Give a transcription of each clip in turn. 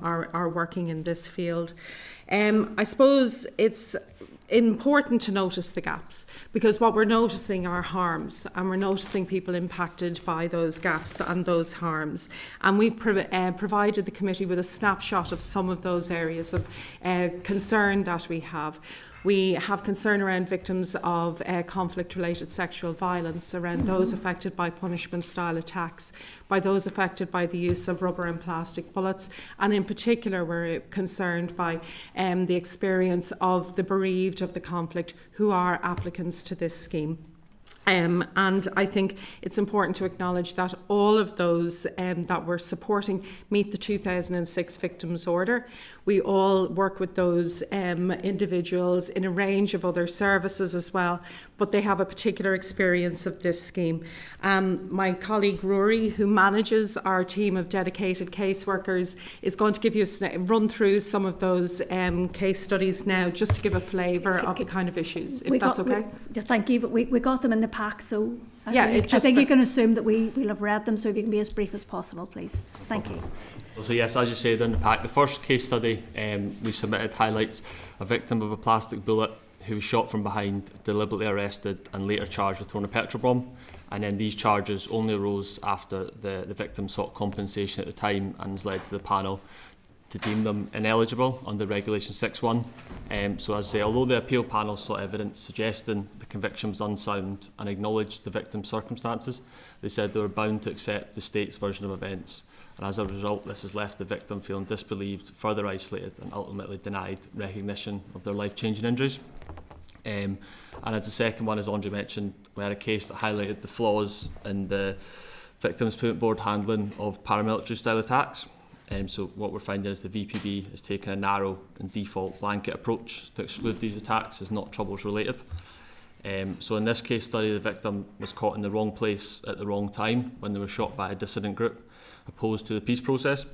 are working in this field. I suppose it's important to notice the gaps, because what we're noticing are harms, and we're noticing people impacted by those gaps and those harms. And we've provided the committee with a snapshot of some of those areas of concern that we have. We have concern around victims of conflict-related sexual violence, around those affected by punishment-style attacks, by those affected by the use of rubber and plastic bullets, and in particular we're concerned by the experience of the bereaved of the conflict who are applicants to this scheme. And I think it's important to acknowledge that all of those that we're supporting meet the 2006 Victims Order. We all work with those individuals in a range of other services as well, but they have a particular experience of this scheme. My colleague Rory, who manages our team of dedicated caseworkers, is going to give you a run through some of those case studies now, just to give a flavour of the kind of issues, if that's okay. Thank you, but we got them in the pack, so I think you can assume that we'll have read them, so if you can be as brief as possible, please. Thank you. So yes, as you said in the pack, the first case study we submitted highlights a victim of a plastic bullet who was shot from behind, deliberately arrested and later charged with throwing a petrol bomb. And then these charges only arose after the victim sought compensation at the time, and has led to the panel to deem them ineligible under Regulation 6.1. So as I say, although the appeal panel sought evidence suggesting the conviction was unsound and acknowledged the victim's circumstances, they said they were bound to accept the state's version of events. And as a result, this has left the victim feeling disbelieved, further isolated and ultimately denied recognition of their life-changing injuries. And as the second one, as Andre mentioned, we had a case that highlighted the flaws in the Victims Payment Board handling of paramilitary-style attacks. So what we're finding is the VPB has taken a narrow and default blanket approach to exclude these attacks as not troubles related. So in this case study, the victim was caught in the wrong place at the wrong time when they were shot by a dissident group opposed to the peace process.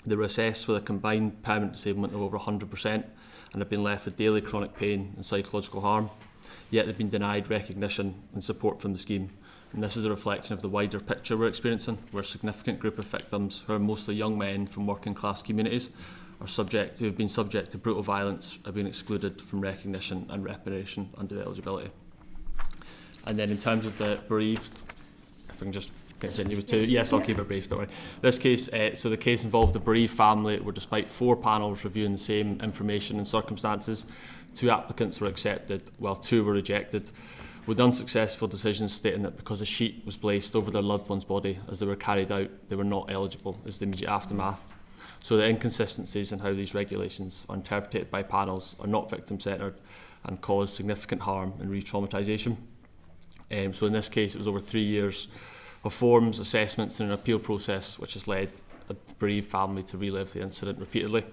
They were assessed with a combined permanent disablement of over 100% and have been left with daily chronic pain and psychological harm, yet they've been denied recognition and support from the scheme. And this is a reflection of the wider picture we're experiencing, where a significant group of victims, who are mostly young men from working class communities, who have been subject to brutal violence, are being excluded from recognition and reparation under eligibility. And then in terms of the bereaved, if I can just continue with two. Yes, I'll keep it brief, don't worry. This case, so the case involved a bereaved family where, despite 4 panels reviewing the same information and circumstances, 2 applicants were accepted while 2 were rejected, with unsuccessful decisions stating that because a sheet was placed over their loved one's body as they were carried out, they were not eligible as the immediate aftermath. So the inconsistencies in how these regulations are interpreted by panels are not victim-centred and cause significant harm and re-traumatisation. So in this case, it was over 3 years of forms, assessments and an appeal process, which has led a bereaved family to relive the incident repeatedly.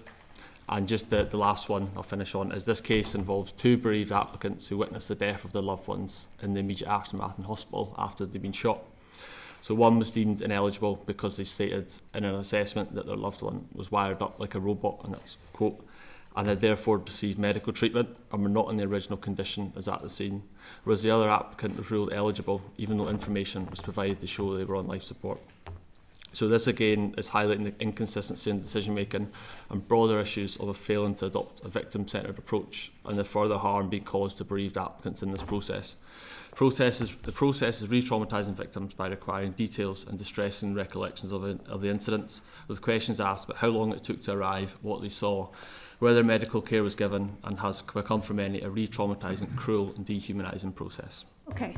And just the last one I'll finish on is this case involves 2 bereaved applicants who witnessed the death of their loved ones in the immediate aftermath in hospital after they'd been shot. So one was deemed ineligible because they stated in an assessment that their loved one was wired up like a robot, and that's a quote, and had therefore received medical treatment and were not in the original condition as at the scene, whereas the other applicant was ruled eligible even though information was provided to show they were on life support. So this again is highlighting the inconsistency in decision making and broader issues of failing to adopt a victim-centred approach and the further harm being caused to bereaved applicants in this process. The process is re-traumatising victims by requiring details and distressing recollections of the incidents, with questions asked about how long it took to arrive, what they saw, whether medical care was given, and has become for many a re-traumatising, cruel and dehumanising process. Okay.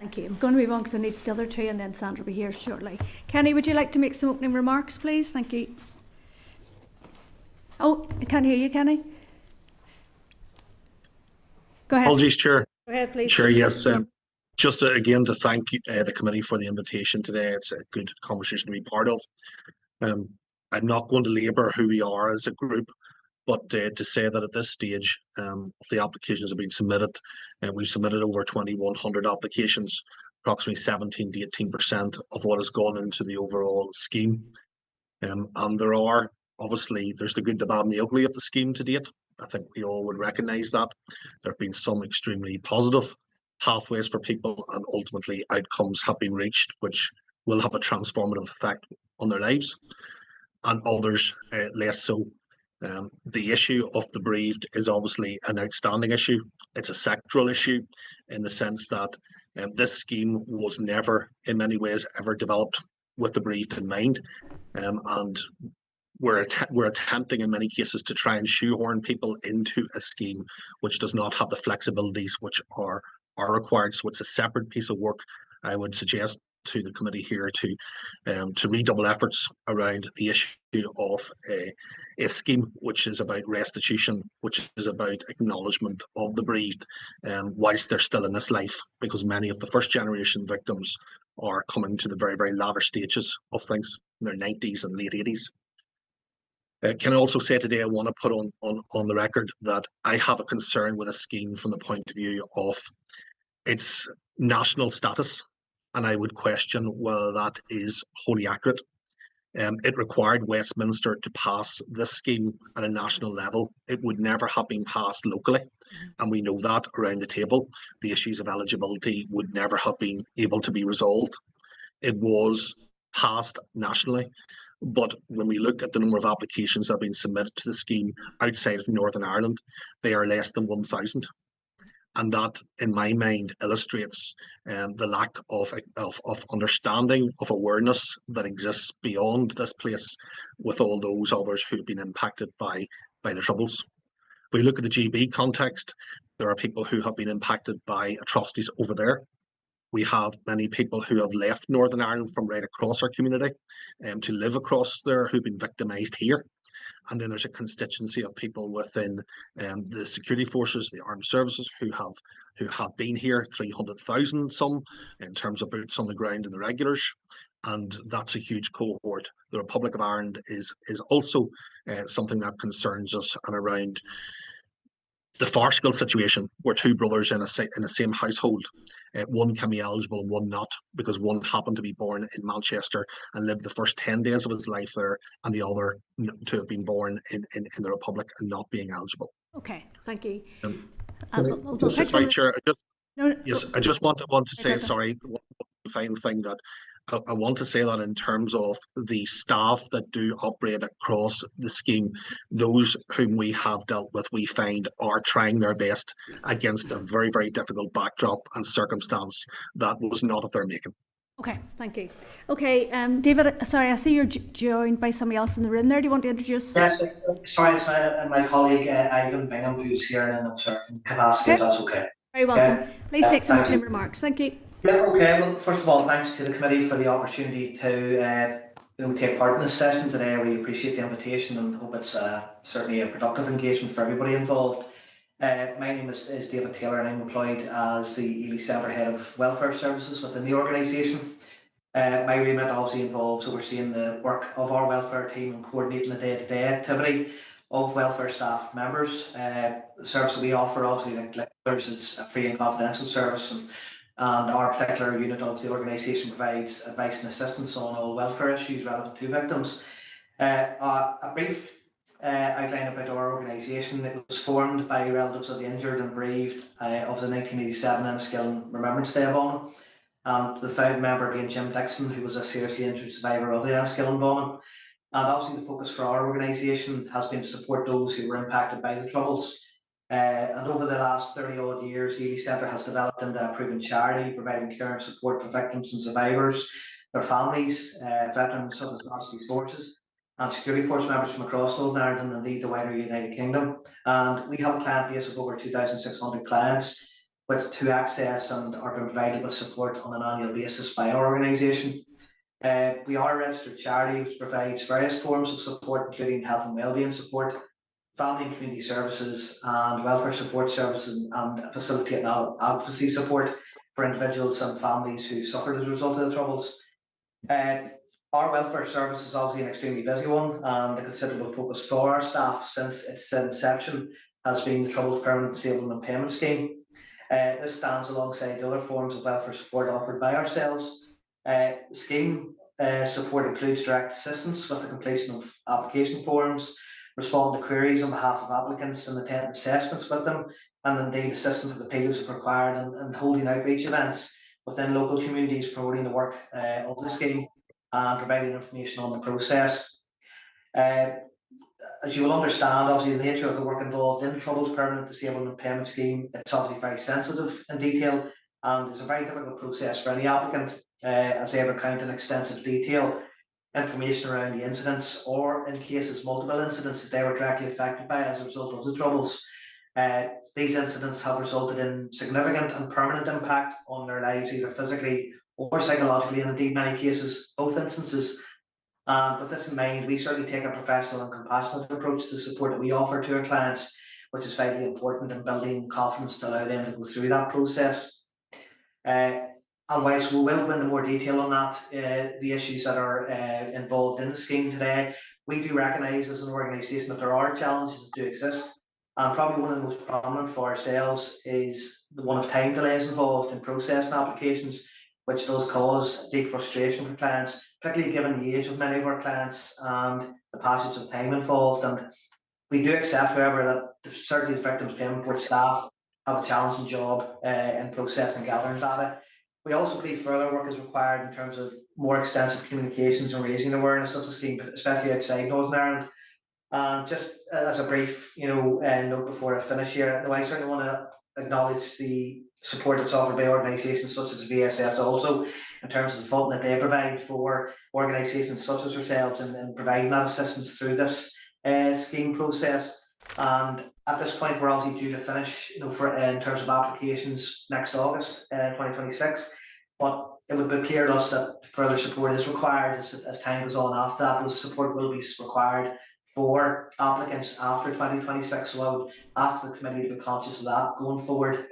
Thank you. I'm going to move on because I need the other 2 and then Sandra will be here shortly. Kenny, would you like to make some opening remarks, please? Thank you. Oh, I can't hear you, Kenny. Go ahead. Apologies, Chair. Go ahead, please. Chair, yes. Just again to thank the committee for the invitation today. It's a good conversation to be part of. I'm not going to labour who we are as a group, but to say that at this stage, of the applications have been submitted, we've submitted over 2,100 applications, approximately 17 to 18% of what has gone into the overall scheme. And there are, obviously, there's the good, the bad and the ugly of the scheme to date. I think we all would recognise that. There have been some extremely positive pathways for people, and ultimately outcomes have been reached which will have a transformative effect on their lives. and others less so. The issue of the bereaved is obviously an outstanding issue. It's a sectoral issue in the sense that this scheme was never, in many ways, ever developed with the bereaved in mind. And we're attempting in many cases to try and shoehorn people into a scheme which does not have the flexibilities which are required. So it's a separate piece of work. I would suggest to the committee here to redouble efforts around the issue of a scheme which is about restitution, which is about acknowledgement of the bereaved whilst they're still in this life, because many of the first generation victims are coming to the very, very latter stages of things in their 90s and late 80s. Can I also say today, I want to put on the record that I have a concern with a scheme from the point of view of its national status, and I would question whether that is wholly accurate. It required Westminster to pass this scheme at a national level. It would never have been passed locally, and we know that around the table. The issues of eligibility would never have been able to be resolved. It was passed nationally. But when we look at the number of applications that have been submitted to the scheme outside of Northern Ireland, they are less than 1,000. And that, in my mind, illustrates the lack of understanding, of awareness that exists beyond this place with all those others who've been impacted by the Troubles. If we look at the GB context, there are people who have been impacted by atrocities over there. We have many people who have left Northern Ireland from right across our community to live across there who've been victimised here. And then there's a constituency of people within the security forces, the armed services, who have been here, 300,000 some, in terms of boots on the ground and the regulars. And that's a huge cohort. The Republic of Ireland is also something that concerns us, and around the farcical situation where two brothers in a same household, one can be eligible and one not, because one happened to be born in Manchester and lived the first 10 days of his life there, and the other to have been born in the Republic and not being eligible. Okay, thank you. Chair, I just want to say, Okay. sorry, one final thing, that I want to say that in terms of the staff that do operate across the scheme, those whom we have dealt with, we find are trying their best against a very, very difficult backdrop and circumstance that was not of their making. Okay, thank you. Okay, David, sorry, I see you're joined by somebody else in the room there. Do you want to introduce? Yes, sorry, my colleague Ivan Bingham, who's here in an observing capacity, if that's okay. Very welcome. Please make some opening remarks. Thank you. Yeah, okay. Well, first of all, thanks to the committee for the opportunity to take part in this session today. We appreciate the invitation and hope it's certainly a productive engagement for everybody involved. My name is David Taylor, and I'm employed as the Ely Centre Head of Welfare Services within the organisation. My remit obviously involves overseeing the work of our welfare team and coordinating the day-to-day activity of welfare staff members. The service that we offer, obviously, like others, is a free and confidential service, and our particular unit of the organisation provides advice and assistance on all welfare issues relevant to victims. A brief outline about our organisation: it was formed by relatives of the injured and bereaved of the 1987 Enniskillen Remembrance Day bombing, and the founding member being Jim Dixon, who was a seriously injured survivor of the Enniskillen bombing. And obviously the focus for our organisation has been to support those who were impacted by the Troubles. And over the last 30 odd years, the Ely Centre has developed into a proven charity, providing care and support for victims and survivors, their families, veterans of the National Forces, and security force members from across Northern Ireland and indeed the wider United Kingdom. And we have a client base of over 2,600 clients who access and are provided with support on an annual basis by our organisation. We are a registered charity which provides various forms of support, including health and wellbeing support, family and community services, and welfare support services, and facilitate advocacy support for individuals and families who suffered as a result of the Troubles. Our welfare service is obviously an extremely busy one, and a considerable focus for our staff since its inception has been the Troubles Permanent Disablement Payment Scheme. This stands alongside the other forms of welfare support offered by ourselves. The scheme support includes direct assistance with the completion of application forms, responding to queries on behalf of applicants and attending assessments with them, and indeed assisting with appeals if required, and holding outreach events within local communities, promoting the work of the scheme and providing information on the process. As you will understand, obviously the nature of the work involved in the Troubles Permanent Disablement Payment Scheme, it's obviously very sensitive in detail, and it's a very difficult process for any applicant, as they recount in extensive detail information around the incidents, or in cases multiple incidents that they were directly affected by as a result of the Troubles. These incidents have resulted in significant and permanent impact on their lives, either physically or psychologically, and indeed many cases, both instances. And with this in mind, we certainly take a professional and compassionate approach to support that we offer to our clients, which is vitally important in building confidence to allow them to go through that process. And whilst we will go into more detail on that, the issues that are involved in the scheme today, we do recognise as an organisation that there are challenges that do exist. And probably one of the most prominent for ourselves is the one of time delays involved in processing applications, which does cause deep frustration for clients, particularly given the age of many of our clients and the passage of time involved. And we do accept, however, that certainly the Victims Payment Board staff have a challenging job in processing and gathering data. We also believe further work is required in terms of more extensive communications and raising awareness of the scheme, especially outside Northern Ireland. Just as a brief, note before I finish here, I certainly want to acknowledge the support that's offered by organisations such as VSS also, in terms of the funding that they provide for organisations such as yourselves in providing that assistance through this scheme process. And at this point, we're obviously due to finish, in terms of applications next August 2026. But it would be clear to us that further support is required as time goes on after that. Those support will be required for applicants after 2026. So I would ask the committee to be conscious of that going forward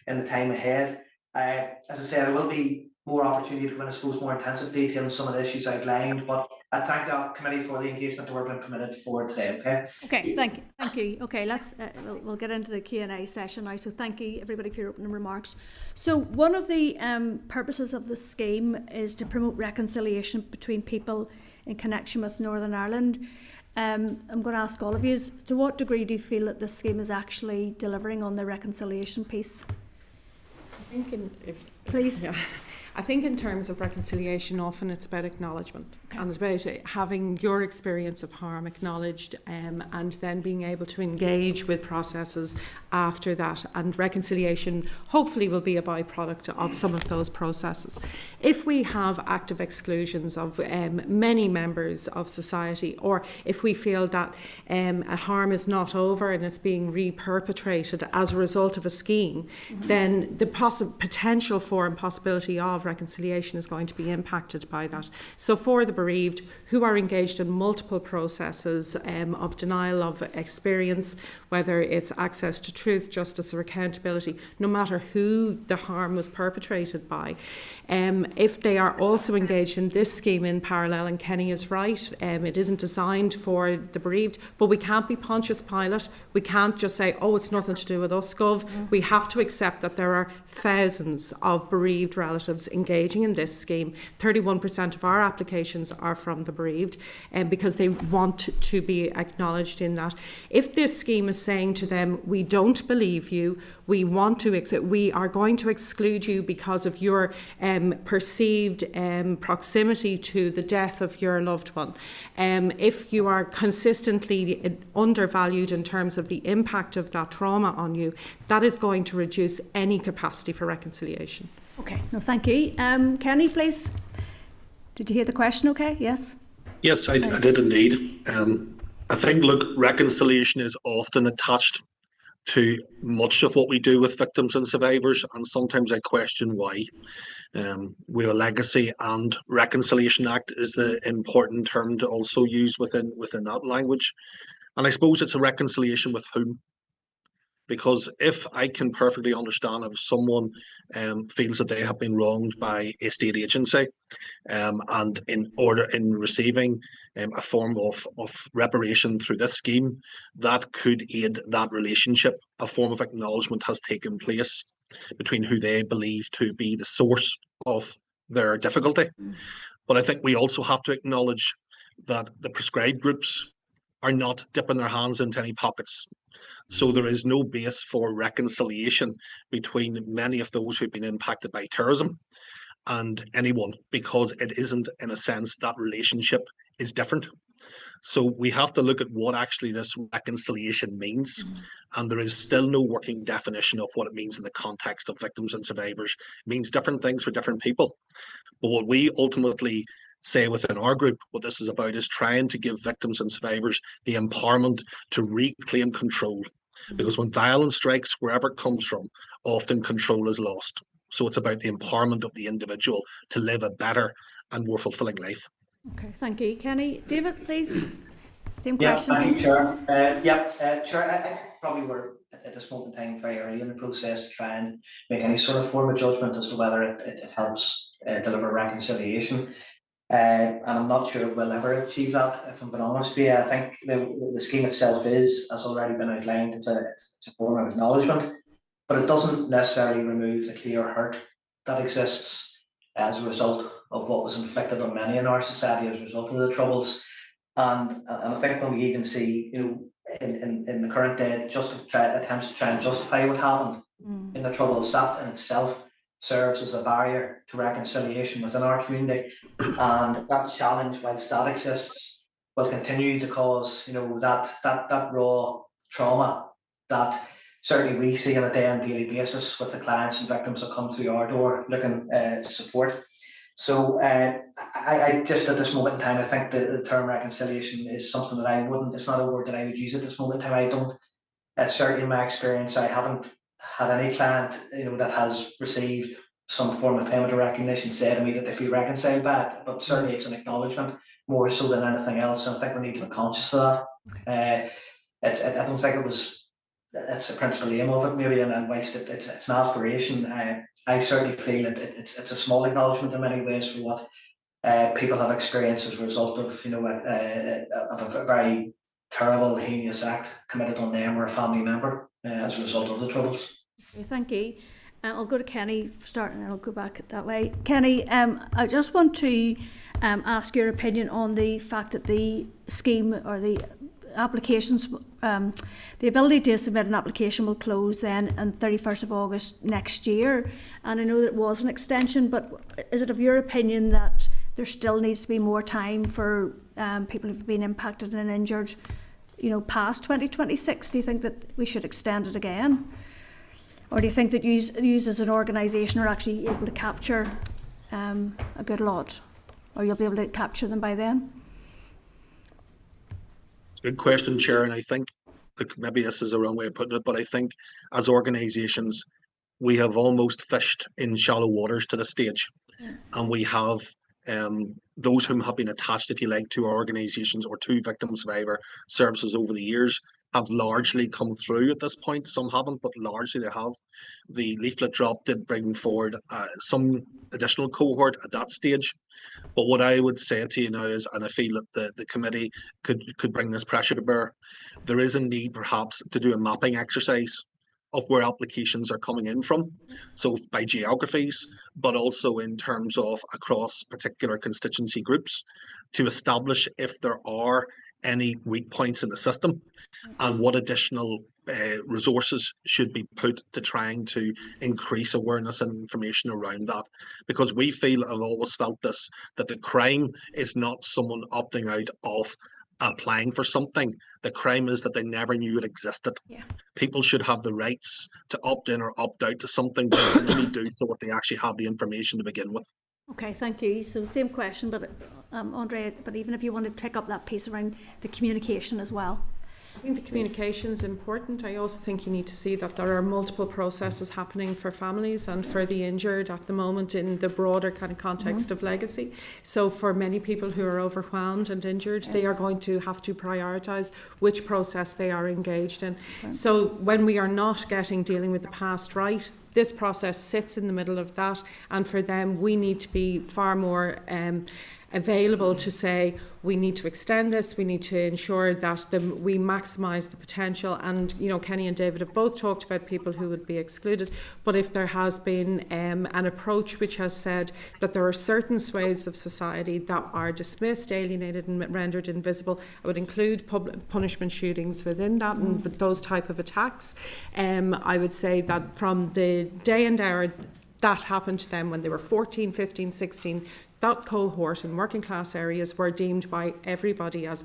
in the time ahead. As I said, there will be more opportunity to go in, I suppose, more intensive detail on some of the issues outlined, but I thank the committee for the engagement that we've been permitted for today. Okay, thank you. Okay, let's we'll get into the Q&A session now. So thank you everybody for your opening remarks. So one of the purposes of the scheme is to promote reconciliation between people in connection with Northern Ireland. I'm going to ask all of you, to what degree do you feel that this scheme is actually delivering on the reconciliation piece? I think Please. Yeah. I think in terms of reconciliation, often it's about acknowledgement and about having your experience of harm acknowledged, and then being able to engage with processes after that. And reconciliation hopefully will be a byproduct of some of those processes. If we have active exclusions of many members of society, or if we feel that a harm is not over and it's being re-perpetrated as a result of a scheme, then the potential for and possibility of reconciliation is going to be impacted by that. So for the bereaved who are engaged in multiple processes of denial of experience, whether it's access to truth, justice or accountability, no matter who the harm was perpetrated by, if they are also engaged in this scheme in parallel, and Kenny is right, it isn't designed for the bereaved, but we can't be Pontius Pilate. We can't just say, oh, it's nothing to do with us, Gov. We have to accept that there are thousands of bereaved relatives engaging in this scheme. 31% of our applications are from the bereaved, because they want to be acknowledged in that. If this scheme is saying to them, we don't believe you, we are going to exclude you because of your perceived proximity to the death of your loved one. If you are consistently undervalued in terms of the impact of that trauma on you, that is going to reduce any capacity for reconciliation. Okay, no, thank you. Kenny, please. Did you hear the question okay? Yes? Yes, I did indeed. I think, look, reconciliation is often attached to much of what we do with victims and survivors, and sometimes I question why. We have a Legacy and Reconciliation Act is the important term to also use within that language. And I suppose it's a reconciliation with whom? Because if I can perfectly understand if someone feels that they have been wronged by a state agency, and in receiving a form of reparation through this scheme, that could aid that relationship. A form of acknowledgement has taken place between who they believe to be the source of their difficulty. But I think we also have to acknowledge that the prescribed groups are not dipping their hands into any pockets. So there is no base for reconciliation between many of those who've been impacted by terrorism and anyone, because it isn't, in a sense, that relationship is different. So we have to look at what actually this reconciliation means. And there is still no working definition of what it means in the context of victims and survivors. It means different things for different people. But what we ultimately say within our group, what this is about, is trying to give victims and survivors the empowerment to reclaim control. Because when violence strikes, wherever it comes from, often control is lost. So it's about the empowerment of the individual to live a better and more fulfilling life. Okay, thank you. Kenny, David, please. Same Yeah, question. thank you, please. Chair. Chair, I think probably we're at this moment in time very early in the process to try and make any sort of form of judgment as to whether it helps deliver reconciliation. And I'm not sure we'll ever achieve that, if I'm being honest with you. I think the scheme itself has already been outlined. It's a form of acknowledgement, but it doesn't necessarily remove the clear hurt that exists as a result of what was inflicted on many in our society as a result of the Troubles. And I think when we even see, in the current day, attempts to try and justify what happened in the Troubles, that in itself serves as a barrier to reconciliation within our community. And that challenge, whilst that exists, will continue to cause, that raw trauma that certainly we see on a daily basis with the clients and victims that come through our door looking to support. So I just at this moment in time, I think the term reconciliation is something that it's not a word that I would use at this moment in time. I don't, certainly in my experience, I haven't had any client, that has received some form of payment or recognition say to me that they feel reconciled by it, but certainly it's an acknowledgement more so than anything else. And I think we need to be conscious of that. I don't think it's a principal aim of it maybe, and whilst it's an aspiration, I certainly feel it's a small acknowledgement in many ways for what people have experienced as a result of a very terrible, heinous act committed on them or a family member as a result of the Troubles. Okay, thank you. I'll go to Kenny start and then I'll go back that way. Kenny, I just want to ask your opinion on the fact that the scheme or the applications, the ability to submit an application will close then on 31st of August next year. And I know that it was an extension, but is it of your opinion that there still needs to be more time for people who've been impacted and injured, past 2026? Do you think that we should extend it again? Or do you think that you as an organisation are actually able to capture a good lot? Or you'll be able to capture them by then? It's a good question, Chair, and I think maybe this is the wrong way of putting it, but I think as organisations, we have almost fished in shallow waters to this stage. And we have those whom have been attached, if you like, to our organisations or to victim survivor services over the years have largely come through at this point. Some haven't, but largely they have. The leaflet drop did bring forward some additional cohort at that stage. But what I would say to you now is, and I feel that the committee could bring this pressure to bear, there is a need perhaps to do a mapping exercise of where applications are coming in from. So by geographies, but also in terms of across particular constituency groups, to establish if there are any weak points in the system and what additional resources should be put to trying to increase awareness and information around that. Because we feel, I've always felt this, that the crime is not someone opting out of applying for something. The crime is that they never knew it existed. Yeah. People should have the rights to opt in or opt out to something, but they only do so if they actually have the information to begin with. Okay, thank you. So same question, but Andre, but even if you want to pick up that piece around the communication as well. I think the communication is important. I also think you need to see that there are multiple processes happening for families and for the injured at the moment in the broader kind of context of legacy. So for many people who are overwhelmed and injured, they are going to have to prioritise which process they are engaged in. Okay. So when we are not dealing with the past right, this process sits in the middle of that, and for them we need to be far more available to say we need to extend this, we need to ensure that we maximise the potential. And Kenny and David have both talked about people who would be excluded, but if there has been an approach which has said that there are certain swathes of society that are dismissed, alienated and rendered invisible, I would include punishment shootings within that and those type of attacks. I would say that from the day and hour that happened to them when they were 14, 15, 16, that cohort in working class areas were deemed by everybody as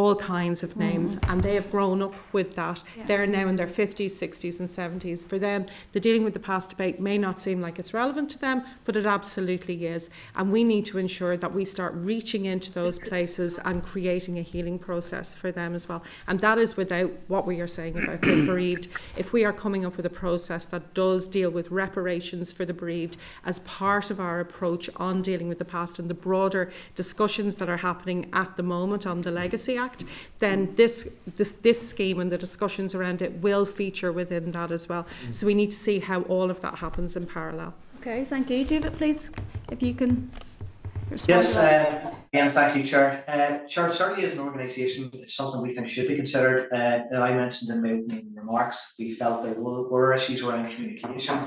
all kinds of names, and they have grown up with that. Yeah. They're now in their 50s, 60s and 70s. For them, the dealing with the past debate may not seem like it's relevant to them, but it absolutely is. And we need to ensure that we start reaching into those places and creating a healing process for them as well. And that is without what we are saying about the bereaved. If we are coming up with a process that does deal with reparations for the bereaved as part of our approach on dealing with the past and the broader discussions that are happening at the moment on the Legacy Act, then this scheme and the discussions around it will feature within that as well. So we need to see how all of that happens in parallel. Okay, thank you. David, please, if you can respond Yes, to that. again, thank you, Chair. Chair, certainly as an organisation, it's something we think should be considered. I mentioned in my opening remarks, we felt there were issues around communication.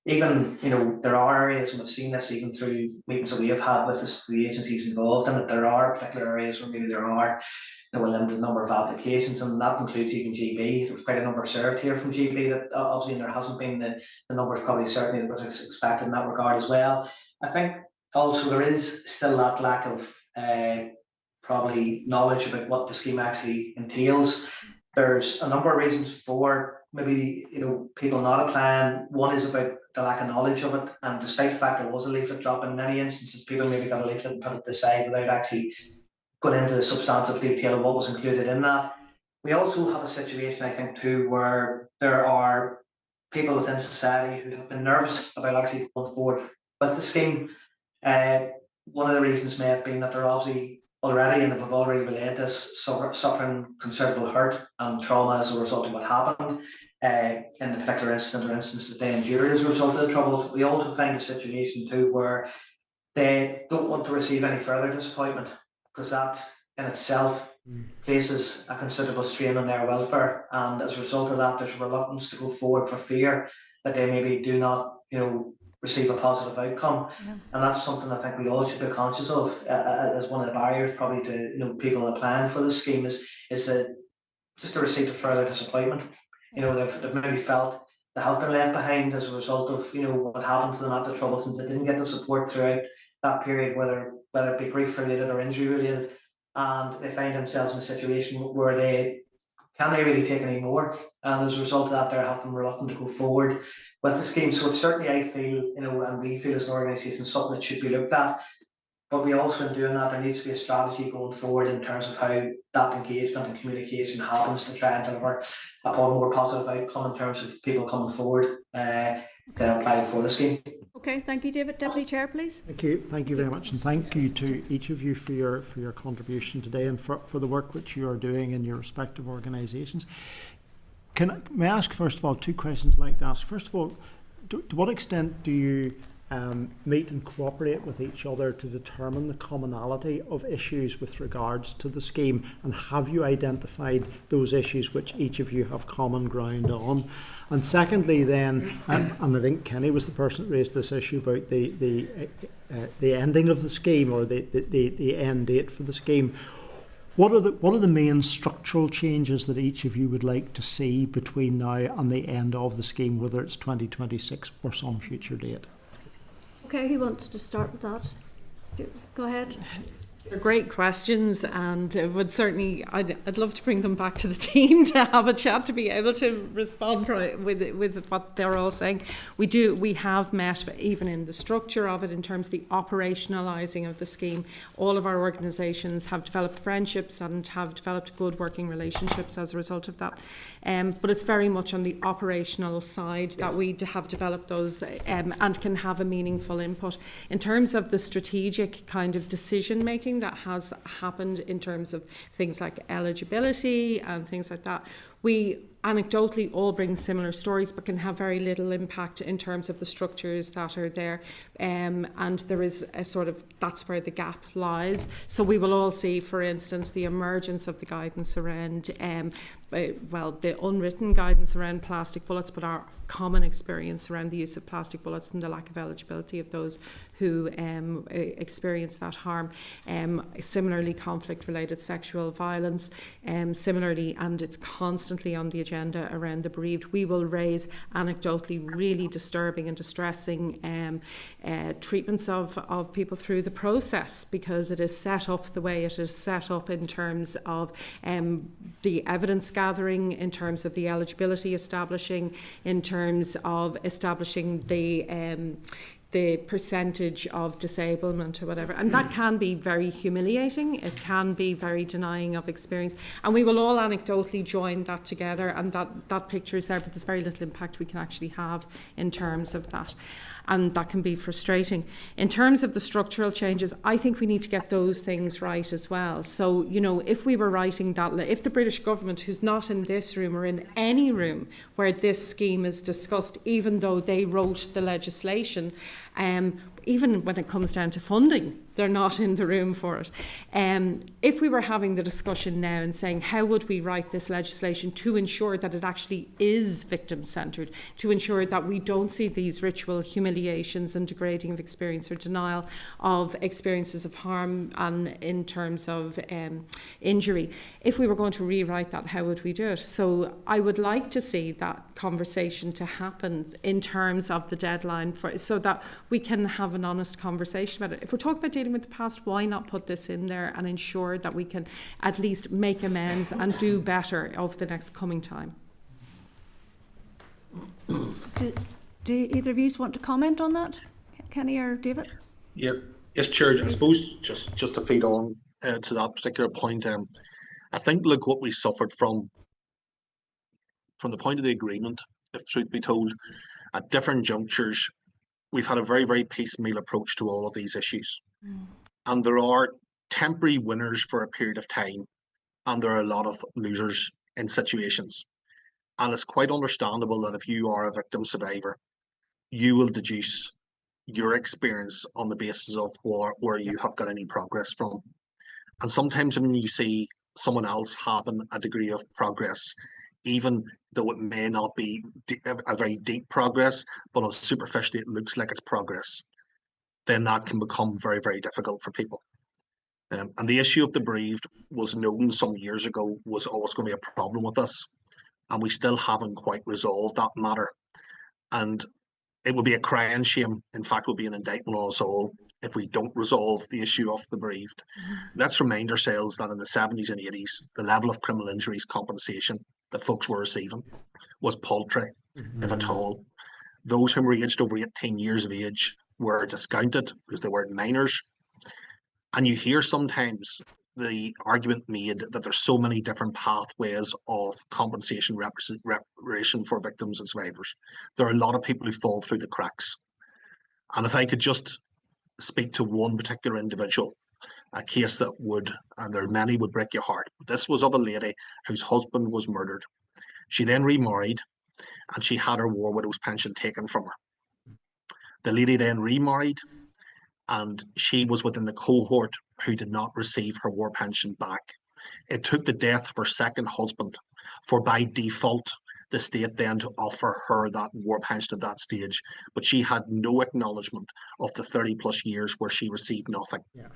Even, there are areas, and we've seen this even through meetings that we have had with the agencies involved, and that there are particular areas where maybe there are a limited number of applications, and that includes even GB. There was quite a number served here from GB that obviously there hasn't been the numbers probably certainly that was expected in that regard as well. I think also there is still that lack of probably knowledge about what the scheme actually entails. There's a number of reasons for maybe people not applying. One is about the lack of knowledge of it, and despite the fact there was a leaflet drop, in many instances people maybe got a leaflet and put it to the side without actually going into the substantive detail of what was included in that. We also have a situation, I think, too, where there are people within society who have been nervous about actually going forward with the scheme. One of the reasons may have been that they're obviously already, and have already relayed this, suffering considerable hurt and trauma as a result of what happened in the particular incident or instance that they endured as a result of the trouble. We also find a situation too where they don't want to receive any further disappointment, because that in itself places a considerable strain on their welfare, and as a result of that there's reluctance to go forward for fear that they maybe do not receive a positive outcome. And that's something I think we all should be conscious of as one of the barriers probably to people applying for the scheme is that just the receipt of further disappointment. They've maybe felt they have been left behind as a result of what happened to them at the Troubles, and they didn't get the support throughout that period, whether it be grief related or injury related, and they find themselves in a situation where they can't really take any more, and as a result of that they're having reluctant to go forward with the scheme. So it's certainly, I feel, and we feel as an organisation, something that should be looked at. But we also, in doing that, there needs to be a strategy going forward in terms of how that engagement and communication happens to try and deliver a more positive outcome in terms of people coming forward to apply for the scheme. Okay, thank you, David. Deputy Chair, please. Thank you very much, and thank you to each of you for your contribution today and for the work which you are doing in your respective organisations. May I ask, first of all, two questions I'd like to ask. First of all, to what extent do you meet and cooperate with each other to determine the commonality of issues with regards to the scheme, and have you identified those issues which each of you have common ground on? And secondly then, and I think Kenny was the person that raised this issue about the ending of the scheme, or the end date for the scheme. What are the main structural changes that each of you would like to see between now and the end of the scheme, whether it's 2026 or some future date? Okay, who wants to start with that? Go ahead. They're great questions, and would certainly I'd love to bring them back to the team to have a chat to be able to respond with what they're all saying. We have met even in the structure of it in terms of the operationalising of the scheme. All of our organisations have developed friendships and have developed good working relationships as a result of that. But it's very much on the operational side that we have developed those and can have a meaningful input. In terms of the strategic kind of decision making that has happened in terms of things like eligibility and things like that, we anecdotally all bring similar stories but can have very little impact in terms of the structures that are there, and there is a sort of, that's where the gap lies. So we will all see, for instance, the emergence of the guidance around the unwritten guidance around plastic bullets, but our common experience around the use of plastic bullets and the lack of eligibility of those who experience that harm. Similarly, conflict related sexual violence, similarly, and it's constantly on the agenda around the bereaved, we will raise anecdotally really disturbing and distressing treatments of people through the process, because it is set up the way it is set up in terms of the evidence gathering, in terms of the eligibility establishing, in terms of establishing the percentage of disablement or whatever. And that can be very humiliating. It can be very denying of experience. And we will all anecdotally join that together, and that picture is there, but there's very little impact we can actually have in terms of that. And that can be frustrating. In terms of the structural changes, I think we need to get those things right as well. So, you know, if we were writing that, if the British government, who's not in this room or in any room where this scheme is discussed, even though they wrote the legislation, even when it comes down to funding, they're not in the room for it. If we were having the discussion now and saying, how would we write this legislation to ensure that it actually is victim-centred, to ensure that we don't see these ritual humiliations and degrading of experience or denial of experiences of harm and in terms of injury, if we were going to rewrite that, how would we do it? So I would like to see that conversation to happen in terms of the deadline, so that we can have an honest conversation about it. If we're talking about dealing with the past, why not put this in there and ensure that we can at least make amends and do better over the next coming time? Do either of you want to comment on that, Kenny or David? Yeah, yes, Chair. I suppose just to feed on to that particular point, I think, look, what we suffered from the point of the agreement, if truth be told, at different junctures, we've had a very, very piecemeal approach to all of these issues. And there are temporary winners for a period of time, and there are a lot of losers in situations. And it's quite understandable that if you are a victim survivor, you will deduce your experience on the basis of where you have got any progress from. And sometimes when you see someone else having a degree of progress, even though it may not be a very deep progress, but superficially it looks like it's progress, then that can become very, very difficult for people. And the issue of the bereaved was known some years ago was always going to be a problem with us, and we still haven't quite resolved that matter. And it would be a crying shame, in fact, would be an indictment on us all, if we don't resolve the issue of the bereaved. Let's remind ourselves that in the 70s and 80s, the level of criminal injuries compensation that folks were receiving was paltry, if at all. Those who were aged over 18 years of age were discounted because they weren't minors. And you hear sometimes the argument made that there's so many different pathways of compensation reparation for victims and survivors. There are a lot of people who fall through the cracks. And if I could just speak to one particular individual, a case that would, and there are many, would break your heart. This was of a lady whose husband was murdered. She then remarried, and she had her war widow's pension taken from her. The lady then remarried, and she was within the cohort who did not receive her war pension back. It took the death of her second husband for, by default, the state then to offer her that war pension at that stage, but she had no acknowledgement of the 30 plus years where she received nothing. Yeah.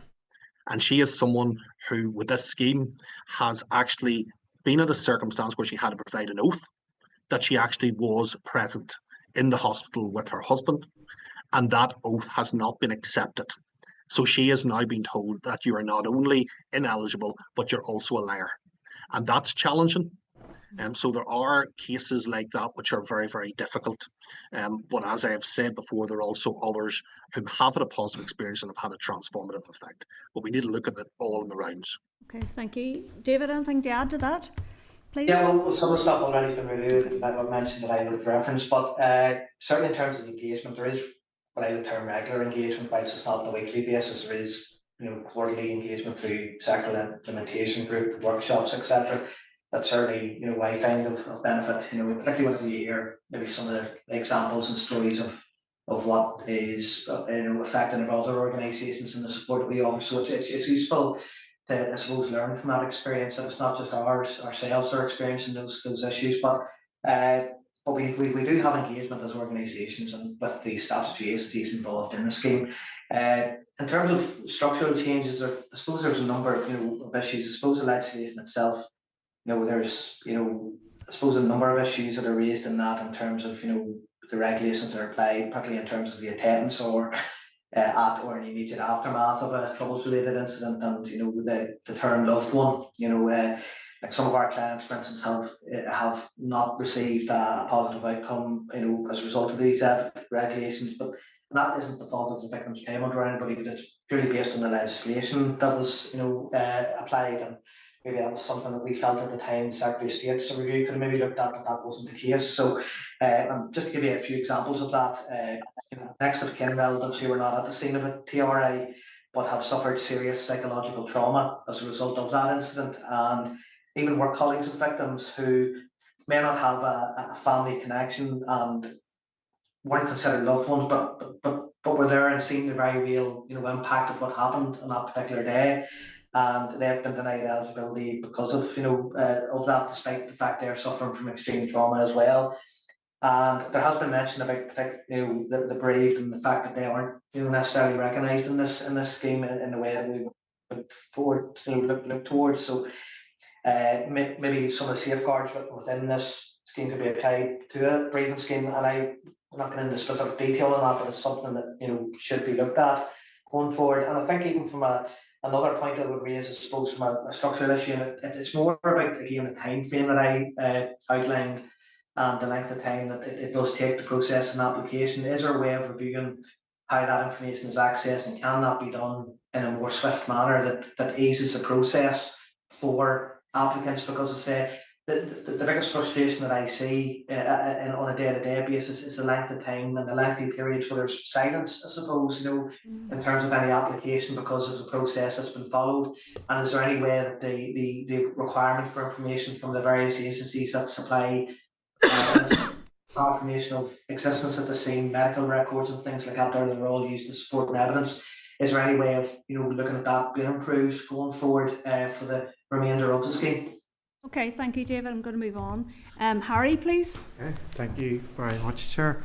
And she is someone who, with this scheme, has actually been in a circumstance where she had to provide an oath that she actually was present in the hospital with her husband, and that oath has not been accepted. So she is now being told that you are not only ineligible, but you're also a liar. And that's challenging. So there are cases like that which are very, very difficult. But as I have said before, there are also others who have had a positive experience and have had a transformative effect. But we need to look at it all in the rounds. Okay, thank you. David, anything to add to that, please? Yeah, well, some of the stuff already has been reviewed, that I've mentioned that I would reference, but certainly in terms of engagement, there is what I would term regular engagement, whilst it's not on a weekly basis. There is, quarterly engagement through sectoral implementation group workshops, etc. That's certainly, I find of benefit. Particularly when you hear maybe some of the examples and stories of what is affecting other organisations and the support that we offer. So it's useful to, I suppose, learn from that experience, that it's not just ourselves who are experiencing those issues, but we do have engagement as organisations and with the statutory agencies involved in the scheme. In terms of structural changes, I suppose there's a number of issues. I suppose the legislation itself, there's I suppose a number of issues that are raised in that in terms of, the regulations that are applied, particularly in terms of the attendance or at or in the immediate aftermath of a troubles-related incident, and the term loved one. Like some of our clients, for instance, have not received a positive outcome, as a result of these regulations, but that isn't the fault of the victim's payment or anybody, but it's purely based on the legislation that was, applied, and maybe that was something that we felt at the time the Secretary of State's review could have maybe looked at, but that wasn't the case. So, just to give you a few examples of that, next of kin relatives who were not at the scene of a TRI but have suffered serious psychological trauma as a result of that incident, and even work colleagues of victims who may not have a family connection and weren't considered loved ones, but were there and seen the very real, impact of what happened on that particular day, and they have been denied eligibility because of, of that, despite the fact they're suffering from extreme trauma as well. And there has been mention about the bereaved and the fact that they aren't, necessarily recognised in this scheme in the way that we look forward to look towards. So maybe some of the safeguards within this scheme could be applied to a bereavement scheme, and I'm not getting into specific detail on that, but it's something that should be looked at going forward. And I think even from another point I would raise, I suppose, from a structural issue, and it's more about, again, the time frame that I outlined and the length of time that it does take to process an application. Is there a way of reviewing how that information is accessed, and can that be done in a more swift manner that eases the process for applicants? Because I say the biggest frustration that I see on a day-to-day basis is the length of time and the lengthy periods where there's silence, I suppose, in terms of any application because of the process that's been followed. And is there any way that the requirement for information from the various agencies that supply confirmation of existence at the scene, medical records and things like that, that are all used to support an evidence? Is there any way of looking at that being improved going forward for the remainder of the scheme? Okay, thank you, David. I'm going to move on. Harry, please. Okay, thank you very much, Chair,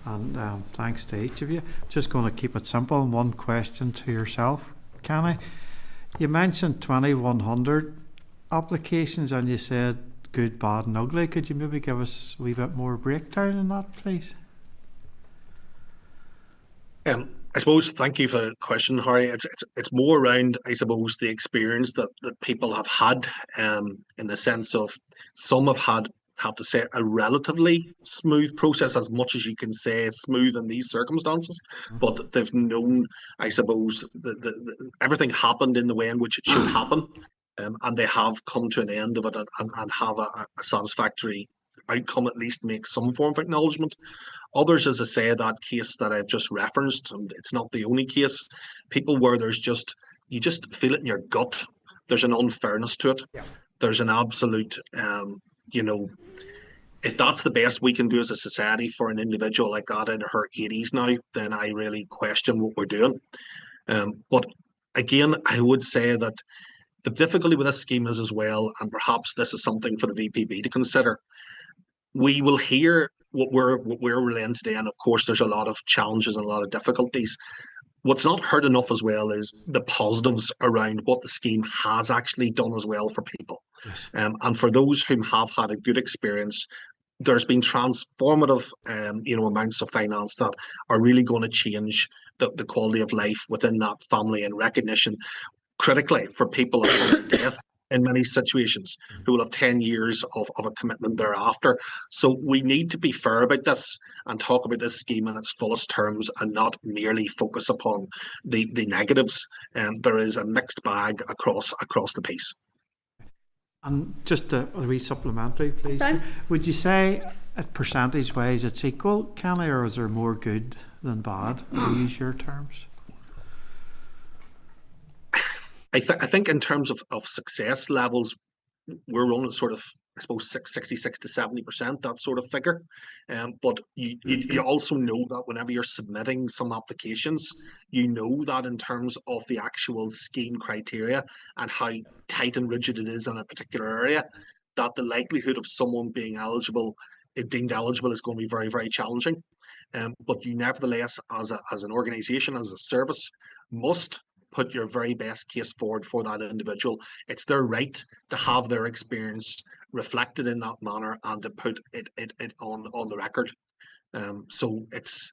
and thanks to each of you. Just going to keep it simple. One question to yourself, can I? You mentioned 2,100 applications, and you said good, bad and ugly. Could you maybe give us a wee bit more breakdown in that, please? I suppose, thank you for the question, Harry. It's more around, I suppose, the experience that people have had, in the sense of some have to say, a relatively smooth process, as much as you can say smooth in these circumstances, but they've known, I suppose, everything happened in the way in which it should happen, and they have come to an end of it and have a satisfactory outcome, at least make some form of acknowledgement. Others, as I say, that case that I've just referenced, and it's not the only case, people where you just feel it in your gut. There's an unfairness to it. Yeah. There's an absolute, if that's the best we can do as a society for an individual like that in her 80s now, then I really question what we're doing. But again, I would say that the difficulty with this scheme is as well, and perhaps this is something for the VPB to consider. We will hear what we're relaying today, and of course there's a lot of challenges and a lot of difficulties. What's not heard enough as well is the positives around what the scheme has actually done as well for people. Yes. And for those who have had a good experience, there's been transformative amounts of finance that are really going to change the quality of life within that family, and recognition critically for people upon death in many situations, who will have 10 years of a commitment thereafter. So we need to be fair about this and talk about this scheme in its fullest terms, and not merely focus upon the negatives. There is a mixed bag across the piece. And just a wee supplementary, please. Would you say, percentage-wise, it's equal, Kenny, or is there more good than bad, to use your terms? I think in terms of success levels, we're running sort of, I suppose, 66 to 70%, that sort of figure. But you also know that whenever you're submitting some applications, you know that in terms of the actual scheme criteria and how tight and rigid it is in a particular area, that the likelihood of someone being deemed eligible is going to be very, very challenging. But you nevertheless, as an organisation, as a service, must put your very best case forward for that individual. It's their right to have their experience reflected in that manner and to put it on the record. So it's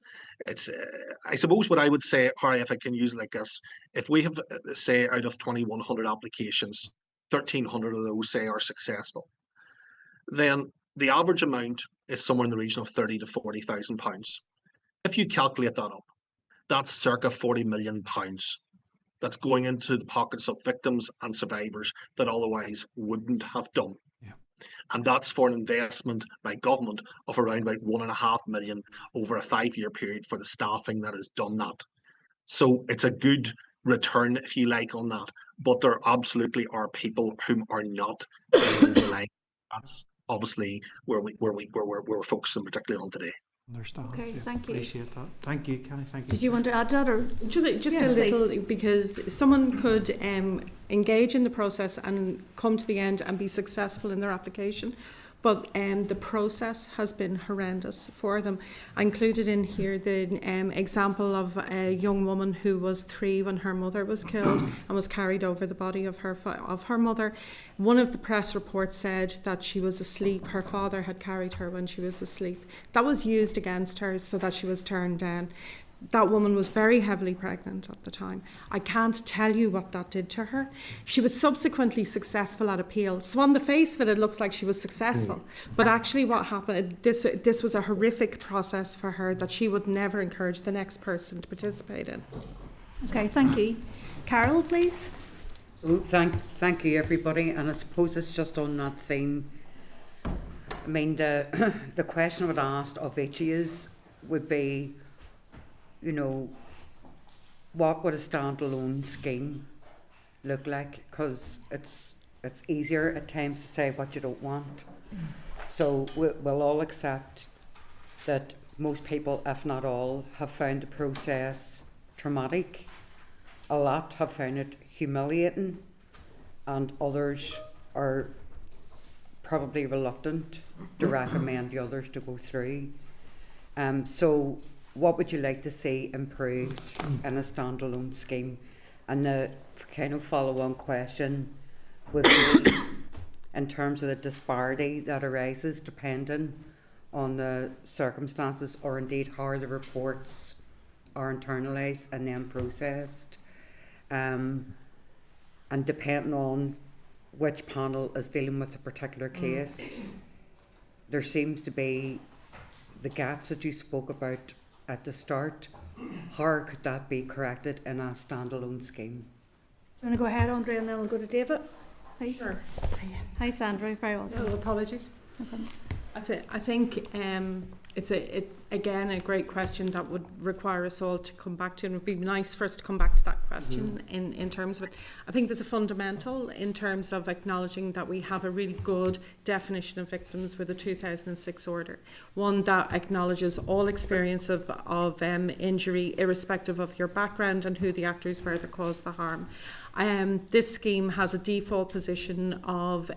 I suppose what I would say, Harry, if I can use it like this, if we have say out of 2,100 applications, 1,300 of those say are successful, then the average amount is somewhere in the region of 30 to 40,000 pounds. If you calculate that up, that's circa 40 million pounds that's going into the pockets of victims and survivors that otherwise wouldn't have done. Yeah. And that's for an investment by government of around about 1.5 million over a 5-year period for the staffing that has done that. So it's a good return, if you like, on that. But there absolutely are people whom are not in the line. That's obviously where we're focusing particularly on today. Understand. Okay, thank you. Appreciate that. Thank you, Kenny. Thank you. Did you want to add that, or Just Yeah, a little, please. because someone could engage in the process and come to the end and be successful in their application, but the process has been horrendous for them. I included in here the example of a young woman who was 3 when her mother was killed and was carried over the body of her mother. One of the press reports said that she was asleep. Her father had carried her when she was asleep. That was used against her so that she was turned down. That woman was very heavily pregnant at the time. I can't tell you what that did to her. She was subsequently successful at appeal. So on the face of it, it looks like she was successful. But actually what happened, this was a horrific process for her that she would never encourage the next person to participate in. Okay, thank you. Carol, please. So thank you, everybody. And I suppose it's just on that theme. I mean, the question I would ask of each of you would be, you know, what would a standalone scheme look like? Because it's easier at times to say what you don't want. So we'll all accept that most people, if not all, have found the process traumatic. A lot have found it humiliating, and others are probably reluctant to recommend the others to go through. So what would you like to see improved in a standalone scheme? And the kind of follow-on question would be in terms of the disparity that arises depending on the circumstances, or indeed how the reports are internalised and then processed, and depending on which panel is dealing with a particular case. There seems to be the gaps that you spoke about at the start. How could that be corrected in a standalone scheme? Do you want to go ahead, Andre, and then we'll go to David, please? Sure. Hi, Sandra. Very well. No apologies. I think it's again a great question that would require us all to come back to, and it would be nice for us to come back to that question in terms of it. I think there's a fundamental in terms of acknowledging that we have a really good definition of victims with the 2006 order, one that acknowledges all experience of injury irrespective of your background and who the actors were that caused the harm. This scheme has a default position of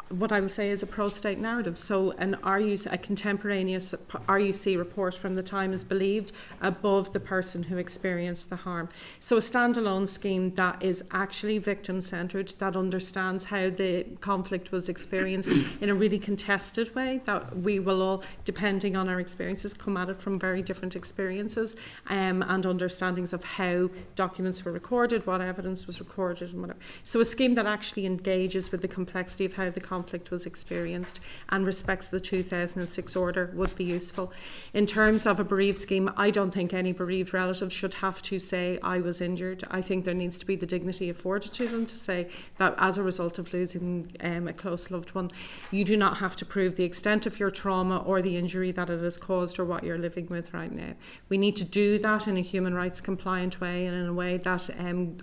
what I would say is a pro-state narrative. So a contemporaneous RUC report from the time is believed above the person who experienced the harm. So a standalone scheme that is actually victim-centred, that understands how the conflict was experienced in a really contested way, that we will all, depending on our experiences, come at it from very different experiences and understandings of how documents were recorded, what evidence was recorded and whatever. So a scheme that actually engages with the complexity of how the conflict was experienced and respects the 2006 order would be useful. In terms of a bereaved scheme, I don't think any bereaved relative should have to say I was injured. I think there needs to be the dignity afforded to them to say that as a result of losing a close loved one, you do not have to prove the extent of your trauma or the injury that it has caused or what you're living with right now. We need to do that in a human rights compliant way and in a way that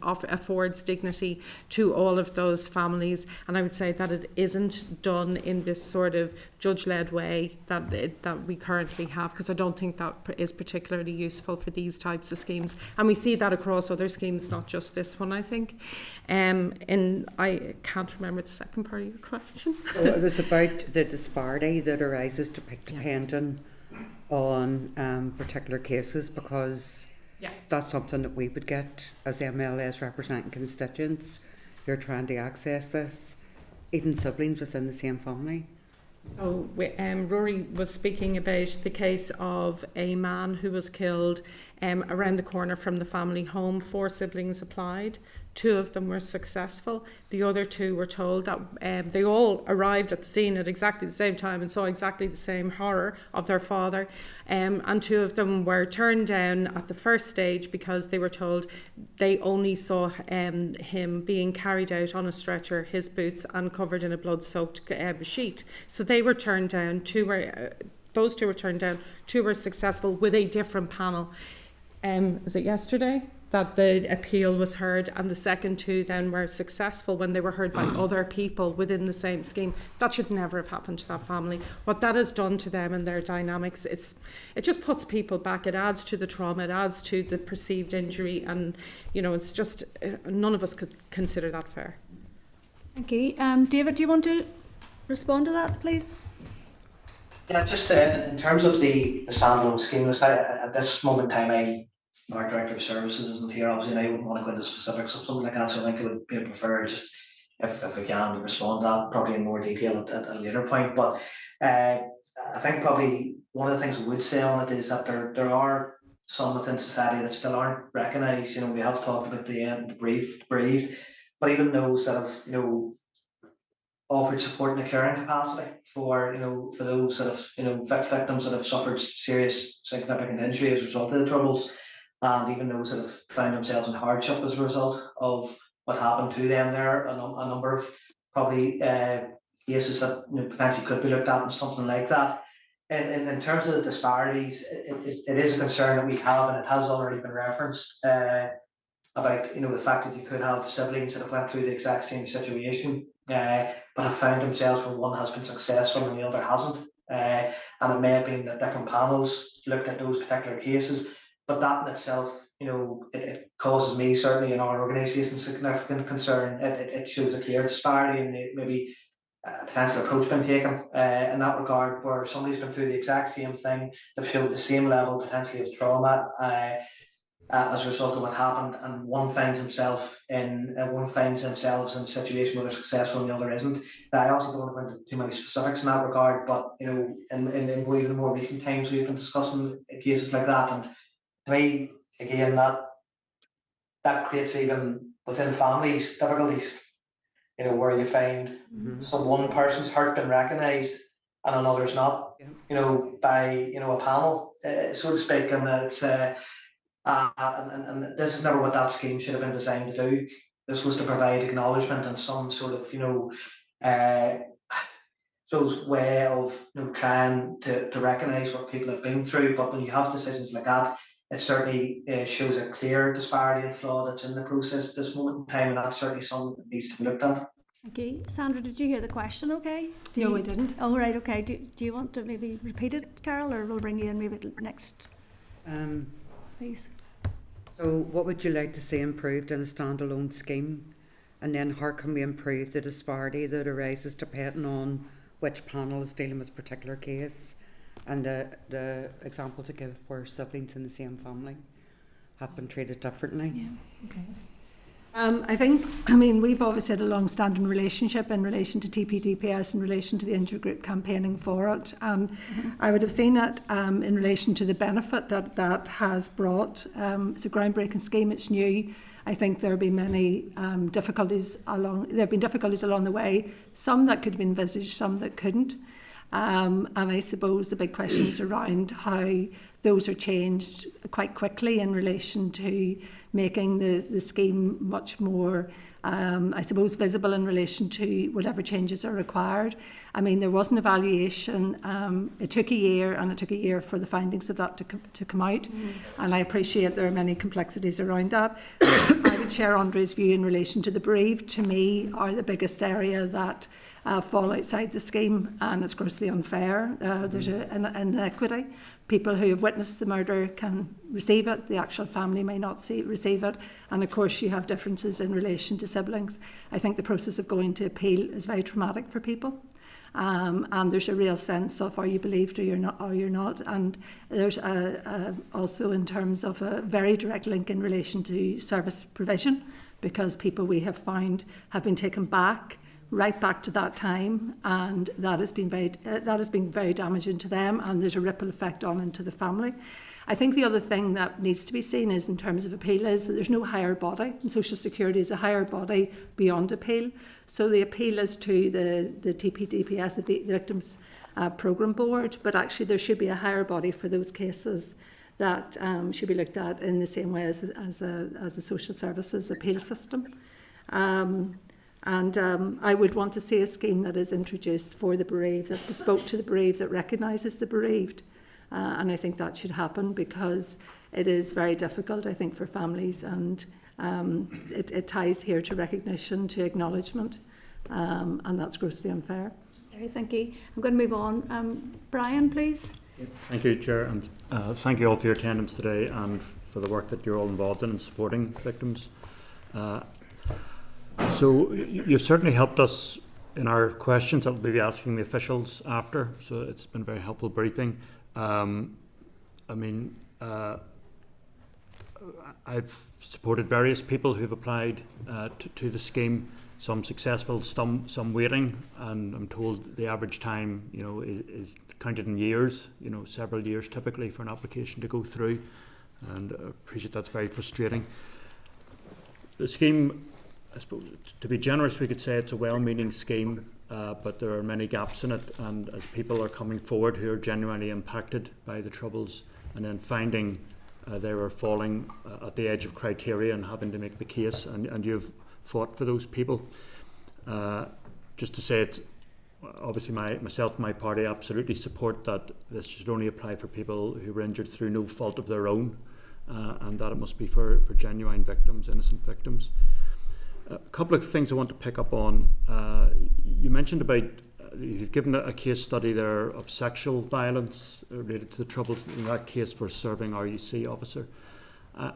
affords dignity to all of those families. And I would say that it isn't done in this sort of judge-led way that we currently have, because I don't think that is particularly useful for these types of schemes. And we see that across other schemes, not just this one, I think. And I can't remember the second part of your question. So it was about the disparity that arises depending on particular cases, because That's something that we would get as MLAs representing constituents. You're trying to access this, even siblings within the same family. So Rory was speaking about the case of a man who was killed around the corner from the family home. 4 siblings applied. 2 of them were successful. The other 2 were told that they all arrived at the scene at exactly the same time and saw exactly the same horror of their father. And 2 of them were turned down at the first stage because they were told they only saw him being carried out on a stretcher, his boots, and covered in a blood-soaked sheet. So they were turned down. Those 2 were turned down. 2 were successful with a different panel. Was it yesterday that the appeal was heard, and the second 2 then were successful when they were heard by other people within the same scheme? That should never have happened to that family. What that has done to them and their dynamics, it just puts people back. It adds to the trauma, it adds to the perceived injury, and it's just none of us could consider that fair. Thank you. David, do you want to respond to that, please? Yeah, just in terms of the standalone scheme list, at this moment in time, our Director of Services isn't here, obviously, and I wouldn't want to go into specifics of something like that, so I think it would be preferred just if we can respond to that probably in more detail at a later point. But I think probably one of the things I would say on it is that there are some within society that still aren't recognised. We have talked about the bereaved, but even those that have offered support in a caring capacity for those that have victims that have suffered serious significant injury as a result of the Troubles, and even those that have found themselves in hardship as a result of what happened to them. There are a number of probably cases that potentially could be looked at and something like that. And in terms of the disparities, it is a concern that we have, and it has already been referenced about the fact that you could have siblings that have went through the exact same situation, but have found themselves where one has been successful and the other hasn't. And it may have been that different panels looked at those particular cases. But that in itself, it causes me, certainly in our organisation, significant concern. It shows a clear disparity and maybe a potential approach been taken in that regard, where somebody's been through the exact same thing, they've showed the same level potentially of trauma as a result of what happened, and one finds themselves in a situation where they're successful and the other isn't. Now, I also don't want to go into too many specifics in that regard, but in even more recent times we've been discussing cases like that, and to me, again, that creates even within families difficulties, where you find one person's hurt been recognised and another's not, by a panel, so to speak, and it's and this is never what that scheme should have been designed to do. This was to provide acknowledgement and some sort of way of trying to recognise what people have been through. But when you have decisions like that, it certainly shows a clear disparity and flaw that's in the process at this moment in time, and that's certainly something that needs to be looked at. Okay, Sandra, did you hear the question okay? No, I didn't. Oh, right, okay. Do you want to maybe repeat it, Carol, or we'll bring you in maybe next, please? So what would you like to see improved in a standalone scheme? And then how can we improve the disparity that arises depending on which panel is dealing with a particular case? And the example to give where siblings in the same family have been treated differently. Yeah, okay. We've always had a long-standing relationship in relation to TPDPS in relation to the intergroup campaigning for it. I would have seen it in relation to the benefit that has brought. It's a groundbreaking scheme, it's new. I think there have been many difficulties along the way, some that could have been envisaged, some that couldn't. And I suppose the big question is around how those are changed quite quickly in relation to making the scheme much more, visible in relation to whatever changes are required. There was an evaluation. It took a year, for the findings of that to come out. And I appreciate there are many complexities around that. I would share Andre's view in relation to the bereaved. To me, are the biggest area that fall outside the scheme, and it's grossly unfair. There's an inequity. People who have witnessed the murder can receive it, the actual family may not receive it, and of course you have differences in relation to siblings. I think the process of going to appeal is very traumatic for people, And there's a real sense of, are you believed or you're not. And there's also in terms of a very direct link in relation to service provision, because people we have found have been taken back, right back to that time, and that has been very damaging to them, and there's a ripple effect on into the family. I think the other thing that needs to be seen is, in terms of appeal, is that there's no higher body, and Social Security is a higher body beyond appeal. So the appeal is to the TPDPS, the Victims Programme Board, but actually there should be a higher body for those cases that should be looked at in the same way as a social services appeal system. I would want to see a scheme that is introduced for the bereaved, that's bespoke to the bereaved, that recognises the bereaved. And I think that should happen, because it is very difficult, I think, for families, and it ties here to recognition, to acknowledgement, and that's grossly unfair. Okay, thank you. I'm going to move on. Brian, please. Thank you, Chair, and thank you all for your attendance today and for the work that you're all involved in supporting victims. So you've certainly helped us in our questions that we'll be asking the officials after, so it's been a very helpful briefing. I've supported various people who've applied to the scheme, some successful, some waiting, and I'm told the average time, is counted in years, several years typically for an application to go through, and I appreciate that's very frustrating. The scheme, I suppose, to be generous, we could say it's a well-meaning scheme, but there are many gaps in it, and as people are coming forward who are genuinely impacted by the Troubles, and then finding they were falling at the edge of criteria and having to make the case, and you've fought for those people. Just to say, it's obviously myself and my party absolutely support that this should only apply for people who were injured through no fault of their own, and that it must be for genuine victims, innocent victims. A couple of things I want to pick up on. You mentioned about, you've given a case study there of sexual violence related to the Troubles, in that case for a serving RUC officer.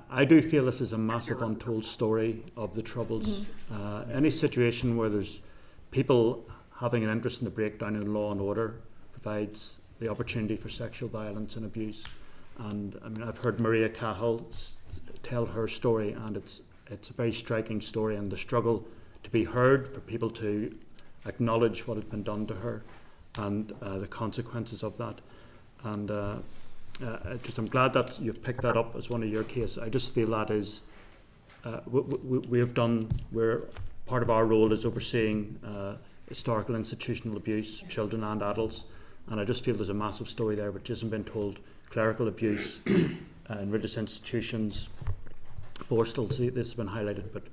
I do feel this is a massive untold story of the Troubles. Any situation where there's people having an interest in the breakdown in law and order provides the opportunity for sexual violence and abuse. And I mean, I've heard Maria Cahill tell her story, and it's a very striking story, and the struggle to be heard, for people to acknowledge what had been done to her, and the consequences of that. And I'm glad that you've picked that up as one of your cases. I just feel that is, where part of our role is overseeing historical institutional abuse, children and adults, and I just feel there's a massive story there which isn't been told. Clerical abuse in religious institutions, Borstal, this has been highlighted, but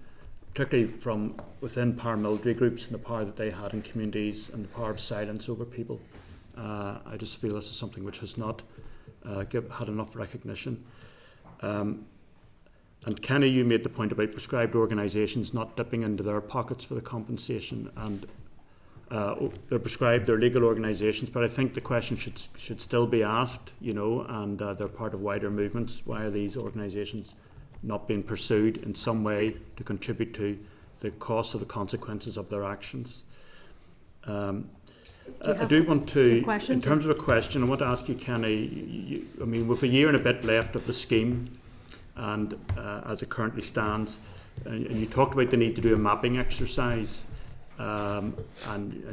particularly from within paramilitary groups and the power that they had in communities and the power of silence over people. I just feel this is something which has not had enough recognition. And Kenny, you made the point about prescribed organisations not dipping into their pockets for the compensation, and they're prescribed, they're legal organisations, but I think the question should still be asked, and they're part of wider movements. Why are these organisations not being pursued in some way to contribute to the cost of the consequences of their actions? I do want to, in terms of a question, I want to ask you, Kenny, with a year and a bit left of the scheme, and as it currently stands, and you talked about the need to do a mapping exercise, and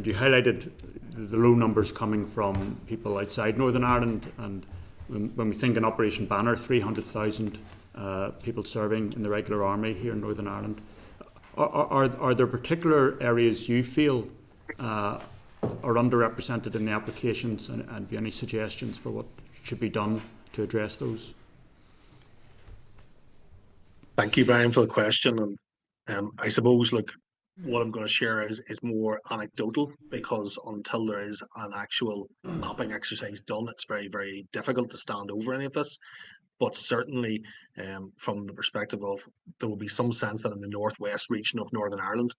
you highlighted the low numbers coming from people outside Northern Ireland, and when we think in Operation Banner, 300,000 people serving in the regular army here in Northern Ireland. Are there particular areas you feel are underrepresented in the applications, and have you any suggestions for what should be done to address those? Thank you, Brian, for the question. And I suppose, look, what I'm going to share is more anecdotal, because until there is an actual mapping exercise done, it's very, very difficult to stand over any of this. But certainly, from the perspective of, there will be some sense that in the northwest region of Northern Ireland,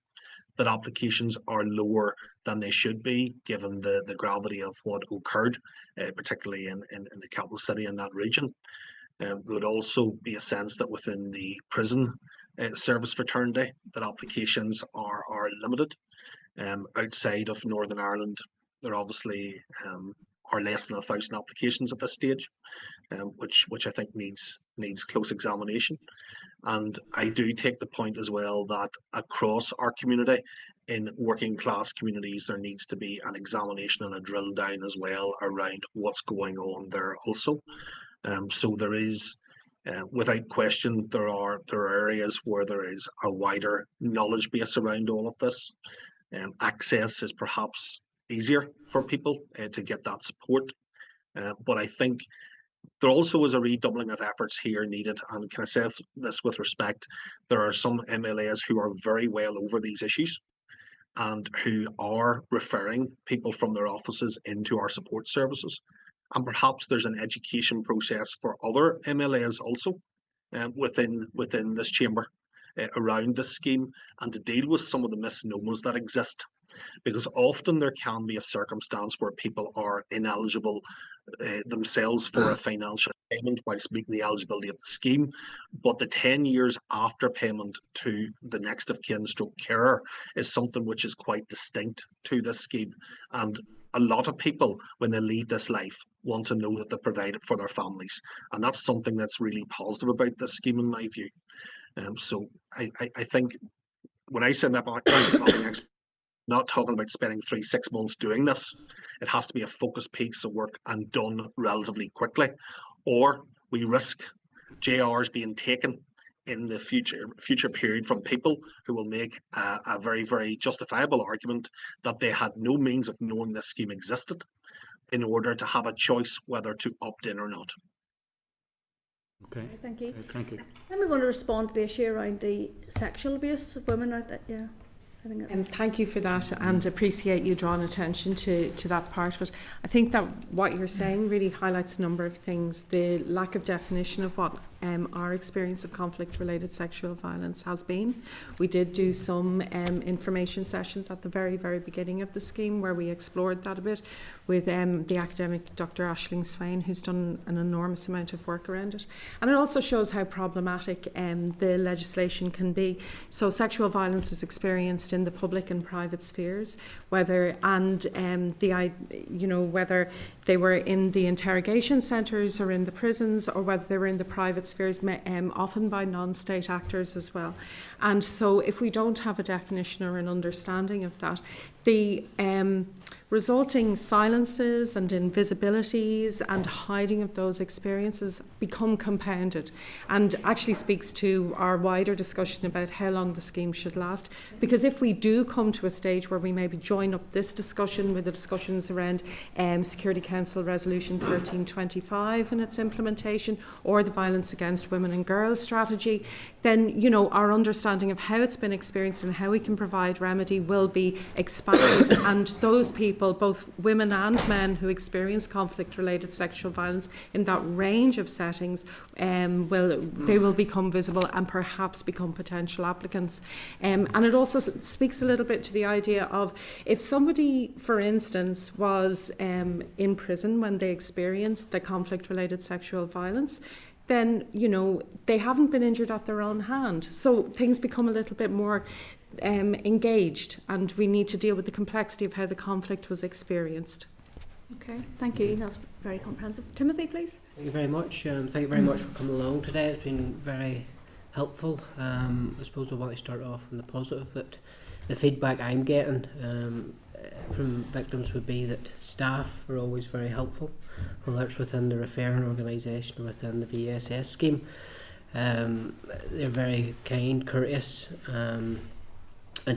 that applications are lower than they should be, given the gravity of what occurred, particularly in the capital city in that region. There would also be a sense that within the prison service fraternity, that applications are limited. Outside of Northern Ireland, there obviously are less than 1,000 applications at this stage, which I think needs close examination. And I do take the point as well that across our community, in working class communities, there needs to be an examination and a drill down as well around what's going on there also. So there is, without question, there are areas where there is a wider knowledge base around all of this. Access is perhaps easier for people to get that support. But I think there also is a redoubling of efforts here needed. And can I say this with respect? There are some MLAs who are very well over these issues and who are referring people from their offices into our support services. And perhaps there's an education process for other MLAs also within this chamber around this scheme, and to deal with some of the misnomers that exist. Because often there can be a circumstance where people are ineligible themselves for a financial payment whilst meeting the eligibility of the scheme, but the 10 years after payment to the next of kin stroke carer is something which is quite distinct to this scheme. And a lot of people, when they leave this life, want to know that they're provided for their families. And that's something that's really positive about this scheme in my view. So I think when I say not talking about spending 3-6 months doing this, it has to be a focused piece of work and done relatively quickly, or we risk JRs being taken in the future period from people who will make a very, very justifiable argument that they had no means of knowing this scheme existed in order to have a choice whether to opt in or not. Okay. Thank you. Thank you. Then we want to respond to the issue around the sexual abuse of women. I think that's... Thank you for that, and appreciate you drawing attention to that part of it. I think that what you're saying really highlights a number of things. The lack of definition of what our experience of conflict-related sexual violence has been. We did do some information sessions at the very, very beginning of the scheme where we explored that a bit with the academic Dr. Aisling Swain, who's done an enormous amount of work around it. And it also shows how problematic the legislation can be. So sexual violence is experienced in the public and private spheres, whether whether they were in the interrogation centres or in the prisons, or whether they were in the private spheres, often by non-state actors as well. And so if we don't have a definition or an understanding of that, the resulting silences and invisibilities and hiding of those experiences become compounded, and actually speaks to our wider discussion about how long the scheme should last. Because if we do come to a stage where we maybe join up this discussion with the discussions around Security Council Resolution 1325 and its implementation, or the Violence Against Women and Girls strategy, then our understanding of how it's been experienced and how we can provide remedy will be expanded, and those people, both women and men who experience conflict-related sexual violence in that range of settings, will become visible and perhaps become potential applicants. And it also speaks a little bit to the idea of, if somebody, for instance, was in prison when they experienced the conflict-related sexual violence, then they haven't been injured at their own hand. So things become a little bit more engaged, and we need to deal with the complexity of how the conflict was experienced. Okay, thank you. That's very comprehensive. Timothy, please. Thank you very much. Thank you very much for coming along today. It's been very helpful. I suppose I want to start off on the positive, that the feedback I'm getting from victims would be that staff are always very helpful, whether it's within the referring organisation or within the VSS scheme. They're very kind, courteous, and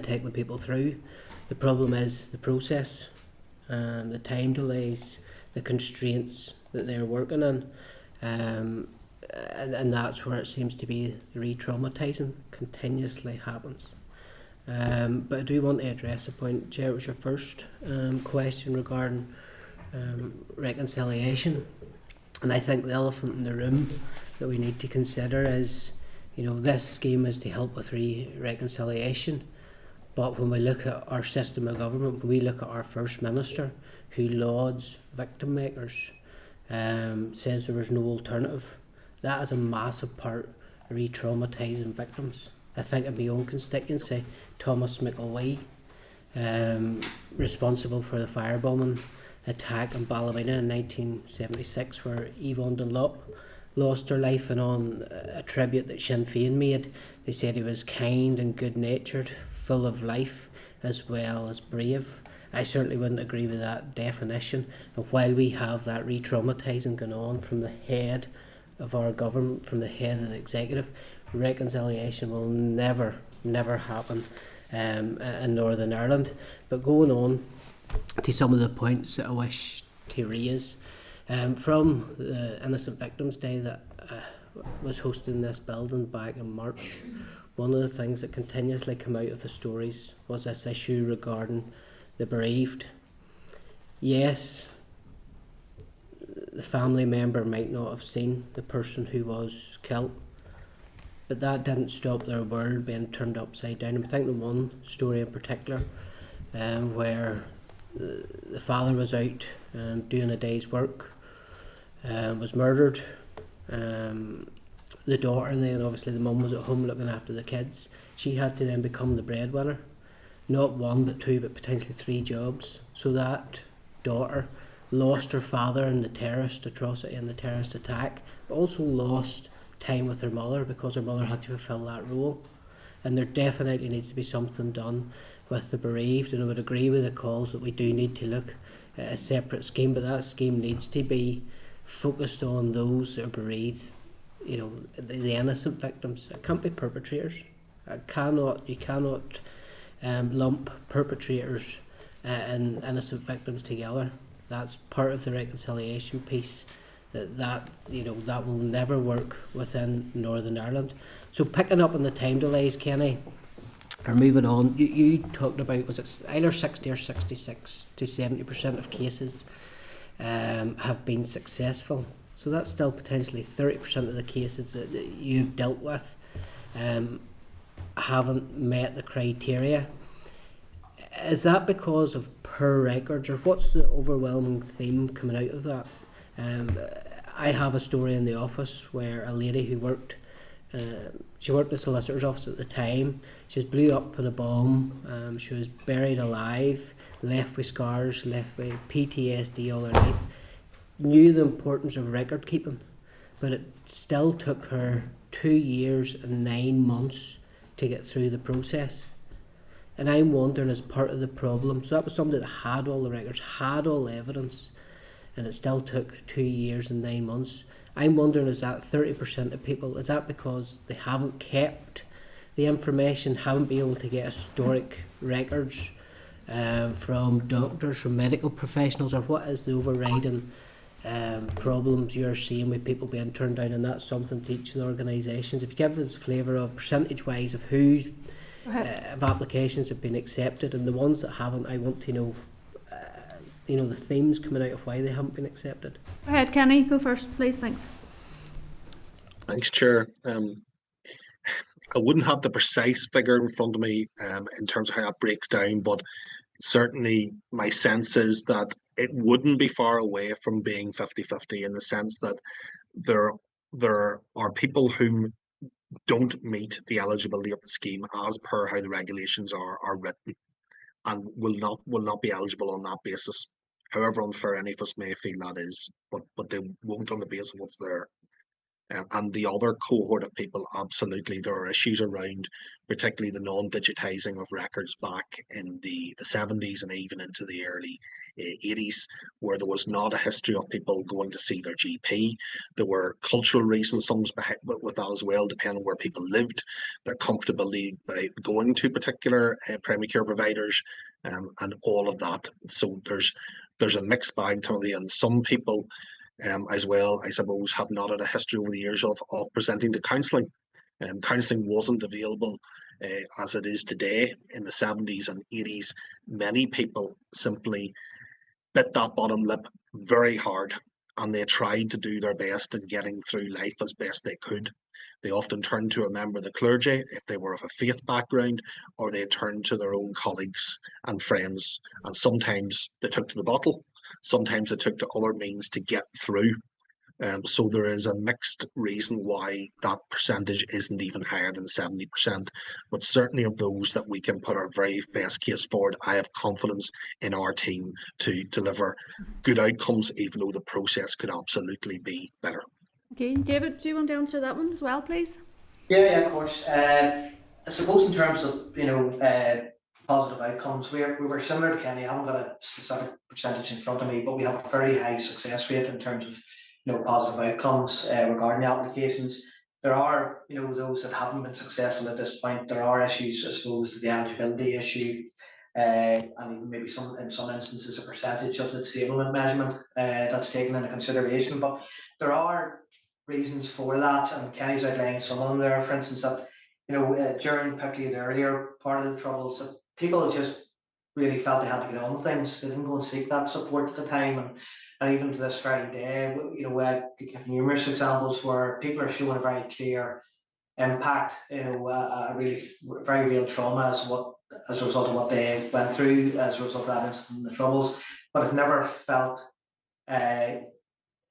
take the people through. The problem is the process, the time delays, the constraints that they're working in, and that's where it seems to be re-traumatising continuously happens. But I do want to address a point, Chair. It was your first question regarding reconciliation, and I think the elephant in the room that we need to consider is, this scheme is to help with reconciliation. But when we look at our system of government, when we look at our First Minister, who lauds victim makers, says there is no alternative, that is a massive part of re-traumatising victims. I think in my own constituency, Thomas McElwee, responsible for the firebombing attack in Ballymena in 1976, where Yvonne Dunlop lost her life, and on a tribute that Sinn Féin made, they said he was kind and good-natured, full of life, as well as brave. I certainly wouldn't agree with that definition. And while we have that re-traumatising going on from the head of our government, from the head of the executive, reconciliation will never happen in Northern Ireland. But going on to some of the points that I wish to raise, from the Innocent Victims Day that was hosted in this building back in March, one of the things that continuously came out of the stories was this issue regarding the bereaved. Yes, the family member might not have seen the person who was killed, but that didn't stop their world being turned upside down. I'm thinking of one story in particular, where the father was out doing a day's work, was murdered. The daughter then, obviously the mum was at home looking after the kids. She had to then become the breadwinner. Not one, but two, but potentially 3 jobs. So that daughter lost her father in the terrorist atrocity and the terrorist attack, but also lost time with her mother because her mother had to fulfil that role. And there definitely needs to be something done with the bereaved, and I would agree with the calls that we do need to look at a separate scheme, but that scheme needs to be focused on those that are bereaved, you know, the innocent victims. It can't be perpetrators. You cannot lump perpetrators and innocent victims together. That's part of the reconciliation piece that will never work within Northern Ireland. So picking up on the time delays, Kenny, or moving on, you talked about, was it either 60 or 66 to 70% of cases have been successful. So that's still potentially 30% of the cases that you've dealt with haven't met the criteria. Is that because of poor records, or what's the overwhelming theme coming out of that? I have a story in the office where a lady who worked, she worked in the solicitor's office at the time. She was blew up in a bomb. She was buried alive, left with scars, left with PTSD all her life. Knew the importance of record keeping, but it still took her 2 years and 9 months to get through the process. And I'm wondering, as part of the problem, so that was somebody that had all the records, had all the evidence, and it still took 2 years and 9 months. I'm wondering, is that 30% of people, is that because they haven't kept the information, haven't been able to get historic records from doctors, from medical professionals, or what is the overriding problems you're seeing with people being turned down? And that's something to each of the organisations. If you give us a flavour of percentage-wise of whose of applications have been accepted, and the ones that haven't, I want to know the themes coming out of why they haven't been accepted. Go ahead, Kenny, go first, please. Thanks. Thanks, Chair. I wouldn't have the precise figure in front of me in terms of how it breaks down, but certainly my sense is that it wouldn't be far away from being 50-50, in the sense that there are people whom don't meet the eligibility of the scheme as per how the regulations are written, and will not be eligible on that basis. However unfair any of us may feel that is, but they won't on the basis of what's there. And the other cohort of people, absolutely, there are issues around, particularly the non-digitising of records back in the 70s and even into the early 80s, where there was not a history of people going to see their GP. There were cultural reasons, some with that as well, depending on where people lived, their comfortability by going to particular primary care providers, and all of that. So there's a mixed bag totally, and some people as well, I suppose, have not had a history over the years of presenting to counselling. Counselling wasn't available as it is today. In the 70s and 80s, many people simply bit that bottom lip very hard, and they tried to do their best in getting through life as best they could. They often turned to a member of the clergy if they were of a faith background, or they turned to their own colleagues and friends, and sometimes they took to the bottle. Sometimes they took to other means to get through. So there is a mixed reason why that percentage isn't even higher than 70%. But certainly of those that we can put our very best case forward, I have confidence in our team to deliver good outcomes, even though the process could absolutely be better. Okay, David, do you want to answer that one as well, please? Yeah, of course. I suppose in terms of positive outcomes, we were similar to Kenny. I haven't got a specific percentage in front of me, but we have a very high success rate in terms of positive outcomes regarding the applications. There are those that haven't been successful at this point. There are issues, I suppose, the eligibility issue, and even maybe in some instances a percentage of the disablement measurement that's taken into consideration. But there are reasons for that, and Kenny's outlined some of them there. For instance, that during particularly the earlier part of the Troubles, that people just really felt they had to get on with things. They didn't go and seek that support at the time, and even to this very day, I could give numerous examples where people are showing a very clear impact, a really very real trauma as a result of what they went through as a result of that incident and the Troubles, but have never felt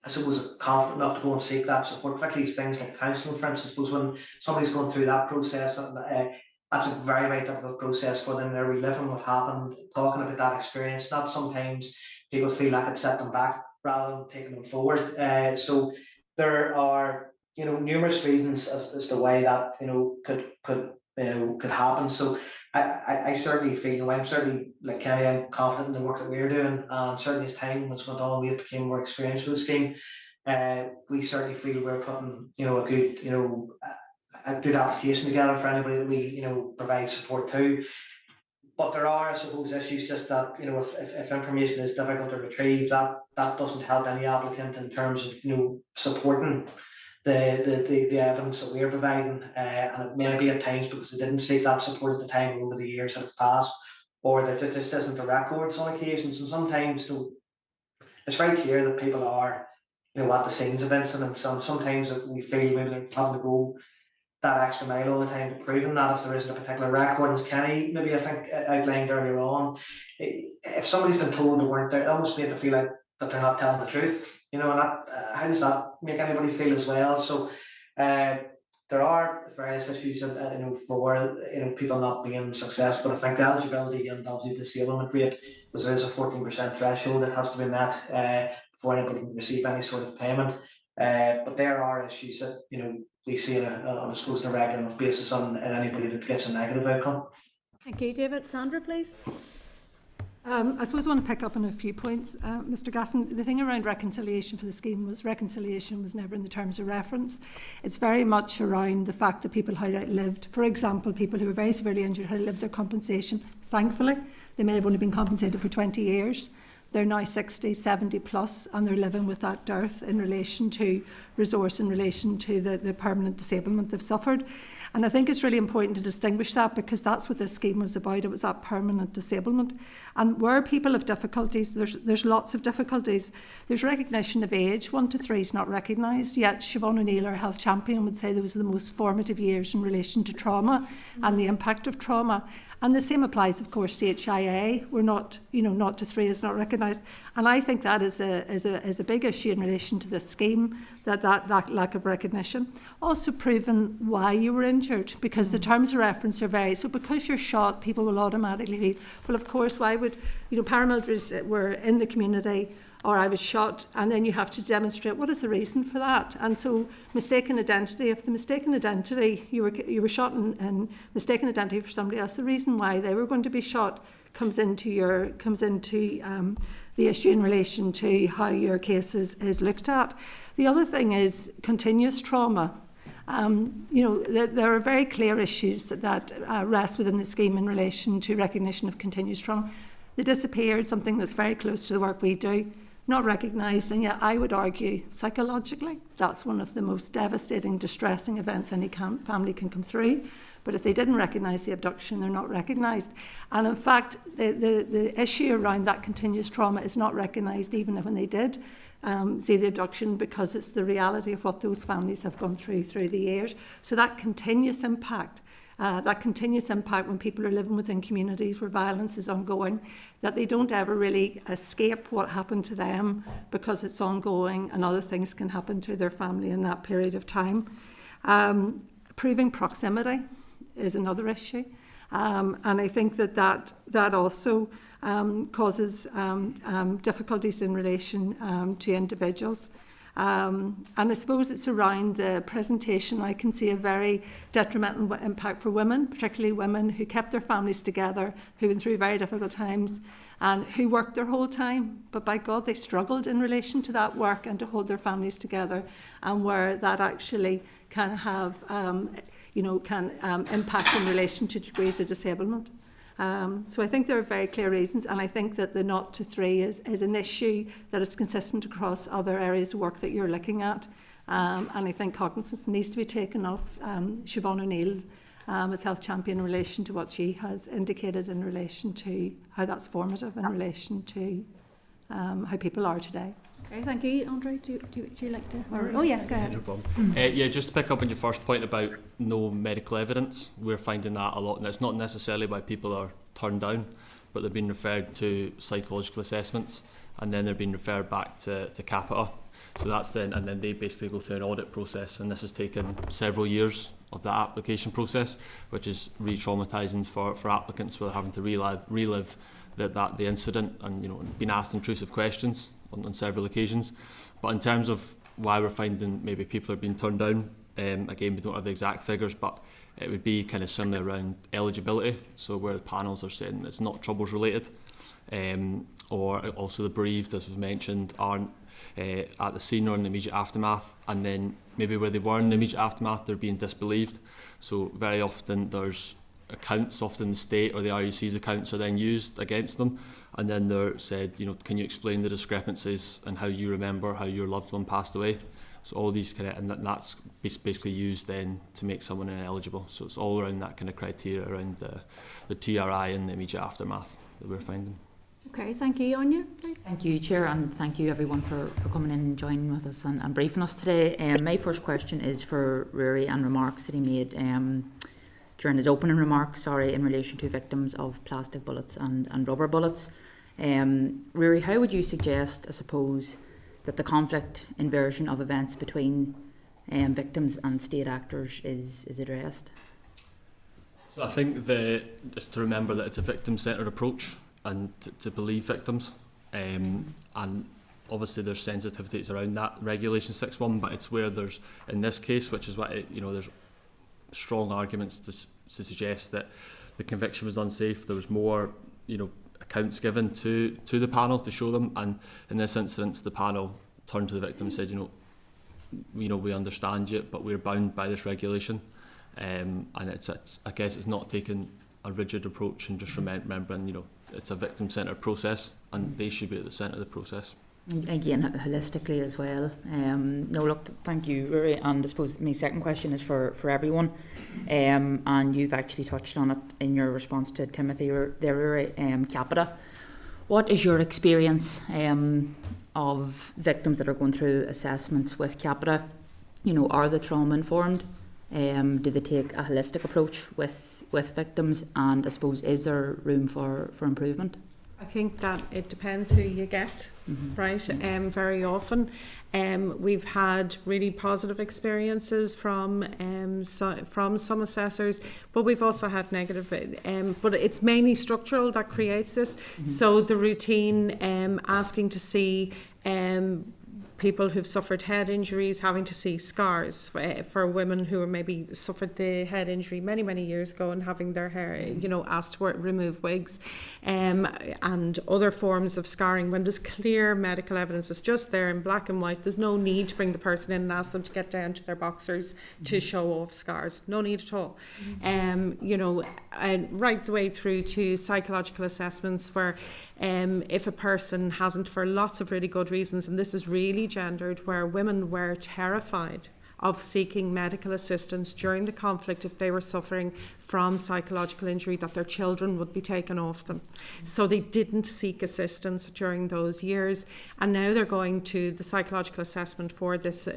I suppose confident enough to go and seek that support, particularly things like counselling, for instance. I suppose when somebody's going through that process, that's a very, very difficult process for them. They're reliving what happened, talking about that experience. Not sometimes people feel like it set them back rather than taking them forward. So there are numerous reasons as to why that could happen. So I certainly feel, I'm certainly, like Kenny, I'm confident in the work that we're doing, and certainly as time has went on, we became more experienced with the scheme. We certainly feel we're putting a good application together for anybody that we provide support to. But there are, I suppose, issues just that if information is difficult to retrieve, that doesn't help any applicant in terms of supporting the evidence that we're providing, and it may be at times because they didn't seek that support at the time over the years that have passed, or that it just isn't the records on occasions. And sometimes it's very clear that people are at the scenes of incidents, and sometimes we feel maybe they're having to go that extra mile all the time to proving that if there isn't a particular record. As Kenny maybe I think outlined earlier on, if somebody's been told they weren't there, it almost made them feel like that they're not telling the truth. And that, how does that make anybody feel as well? So there are various issues for people not being successful. I think the eligibility and obviously disablement rate, because there is a 14% threshold that has to be met before anybody can receive any sort of payment. But there are issues that we see on a regular enough basis on anybody that gets a negative outcome. Thank you, David. Sandra, please. I suppose I want to pick up on a few points, Mr. Gasson. The thing around reconciliation for the scheme was reconciliation was never in the terms of reference. It's very much around the fact that people had outlived, for example, people who were very severely injured had outlived their compensation. Thankfully, they may have only been compensated for 20 years. They're now 60, 70 plus, and they're living with that dearth in relation to resource, in relation to the permanent disablement they've suffered. And I think it's really important to distinguish that, because that's what this scheme was about. It was that permanent disablement. And where people have difficulties, there's lots of difficulties. There's recognition of age. 1 to 3 is not recognised. Yet Siobhan O'Neill, our health champion, would say those are the most formative years in relation to trauma and the impact of trauma. And the same applies, of course, to HIA. We're not, 0 to 3 is not recognised. And I think that is a big issue in relation to this scheme, that lack of recognition. Also proven why you were injured, because the terms of reference are varied. So because you're shot, people will automatically feel, well, of course, why would, paramilitaries were in the community, or I was shot, and then you have to demonstrate what is the reason for that. And so mistaken identity, if the mistaken identity, you were shot in mistaken identity for somebody else, the reason why they were going to be shot comes into the issue in relation to how your case is looked at. The other thing is continuous trauma. There are very clear issues that rest within the scheme in relation to recognition of continuous trauma. They disappeared, something that's very close to the work we do, not recognised, and yet I would argue psychologically that's one of the most devastating, distressing events any family can come through. But if they didn't recognise the abduction, they're not recognised. And in fact, the issue around that continuous trauma is not recognised even when they did see the abduction, because it's the reality of what those families have gone through the years. So that continuous impact that continuous impact when people are living within communities where violence is ongoing, that they don't ever really escape what happened to them because it's ongoing and other things can happen to their family in that period of time. Proving proximity is another issue. And I think that also causes difficulties in relation to individuals. And I suppose it's around the presentation. I can see a very detrimental impact for women, particularly women who kept their families together, who went through very difficult times and who worked their whole time. But by God, they struggled in relation to that work and to hold their families together, and where that actually can have, impact in relation to degrees of disablement. So I think there are very clear reasons, and I think that the 0 to 3 is an issue that is consistent across other areas of work that you're looking at. And I think cognizance needs to be taken of Siobhan O'Neill as health champion in relation to what she has indicated in relation to how that's formative in relation to how people are today. Okay, thank you. Andre, do you like to? Oh yeah, go ahead. No problem. Just to pick up on your first point about no medical evidence, we're finding that a lot, and it's not necessarily why people are turned down, but they're being referred to psychological assessments, and then they're being referred back to CAPITA. So that's then, and then they basically go through an audit process, and this has taken several years of that application process, which is re-traumatising for applicants, where they're having to relive the incident and being asked intrusive questions on several occasions. But in terms of why we're finding maybe people are being turned down, again, we don't have the exact figures, but it would be kind of similar around eligibility. So where the panels are saying it's not troubles related, or also the bereaved, as was mentioned, aren't at the scene or in the immediate aftermath, and then maybe where they were in the immediate aftermath, they're being disbelieved. So very often there's accounts, often the state or the RUC's accounts are then used against them, and then they're said, can you explain the discrepancies and how you remember how your loved one passed away? So all these and that's basically used then to make someone ineligible. So it's all around that kind of criteria around the TRI and the immediate aftermath that we're finding. Okay, thank you. Anya, please. Thank you, Chair, and thank you everyone for coming in and joining with us and briefing us today. My first question is for Rory and remarks that he made during his opening remarks, in relation to victims of plastic bullets and rubber bullets. Rory, how would you suggest, I suppose, that the conflict inversion of events between victims and state actors is addressed? So I think is to remember that it's a victim-centred approach and to believe victims. And obviously there's sensitivities around that, Regulation 6.1, but it's where there's, in this case, which is what, there's strong arguments to suggest that the conviction was unsafe. There was more, accounts given to the panel to show them, and in this instance the panel turned to the victim and said, we understand you, but we're bound by this regulation, and it's I guess it's not taking a rigid approach and just remembering it's a victim-centred process and they should be at the centre of the process. Again, holistically as well. Thank you, Rory. And I suppose my second question is for everyone. And you've actually touched on it in your response to Timothy there, Rory, CAPITA. What is your experience of victims that are going through assessments with CAPITA? Are they trauma informed? Do they take a holistic approach with victims? And I suppose, is there room for improvement? I think that it depends who you get, right? Very often we've had really positive experiences from some assessors, but we've also had negative, but it's mainly structural that creates this. So the routine, asking to see people who've suffered head injuries, having to see scars for women who are maybe suffered the head injury many years ago and having their hair, asked to remove wigs, and other forms of scarring. When there's clear medical evidence, it's just there in black and white. There's no need to bring the person in and ask them to get down to their boxers to show off scars. No need at all. And right the way through to psychological assessments where if a person hasn't, for lots of really good reasons, and this is really gendered, where women were terrified of seeking medical assistance during the conflict if they were suffering from psychological injury, that their children would be taken off them. So they didn't seek assistance during those years, and now they're going to the psychological assessment for this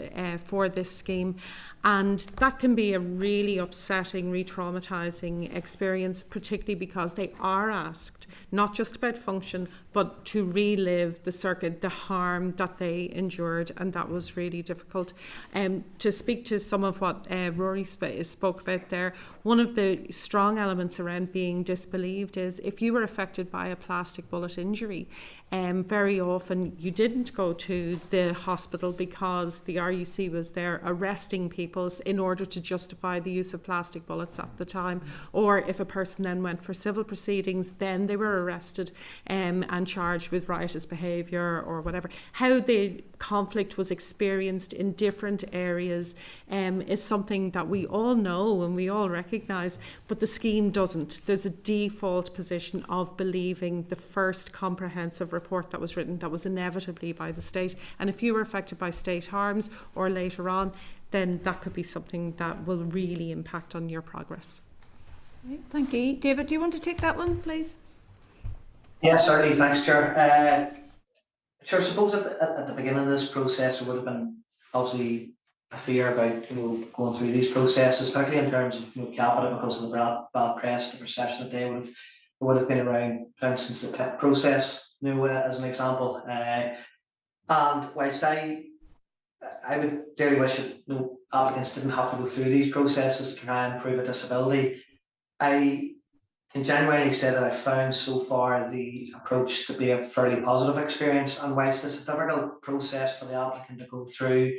scheme, and that can be a really upsetting, re-traumatizing experience, particularly because they are asked not just about function, but to relive the harm that they endured, and that was really difficult. To speak to some of what Rory spoke about there, one of the strong elements around being disbelieved is if you were affected by a plastic bullet injury, very often you didn't go to the hospital because the RUC was there arresting people in order to justify the use of plastic bullets at the time. Or if a person then went for civil proceedings, then they were arrested and charged with riotous behaviour or whatever. How the conflict was experienced in different areas is something that we all know and we all recognise, but the scheme doesn't. There's a default position of believing the first comprehensive report that was written that was inevitably by the state, and if you were affected by state harms or later on, then that could be something that will really impact on your progress. Right, thank you. David, do you want to take that one, please? Yeah, certainly. Thanks, Chair. Chair, I suppose at the beginning of this process there would have been obviously a fear about going through these processes, particularly in terms of Capita, because of the bad press, the perception that they would have been around, for instance, the PIP process, as an example. And whilst I would dearly wish that applicants didn't have to go through these processes to try and prove a disability, I can genuinely say that I've found so far the approach to be a fairly positive experience. And whilst it's a difficult process for the applicant to go through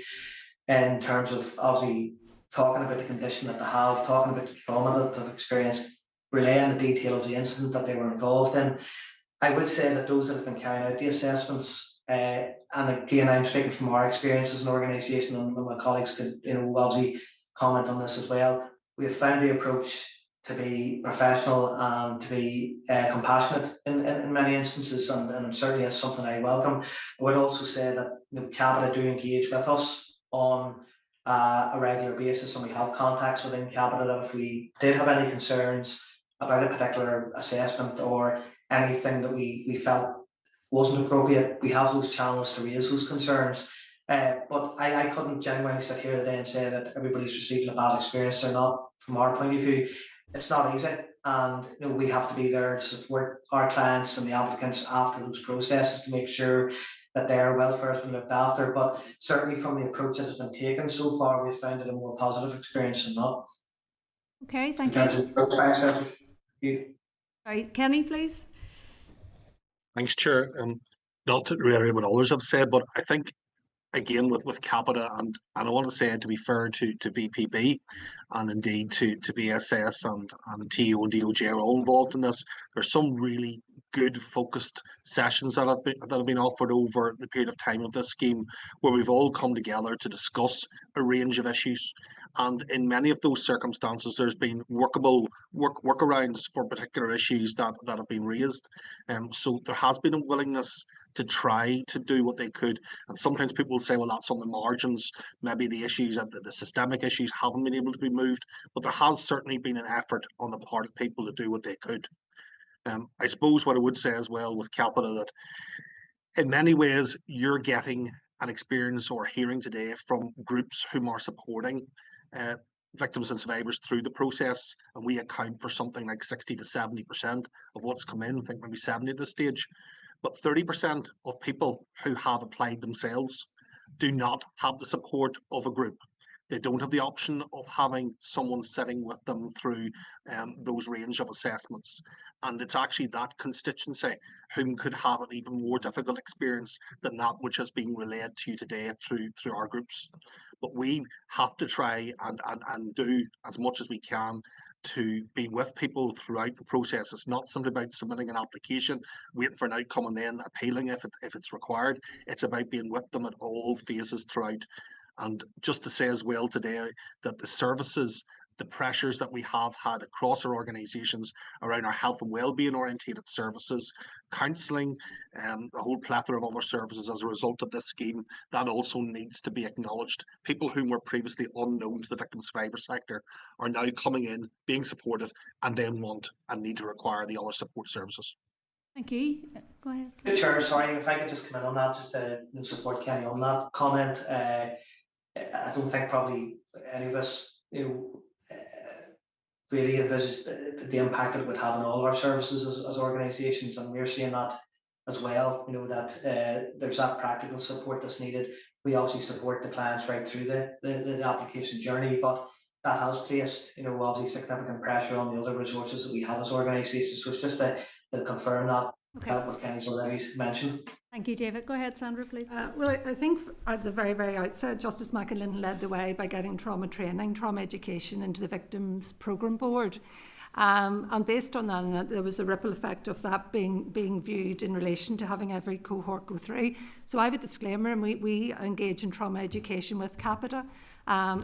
in terms of obviously talking about the condition that they have, talking about the trauma that they've experienced, relaying the detail of the incident that they were involved in, I would say that those that have been carrying out the assessments, and again, I'm speaking from our experience as an organisation, and my colleagues could obviously comment on this as well, we have found the approach to be professional and to be compassionate in many instances, and certainly is something I welcome. I would also say that Capita do engage with us on a regular basis, and we have contacts within Capita that if we did have any concerns about a particular assessment or anything that we felt wasn't appropriate, we have those channels to raise those concerns. But I couldn't genuinely sit here today and say that everybody's receiving a bad experience or not. From our point of view, it's not easy, and we have to be there to support our clients and the applicants after those processes to make sure that their welfare has been looked after. But certainly from the approach that has been taken so far, we've found it a more positive experience than not. Okay, thank you. In terms of process, sorry, Kenny, please. Thanks, Chair. Not to reiterate what others have said, but I think again with Capita, and I want to say, to be fair to VPB and indeed to VSS and TO and DOJ are all involved in this. There's some really good focused sessions that have been offered over the period of time of this scheme, where we've all come together to discuss a range of issues, and in many of those circumstances there's been workarounds for particular issues that have been raised. So there has been a willingness to try to do what they could, and sometimes people will say, well, that's on the margins, maybe the issues, the systemic issues haven't been able to be moved, but there has certainly been an effort on the part of people to do what they could. I suppose what I would say as well with Capita, that in many ways you're getting an experience or hearing today from groups whom are supporting victims and survivors through the process, and we account for something like 60 to 70% of what's come in, I think maybe 70 at this stage. But 30% of people who have applied themselves do not have the support of a group. They don't have the option of having someone sitting with them through those range of assessments. And it's actually that constituency whom could have an even more difficult experience than that which has been relayed to you today through our groups. But we have to try and do as much as we can to be with people throughout the process. It's not simply about submitting an application, waiting for an outcome and then appealing if it's required. It's about being with them at all phases throughout. And just to say as well today that the services the pressures that we have had across our organisations around our health and wellbeing orientated services, counselling, a whole plethora of other services as a result of this scheme, that also needs to be acknowledged. People whom were previously unknown to the victim survivor sector are now coming in, being supported, and then want and need to require the other support services. Thank you. Go ahead. Chair, sorry, if I could just come in on that, just to support Kenny on that comment. I don't think probably any of us, really envisage the impact it would have on all our services as organisations, and we're seeing that as well. That there's that practical support that's needed. We obviously support the clients right through the application journey, but that has placed, obviously significant pressure on the other resources that we have as organisations. So it's just to confirm that. Okay. What Kenny's already mentioned. Thank you, David. Go ahead, Sandra, please. Well, I think at the very, very outset, Justice McAlin led the way by getting trauma training, trauma education into the Victims Programme Board. And based on that, there was a ripple effect of that being viewed in relation to having every cohort go through. So I have a disclaimer, and we engage in trauma education with Capita.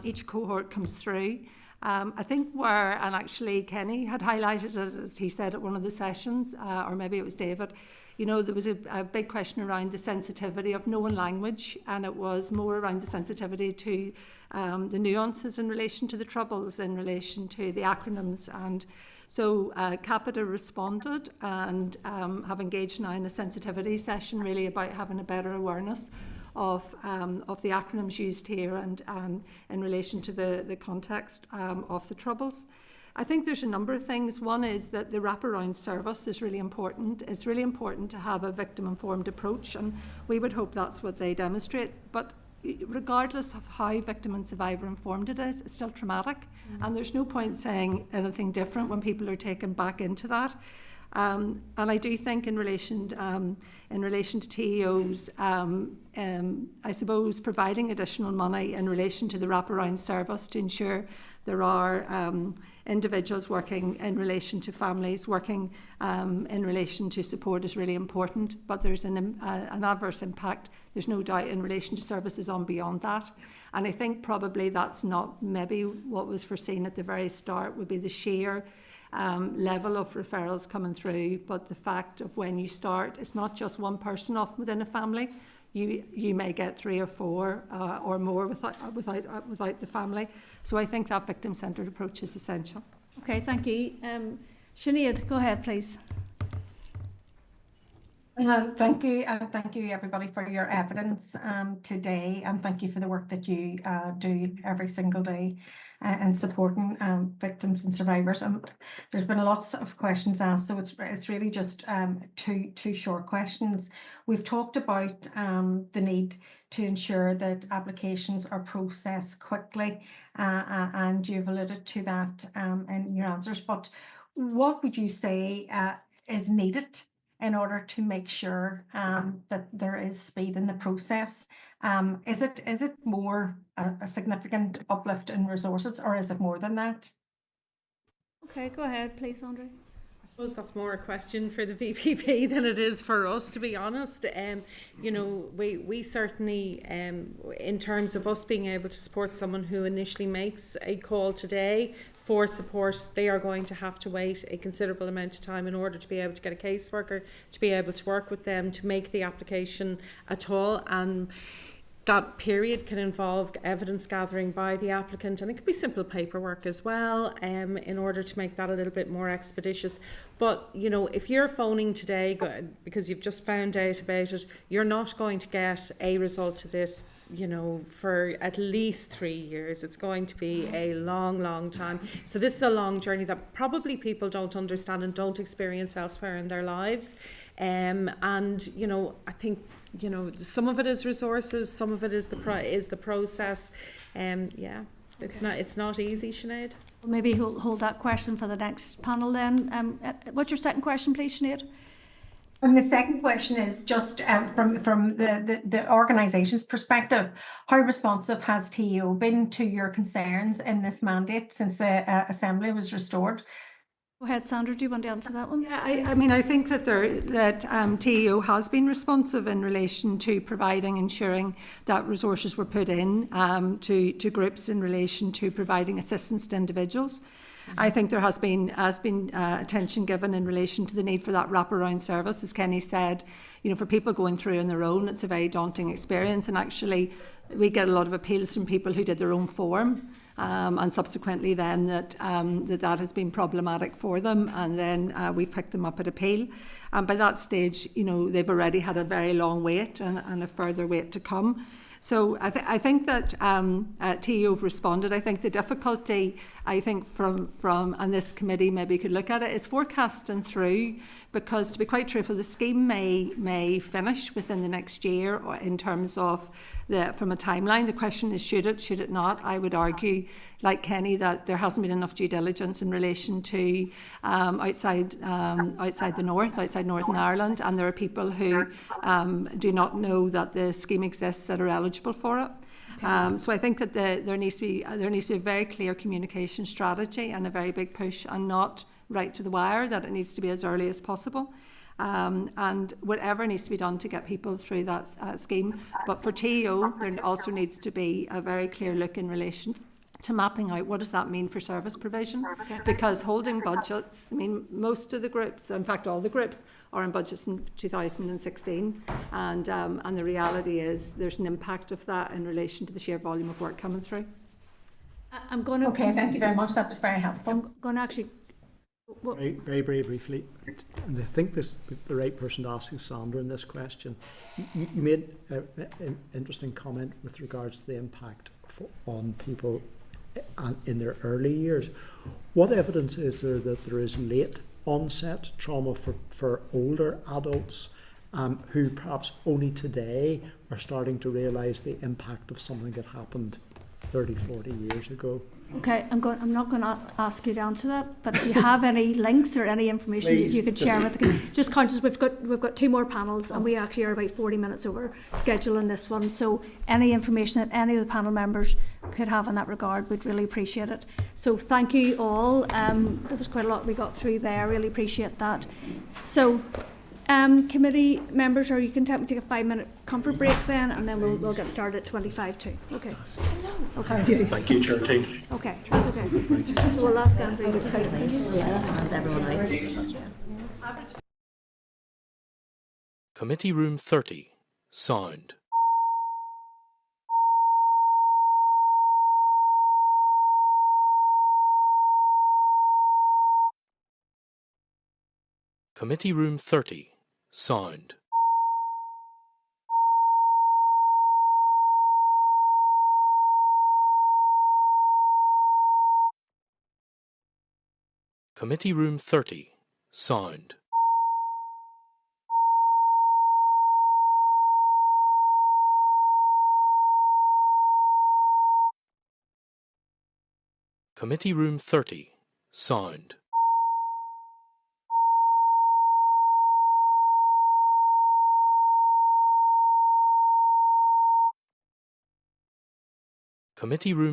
Each cohort comes through. I think and actually Kenny had highlighted it, as he said at one of the sessions, or maybe it was David, there was a big question around the sensitivity of knowing language, and it was more around the sensitivity to the nuances in relation to the troubles, in relation to the acronyms. And so Capita responded and have engaged now in a sensitivity session really about having a better awareness of the acronyms used here and in relation to the context of the troubles. I think there's a number of things. One is that the wraparound service is really important. It's really important to have a victim-informed approach, and we would hope that's what they demonstrate. But regardless of how victim and survivor informed it is, it's still traumatic, and there's no point saying anything different when people are taken back into that. And I do think in relation to TEOs, I suppose providing additional money in relation to the wraparound service to ensure there are individuals working in relation to families, working in relation to support is really important, but there's an adverse impact, there's no doubt, in relation to services on beyond that. And I think probably that's not maybe what was foreseen at the very start, would be the sheer level of referrals coming through, but the fact of when you start, it's not just one person off within a family. You may get 3 or 4 or more without the family. So I think that victim-centred approach is essential. Okay, thank you. Sinead, go ahead, please. Thank you, and thank you everybody for your evidence today, and thank you for the work that you do every single day in supporting victims and survivors. And there's been lots of questions asked, so it's really just two short questions. We've talked about the need to ensure that applications are processed quickly, and you've alluded to that in your answers. But what would you say is needed in order to make sure that there is speed in the process? Is it more a significant uplift in resources, or is it more than that? Okay, go ahead, please, Andre. I suppose that's more a question for the VPP than it is for us, to be honest. We certainly, in terms of us being able to support someone who initially makes a call today for support, they are going to have to wait a considerable amount of time in order to be able to get a caseworker, to be able to work with them, to make the application at all. And that period can involve evidence gathering by the applicant, and it could be simple paperwork as well, in order to make that a little bit more expeditious. But if you're phoning today because you've just found out about it, you're not going to get a result to this for at least 3 years. It's going to be a long time. So this is a long journey that probably people don't understand and don't experience elsewhere in their lives. And I think some of it is resources, some of it is the process. It's not easy, Sinead. Well, maybe hold that question for the next panel then. What's your second question, please, Sinead? And the second question is just from the organisation's perspective, how responsive has TEO been to your concerns in this mandate since the Assembly was restored? Go ahead, Sandra, do you want to answer that one? Yeah, I mean, I think that TEO has been responsive in relation to ensuring that resources were put in to groups in relation to providing assistance to individuals. I think there has been attention given in relation to the need for that wraparound service. As Kenny said, you know, for people going through on their own, it's a very daunting experience, and actually we get a lot of appeals from people who did their own form. And subsequently then that has been problematic for them, and then we picked them up at appeal. And by that stage, you know, they've already had a very long wait and a further wait to come. So I think that TEO have responded. I think the difficulty, I think from and this committee maybe could look at it, is forecasting through, because to be quite truthful, the scheme may finish within the next year in terms of from a timeline. The question is, should it not? I would argue, like Kenny, that there hasn't been enough due diligence in relation to outside the north, outside Northern Ireland, and there are people who do not know that the scheme exists that are eligible for it. So I think that there needs to be a very clear communication strategy and a very big push, and not right to the wire, that it needs to be as early as possible. And whatever needs to be done to get people through that scheme. But for TEO, there also needs to be a very clear look in relation to mapping out what does that mean for service provision, because holding budgets, I mean, most of the groups, in fact all the groups, are in budgets in 2016, and the reality is there's an impact of that in relation to the sheer volume of work coming through. I'm going to... Okay, thank you very much. That was very helpful. I'm going to actually... Very briefly, and I think the right person to ask is Sandra in this question. You made an interesting comment with regards to the impact on people in their early years. What evidence is there that there is late onset trauma for older adults who perhaps only today are starting to realise the impact of something that happened 30, 40 years ago? Okay, I'm not going to ask you to answer that, but if you have any links or any information you could share with the committee, just conscious we've got two more panels, and we actually are about 40 minutes over schedule in this one. So any information that any of the panel members could have in that regard, we'd really appreciate it. So thank you all. There was quite a lot we got through there. Really appreciate that. So. Committee members, or you can take a 5-minute comfort break then, and then we'll get started at 25 to. Okay. Okay. Thank you, Chair Team. Okay, that's okay. So we'll ask Andrew to take this. That's everyone out. Committee Room 30. Sound. Committee Room 30. Sound. Committee Room 30. Sound. Committee Room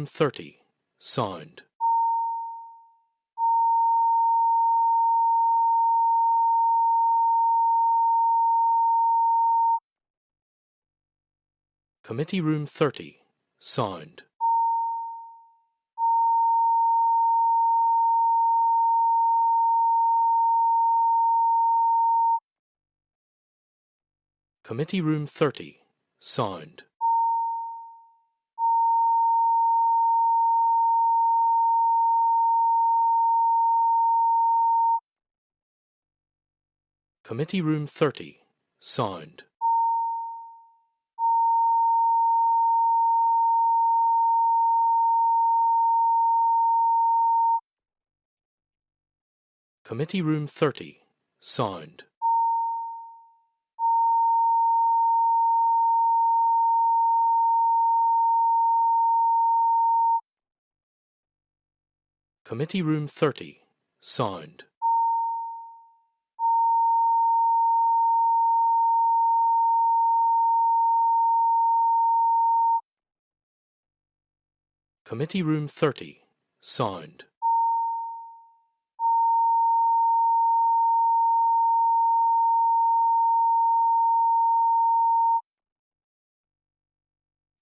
30. Sound. Committee Room 30. Sound. Committee Room 30. Sound. Committee Room 30. Sound. Committee Room 30. Sound. Committee Room 30. Sound. Committee Room 30. Sound. Committee Room 30. Sound.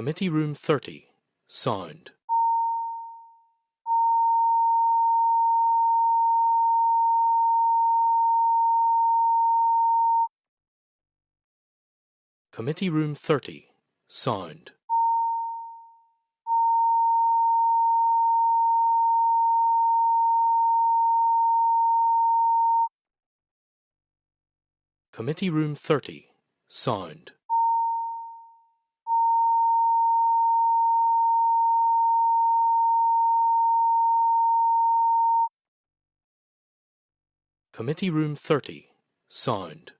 Committee Room 30, Sound. Committee Room 30, Sound. Committee Room 30, Sound. Committee Room 30, Sound.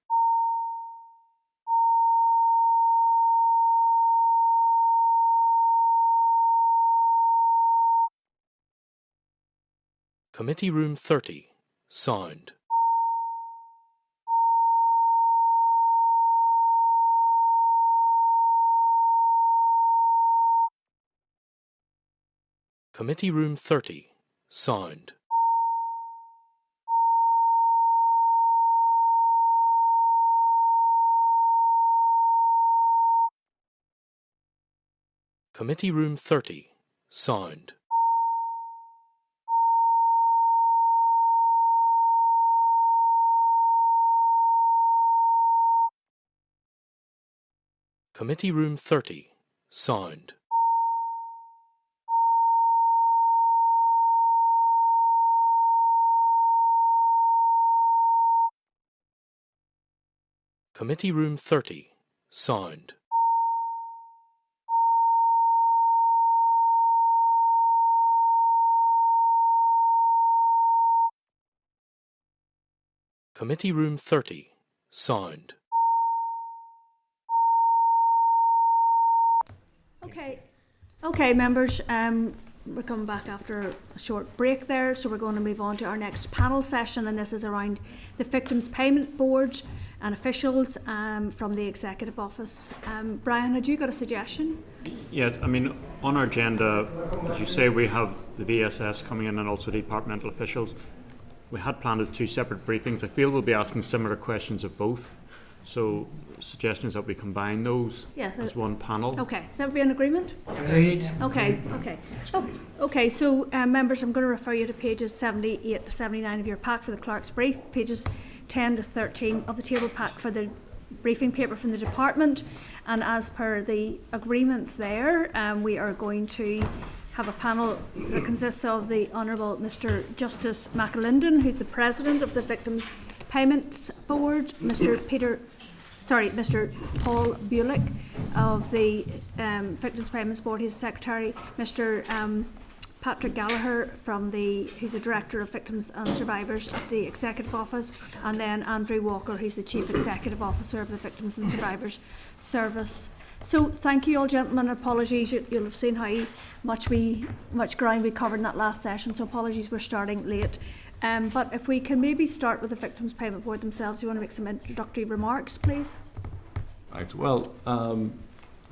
Committee Room 30, Sound. Committee Room 30, Sound. Committee Room 30, Sound. Committee Room 30, Sound. Committee Room 30, Sound. Committee Room 30, Sound. Okay, members, we're coming back after a short break there, so we're going to move on to our next panel session, and this is around the Victims Payment Board and officials from the Executive Office. Brian, had you got a suggestion? Yeah, I mean, on our agenda, as you say, we have the VSS coming in and also departmental officials. We had planned 2 separate briefings. I feel we'll be asking similar questions of both. So, suggestions that we combine those as one panel. Okay, is everybody in agreement? Agreed. Okay. Okay, so members, I'm going to refer you to pages 78 to 79 of your pack for the clerk's brief, pages 10 to 13 of the table pack for the briefing paper from the department. And as per the agreement there, we are going to have a panel that consists of the Honourable Mr. Justice McAlinden, who's the President of the Victims Payments Board, Mr. Paul Bulick of the Victims Payments Board, he's Secretary, Mr. Patrick Gallagher who's the Director of Victims and Survivors at the Executive Office, and then Andrew Walker, who's the Chief Executive Officer of the Victims and Survivors Service. So thank you all, gentlemen. Apologies, you'll have seen how much ground we covered in that last session, so apologies we're starting late. But if we can maybe start with the Victims Payment Board themselves. You want to make some introductory remarks, please? Right. Well,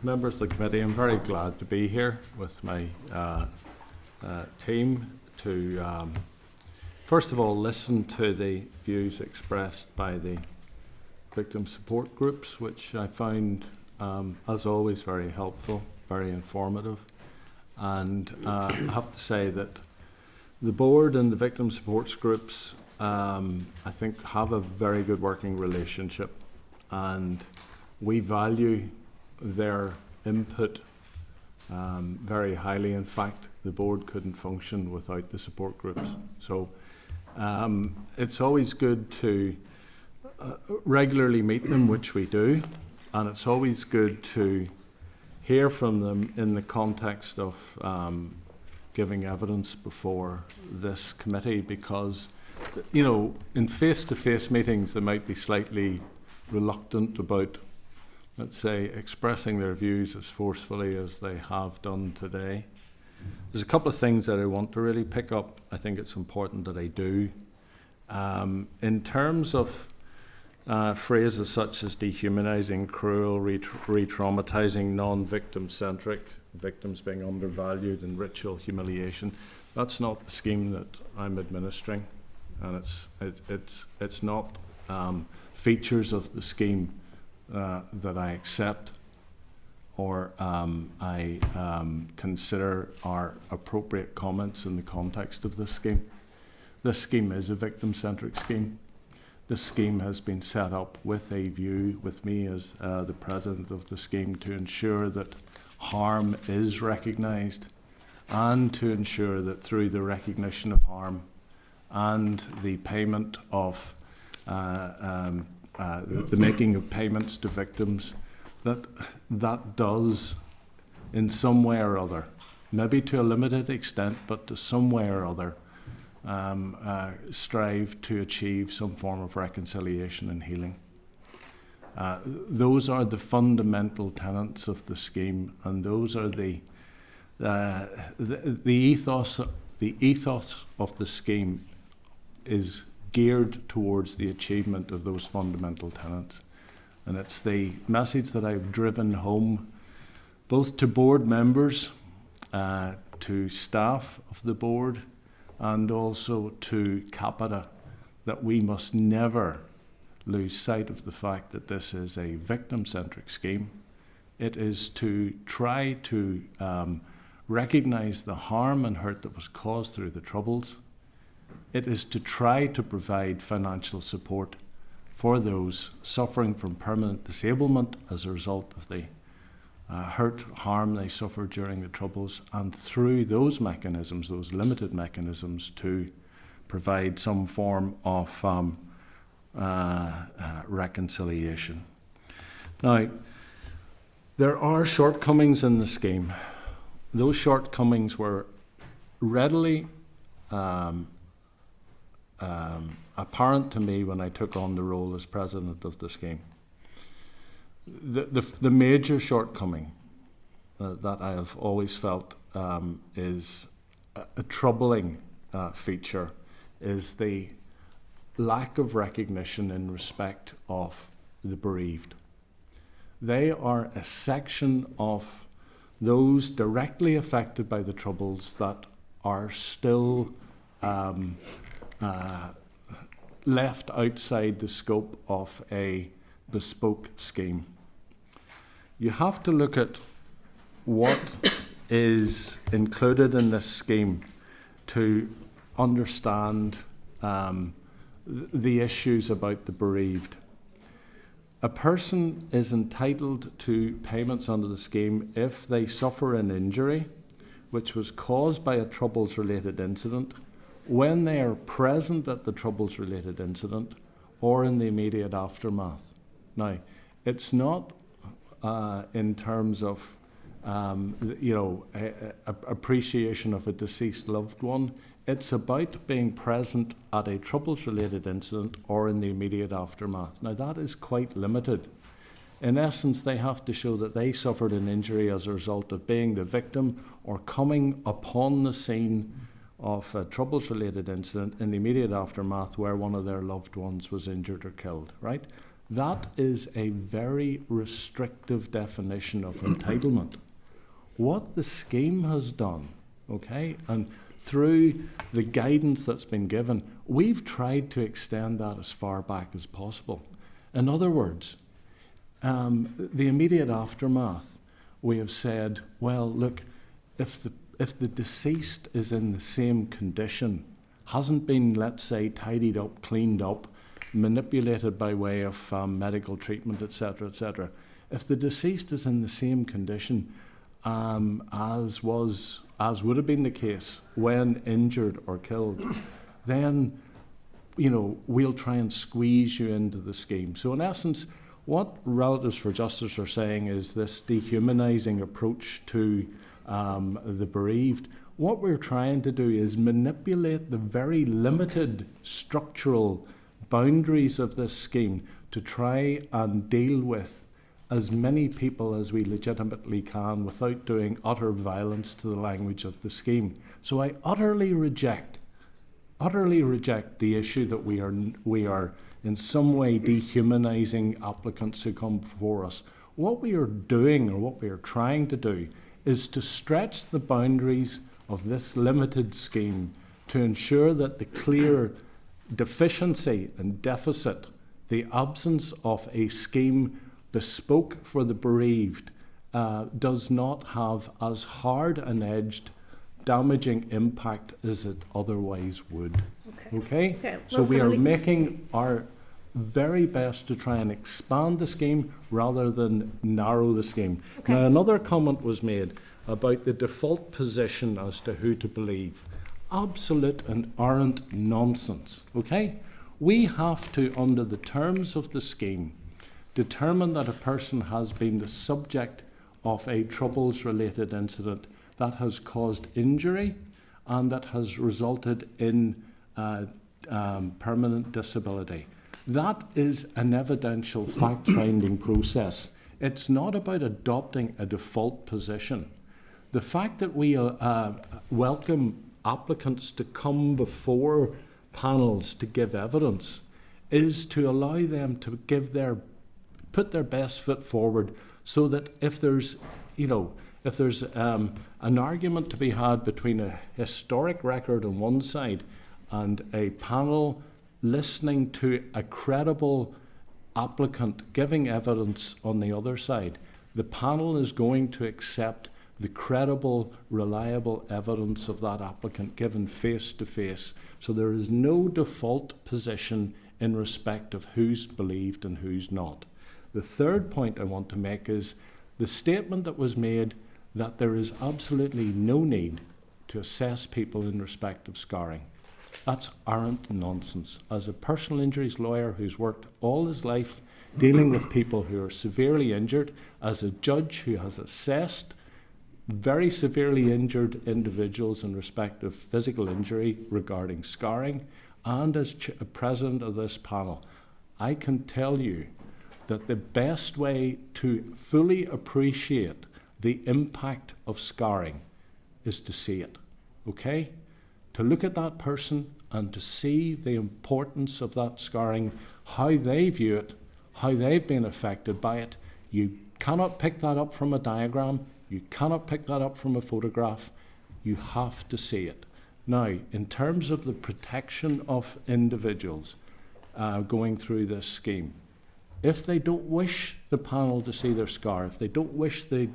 members of the committee, I'm very glad to be here with my team to, first of all, listen to the views expressed by the victim support groups, which I found, as always, very helpful, very informative. And I have to say that the board and the victim supports groups, I think, have a very good working relationship, and we value their input very highly. In fact, the board couldn't function without the support groups. So it's always good to regularly meet them, which we do, and it's always good to hear from them in the context of giving evidence before this committee, because, you know, in face-to-face meetings they might be slightly reluctant about, let's say, expressing their views as forcefully as they have done today. There's a couple of things that I want to really pick up. I think it's important that I do. In terms of phrases such as dehumanising, cruel, re-traumatising, non-victim-centric, victims being undervalued, and ritual humiliation, that's not the scheme that I'm administering, and it's not features of the scheme that I accept or I consider are appropriate comments in the context of this scheme. This scheme is a victim-centric scheme. This scheme has been set up with a view, with me as the president of the scheme, to ensure that harm is recognised, and to ensure that through the recognition of harm and the payment of the making of payments to victims, that does, in some way or other, maybe to a limited extent, but to some way or other, strive to achieve some form of reconciliation and healing. Those are the fundamental tenets of the scheme, and those are the ethos. The ethos of the scheme is geared towards the achievement of those fundamental tenets, and it's the message that I've driven home, both to board members, to staff of the board, and also to Capita, that we must never lose sight of the fact that this is a victim-centric scheme. It is to try to recognise the harm and hurt that was caused through the Troubles. It is to try to provide financial support for those suffering from permanent disablement as a result of the harm they suffered during the Troubles, and through those mechanisms, those limited mechanisms, to provide some form of reconciliation. Now, there are shortcomings in the scheme. Those shortcomings were readily apparent to me when I took on the role as president of the scheme. The major shortcoming that I have always felt is a troubling feature is the lack of recognition in respect of the bereaved. They are a section of those directly affected by the Troubles that are still left outside the scope of a bespoke scheme. You have to look at what is included in this scheme to understand the issues about the bereaved. A person is entitled to payments under the scheme if they suffer an injury which was caused by a Troubles-related incident, when they are present at the Troubles-related incident, or in the immediate aftermath. Now, it's not in terms of appreciation of a deceased loved one. It's about being present at a Troubles-related incident or in the immediate aftermath. Now, that is quite limited. In essence, they have to show that they suffered an injury as a result of being the victim or coming upon the scene of a Troubles-related incident in the immediate aftermath where one of their loved ones was injured or killed, right? That is a very restrictive definition of entitlement. What the scheme has done, okay, and through the guidance that's been given, we've tried to extend that as far back as possible. In other words, the immediate aftermath, we have said, well, look, if the deceased is in the same condition, hasn't been, let's say, tidied up, cleaned up, manipulated by way of medical treatment, etc., etc., if the deceased is in the same condition as would have been the case when injured or killed, then we'll try and squeeze you into the scheme. So in essence, what Relatives for Justice are saying is this dehumanising approach to the bereaved. What we're trying to do is manipulate the very limited structural boundaries of this scheme to try and deal with as many people as we legitimately can without doing utter violence to the language of the scheme. So I utterly reject the issue that we are in some way dehumanising applicants who come before us. What we are doing, or what we are trying to do, is to stretch the boundaries of this limited scheme to ensure that the clear deficiency and deficit, the absence of a scheme bespoke for the bereaved, does not have as hard an edged, damaging impact as it otherwise would. Okay? So we are making our very best to try and expand the scheme rather than narrow the scheme. Now, another comment was made about the default position as to who to believe. Absolute and arrant nonsense. Okay? We have to, under the terms of the scheme, determine that a person has been the subject of a troubles-related incident that has caused injury and that has resulted in permanent disability. That is an evidential fact-finding process. It's not about adopting a default position. The fact that we welcome applicants to come before panels to give evidence is to allow them to put their best foot forward, so that if there's an argument to be had between a historic record on one side and a panel listening to a credible applicant giving evidence on the other side, the panel is going to accept the credible, reliable evidence of that applicant given face to face. So there is no default position in respect of who's believed and who's not. The third point I want to make is the statement that was made that there is absolutely no need to assess people in respect of scarring. That's arrant nonsense. As a personal injuries lawyer who's worked all his life dealing with people who are severely injured, as a judge who has assessed very severely injured individuals in respect of physical injury regarding scarring, and as president of this panel, I can tell you that the best way to fully appreciate the impact of scarring is to see it, okay? To look at that person and to see the importance of that scarring, how they view it, how they've been affected by it. You cannot pick that up from a diagram. You cannot pick that up from a photograph. You have to see it. Now, in terms of the protection of individuals going through this scheme, if they don't wish the panel to see their scar, if they don't wish the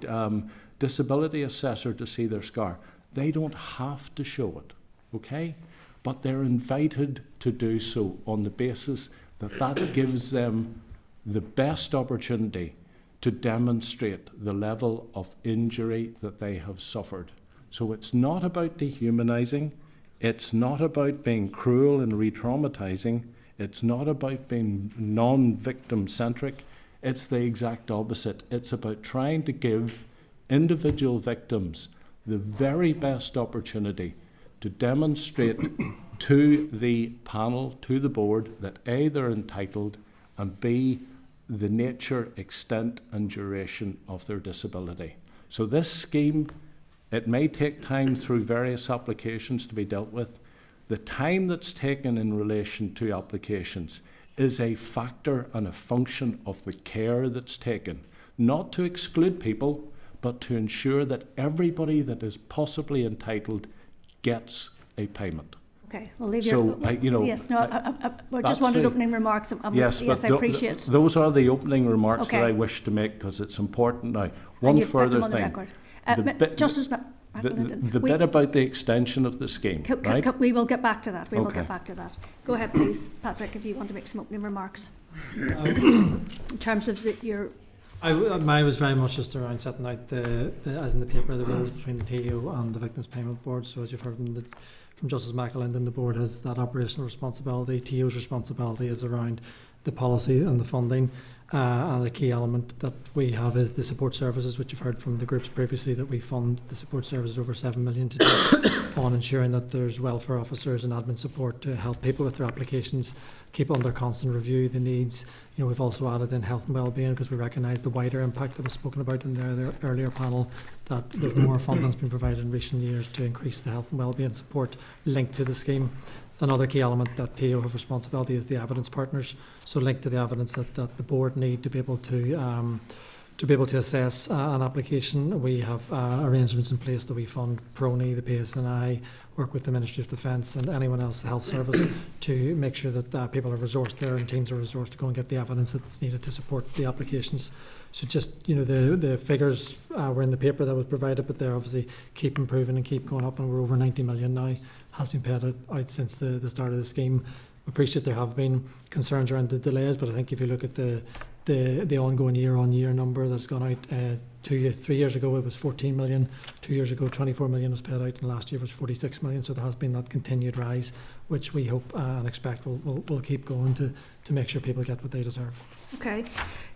disability assessor to see their scar, they don't have to show it, okay? But they're invited to do so on the basis that that gives them the best opportunity to demonstrate the level of injury that they have suffered. So it's not about dehumanizing, it's not about being cruel and re-traumatizing, it's not about being non-victim centric, it's the exact opposite. It's about trying to give individual victims the very best opportunity to demonstrate to the panel, to the board, that A, they're entitled, and B, the nature, extent and duration of their disability. So this scheme, it may take time through various applications to be dealt with. The time that's taken in relation to applications is a factor and a function of the care that's taken, not to exclude people, but to ensure that everybody that is possibly entitled gets a payment. Okay, we'll leave so, your... yes, no, I just wanted opening remarks. Yes, I appreciate. Those are the opening remarks that I wish to make, because it's important now. One further thing. The bit about the extension of the scheme, right? We will get back to that. We will get back to that. Go ahead, please, Patrick, if you want to make some opening remarks. In terms of your... Mine was very much just around setting out as in the paper, the roles between the TO and the Victims Payment Board. So as you've heard from Justice McAlinden, the board has that operational responsibility. TO's responsibility is around the policy and the funding, and the key element that we have is the support services, which you've heard from the groups previously, that we fund the support services over 7 million to date on ensuring that there's welfare officers and admin support to help people with their applications, keep under constant review the needs. You know, we've also added in health and wellbeing because we recognise the wider impact that was spoken about in the earlier panel, that there's more funding that's been provided in recent years to increase the health and wellbeing support linked to the scheme. Another key element that TO have responsibility is the evidence partners, so linked to the evidence that the board need to be able to to be able to assess an application, we have arrangements in place that we fund PRONI, the PSNI, work with the Ministry of Defence and anyone else, the health service, to make sure that people are resourced there and teams are resourced to go and get the evidence that's needed to support the applications. So just, the figures were in the paper that was provided, but they're obviously keep improving and keep going up, and we're over 90 million now, has been paid out since the start of the scheme. We appreciate there have been concerns around the delays, but I think if you look at the ongoing year-on-year number that's gone out, 3 years ago it was 14 million, 2 years ago 24 million was paid out, and last year was 46 million. So there has been that continued rise, which we hope and expect will keep going to make sure people get what they deserve. Okay,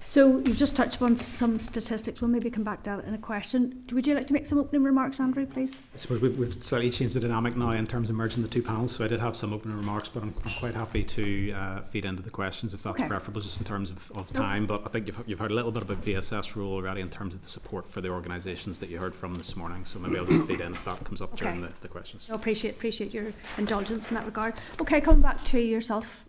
so you've just touched on some statistics. We'll maybe come back to that in a question. Would you like to make some opening remarks, Andrew, please? I suppose we've slightly changed the dynamic now in terms of merging the two panels, so I did have some opening remarks, but I'm quite happy to feed into the questions if that's preferable, just in terms of time. But I think you've heard a little bit about VSS role already in terms of the support for the organisations that you heard from this morning, so maybe I'll just feed in if that comes up during the questions. I appreciate your indulgence in that regard. Okay, coming back to yourself,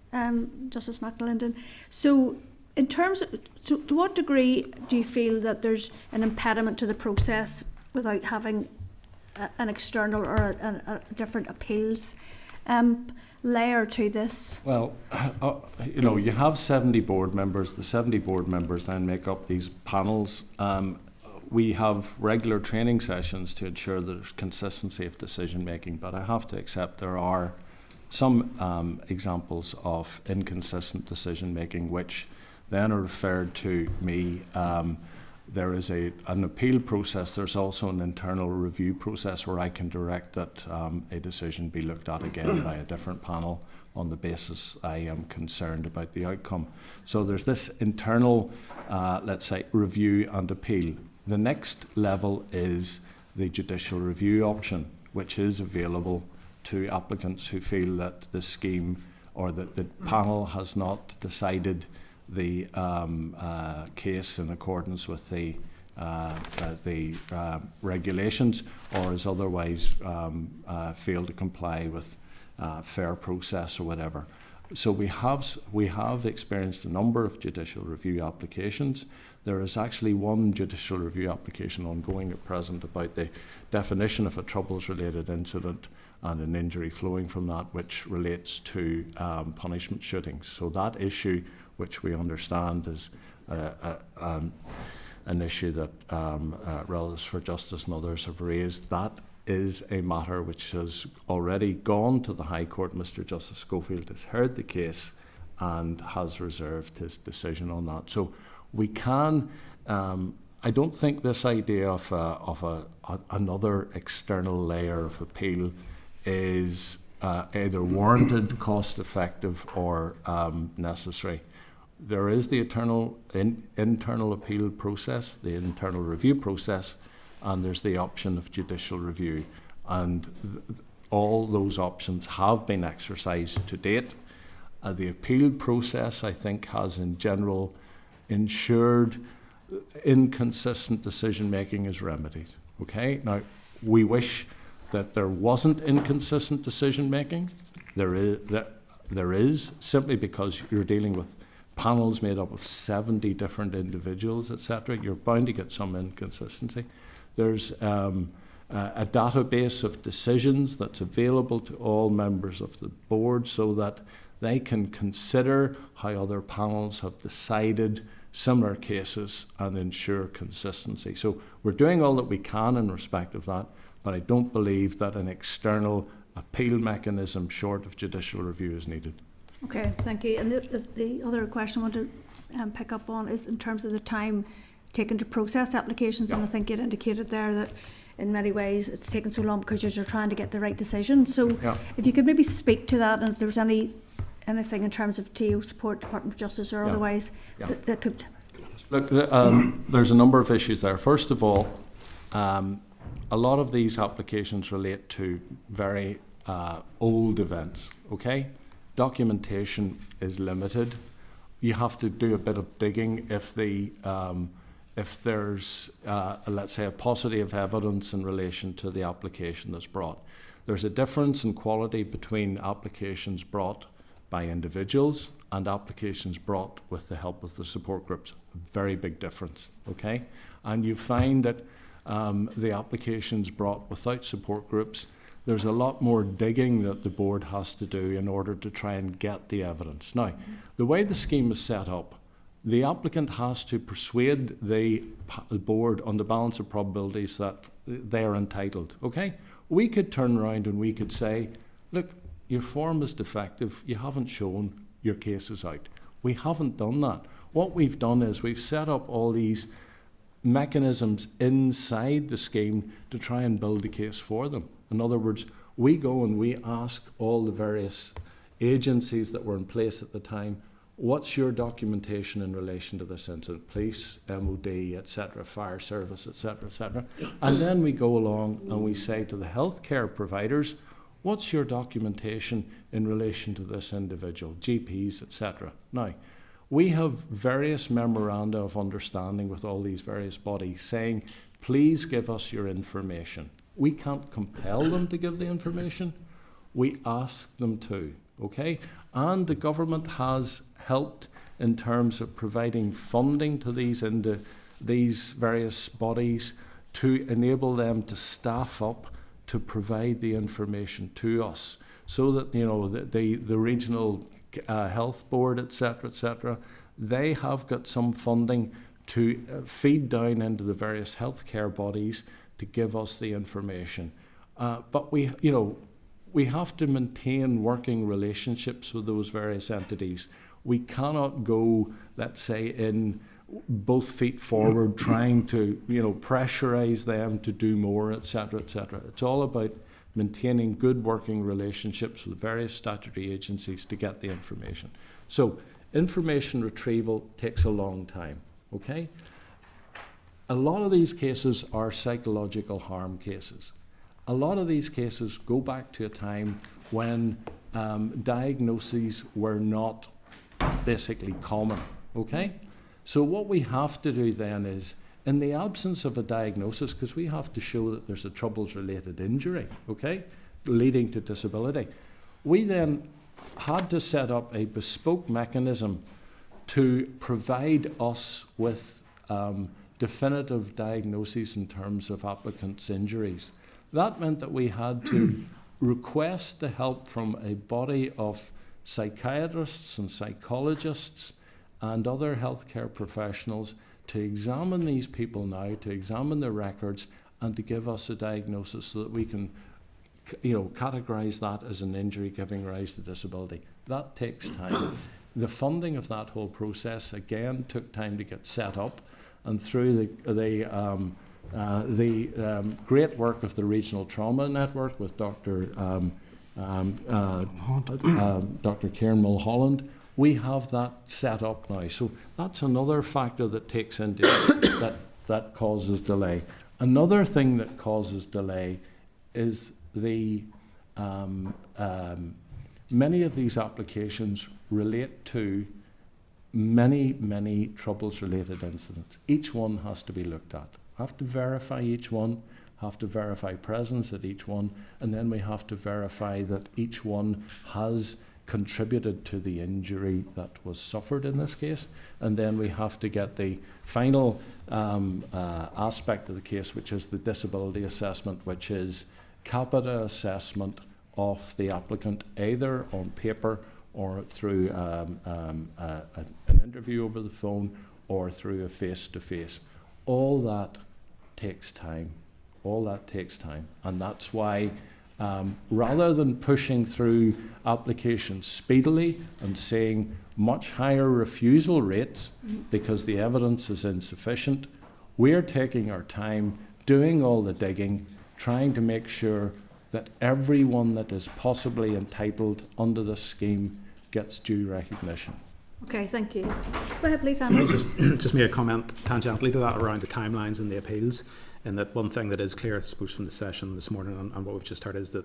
Justice McAlinden. So, in terms of, to what degree do you feel that there's an impediment to the process without having an external or a different appeals layer to this? Well, you have 70 board members. The 70 board members then make up these panels. We have regular training sessions to ensure that there's consistency of decision making, but I have to accept there are some examples of inconsistent decision making which then are referred to me. There is an appeal process. There's also an internal review process where I can direct that a decision be looked at again by a different panel on the basis I am concerned about the outcome. So there's this internal, let's say, review and appeal. The next level is the judicial review option, which is available to applicants who feel that the scheme or that the panel has not decided the case in accordance with the regulations, or is otherwise failed to comply with fair process or whatever. So we have experienced a number of judicial review applications. There is actually one judicial review application ongoing at present about the definition of a troubles-related incident and an injury flowing from that, which relates to punishment shootings. So that issue, which we understand is an issue that Relatives for Justice and others have raised, that is a matter which has already gone to the High Court. Mr. Justice Schofield has heard the case and has reserved his decision on that. So we can, I don't think this idea of another external layer of appeal is either warranted, cost-effective, or necessary. There is the internal appeal process, the internal review process, and there's the option of judicial review. And all those options have been exercised to date. The appeal process, I think, has in general ensured inconsistent decision-making is remedied. Okay? Now, we wish that there wasn't inconsistent decision-making. There is, simply because you're dealing with panels made up of 70 different individuals, etc. You're bound to get some inconsistency. There's a database of decisions that's available to all members of the board so that they can consider how other panels have decided similar cases and ensure consistency. So we're doing all that we can in respect of that, but I don't believe that an external appeal mechanism short of judicial review is needed. Okay, thank you. And the other question I want to pick up on is in terms of the time taken to process applications, and I think you'd indicated there that in many ways it's taken so long because you're trying to get the right decision. So if you could maybe speak to that, and if there's anything in terms of TO support, Department of Justice or otherwise that could... Look, there's a number of issues there. First of all, a lot of these applications relate to very old events, okay? Documentation is limited. You have to do a bit of digging if there's, let's say, a paucity of evidence in relation to the application that's brought. There's a difference in quality between applications brought by individuals and applications brought with the help of the support groups. Very big difference, okay? And you find that the applications brought without support groups, there's a lot more digging that the board has to do in order to try and get the evidence. Now, the way the scheme is set up, the applicant has to persuade the board on the balance of probabilities that they are entitled, okay? We could turn around and we could say, look, your form is defective, you haven't shown your case is out. We haven't done that. What we've done is we've set up all these mechanisms inside the scheme to try and build a case for them. In other words, we go and we ask all the various agencies that were in place at the time, what's your documentation in relation to this incident? Police, MOD, etc., fire service, etc., etc. And then we go along and we say to the healthcare providers, what's your documentation in relation to this individual, GPs, etc. Now, we have various memoranda of understanding with all these various bodies saying, please give us your information. We can't compel them to give the information. We ask them to, okay? And the government has helped in terms of providing funding to these various bodies to enable them to staff up to provide the information to us, so that, you know, the regional health board, etc., they have got some funding to feed down into the various healthcare bodies to give us the information. But we have to maintain working relationships with those various entities. We cannot go, let's say, in both feet forward, trying to, pressurize them to do more, etc., etc. It's all about maintaining good working relationships with various statutory agencies to get the information. So, information retrieval takes a long time, okay? A lot of these cases are psychological harm cases. A lot of these cases go back to a time when diagnoses were not basically common, okay? So what we have to do then is, in the absence of a diagnosis, because we have to show that there's a troubles-related injury, okay, leading to disability, we then had to set up a bespoke mechanism to provide us with definitive diagnoses in terms of applicants' injuries. That meant that we had to request the help from a body of psychiatrists and psychologists and other healthcare professionals to examine these people now, to examine their records, and to give us a diagnosis so that we can, categorise that as an injury giving rise to disability. That takes time. The funding of that whole process, again, took time to get set up, and through the great work of the Regional Trauma Network with Dr. Kieran Mulholland, we have that set up now. So that's another factor that takes into it that causes delay. Another thing that causes delay is the many of these applications relate to many troubles-related incidents. Each one has to be looked at. Have to verify each one, have to verify presence at each one, and then we have to verify that each one has contributed to the injury that was suffered in this case, and then we have to get the final aspect of the case, which is the disability assessment, which is capita assessment of the applicant, either on paper or through an interview over the phone or through a face-to-face. All that takes time. All that takes time, and that's why rather than pushing through applications speedily and seeing much higher refusal rates because the evidence is insufficient, we're taking our time, doing all the digging, trying to make sure that everyone that is possibly entitled under this scheme gets due recognition. Okay, thank you. Go ahead, please, Andy. Just make a comment tangentially to that around the timelines and the appeals. And that one thing that is clear, I suppose, from the session this morning and what we've just heard is that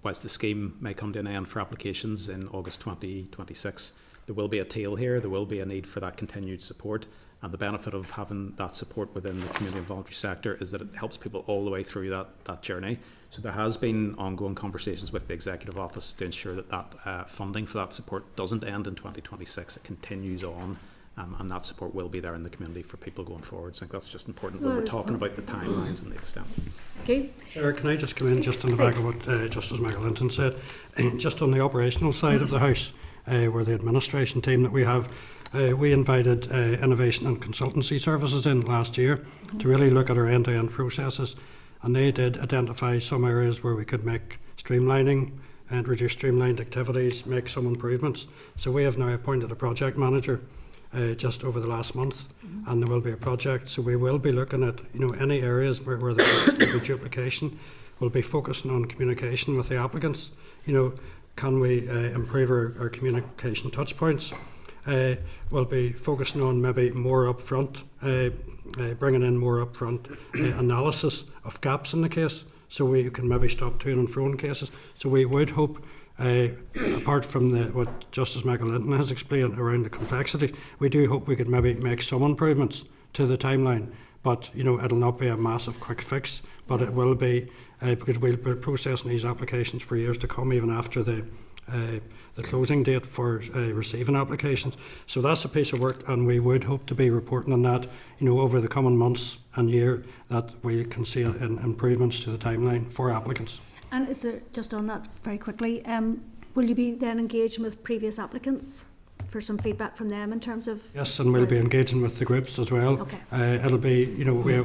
whilst the scheme may come to an end for applications in August 2026, there will be a tail here, there will be a need for that continued support. And the benefit of having that support within the community and voluntary sector is that it helps people all the way through that journey. So there has been ongoing conversations with the Executive Office to ensure that funding for that support doesn't end in 2026. It continues on, and that support will be there in the community for people going forward. So I think that's just important when we're talking about the timelines and the extent. Okay. Sure, can I just come in just on the back of what Justice Michael Linton said? Just on the operational side of the House, where the administration team that we have, we invited innovation and consultancy services in last year to really look at our end-to-end processes, and they did identify some areas where we could make streamlining and reduce streamlined activities, make some improvements. So we have now appointed a project manager just over the last month, and there will be a project. So we will be looking at any areas where there will be duplication. We'll be focusing on communication with the applicants. Can we improve our communication touch points? We'll be focusing on maybe more upfront, bringing in more upfront analysis of gaps in the case, so we can maybe stop to and fro in cases. So we would hope, apart from what Justice Michael Linton has explained around the complexity, we do hope we could maybe make some improvements to the timeline. But it'll not be a massive quick fix, but it will be because we'll be processing these applications for years to come, even after the closing date for receiving applications. So that's a piece of work, and we would hope to be reporting on that over the coming months and year, that we can see improvements to the timeline for applicants. And is there, just on that very quickly, will you be then engaging with previous applicants for some feedback from them in terms of? Yes, and we'll be engaging with the groups as well. Okay. It'll be,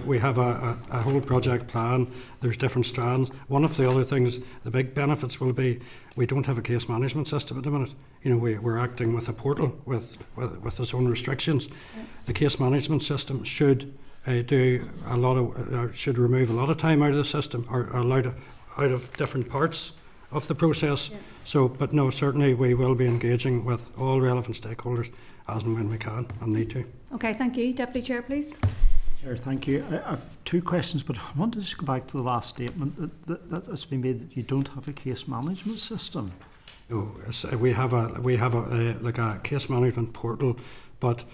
we have a whole project plan. There's different strands. One of the other things, the big benefits will be, we don't have a case management system at the minute. We're acting with a portal with its own restrictions. Yeah. The case management system should should remove a lot of time out of the system, or out of different parts of the process. Yeah. So, but no, certainly we will be engaging with all relevant stakeholders as and when we can and need to. Okay, thank you. Deputy Chair, please. Chair, thank you. I have two questions, but I want to just go back to the last statement that's been made, that you don't have a case management system. No, we have a case management portal, but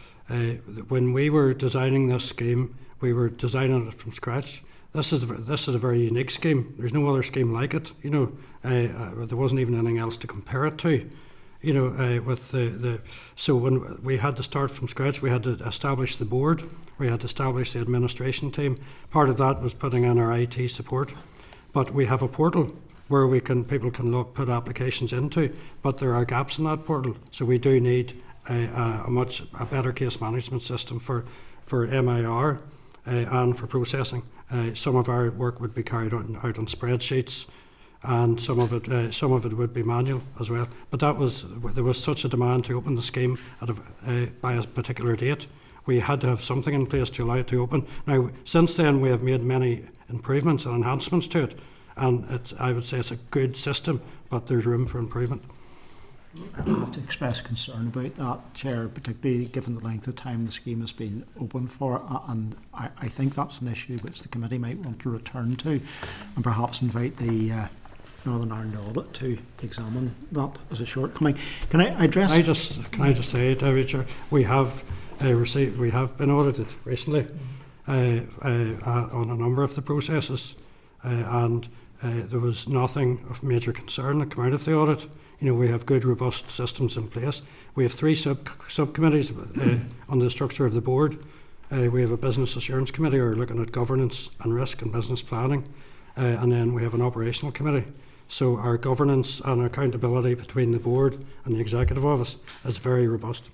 when we were designing this scheme, we were designing it from scratch. This is a very unique scheme. There's no other scheme like it. There wasn't even anything else to compare it to. So when we had to start from scratch, we had to establish the board. We had to establish the administration team. Part of that was putting in our IT support. But we have a portal where people can put applications into. But there are gaps in that portal, so we do need a better case management system for MIR and for processing. Some of our work would be carried out on spreadsheets, and some of it would be manual as well. But there was such a demand to open the scheme by a particular date. We had to have something in place to allow it to open. Now, since then, we have made many improvements and enhancements to it, and I would say it's a good system, but there's room for improvement. I have to express concern about that, Chair, particularly given the length of time the scheme has been open for, and I think that's an issue which the committee might want to return to, and perhaps invite the Northern Ireland Audit to examine that as a shortcoming. Can I address? Can I just say, David Chair, we have been audited recently on a number of the processes, and there was nothing of major concern that came out of the audit. We have good, robust systems in place. We have 3 subcommittees on the structure of the board. We have a business assurance committee, or looking at governance and risk and business planning, and then we have an operational committee. So our governance and accountability between the board and the executive office is very robust.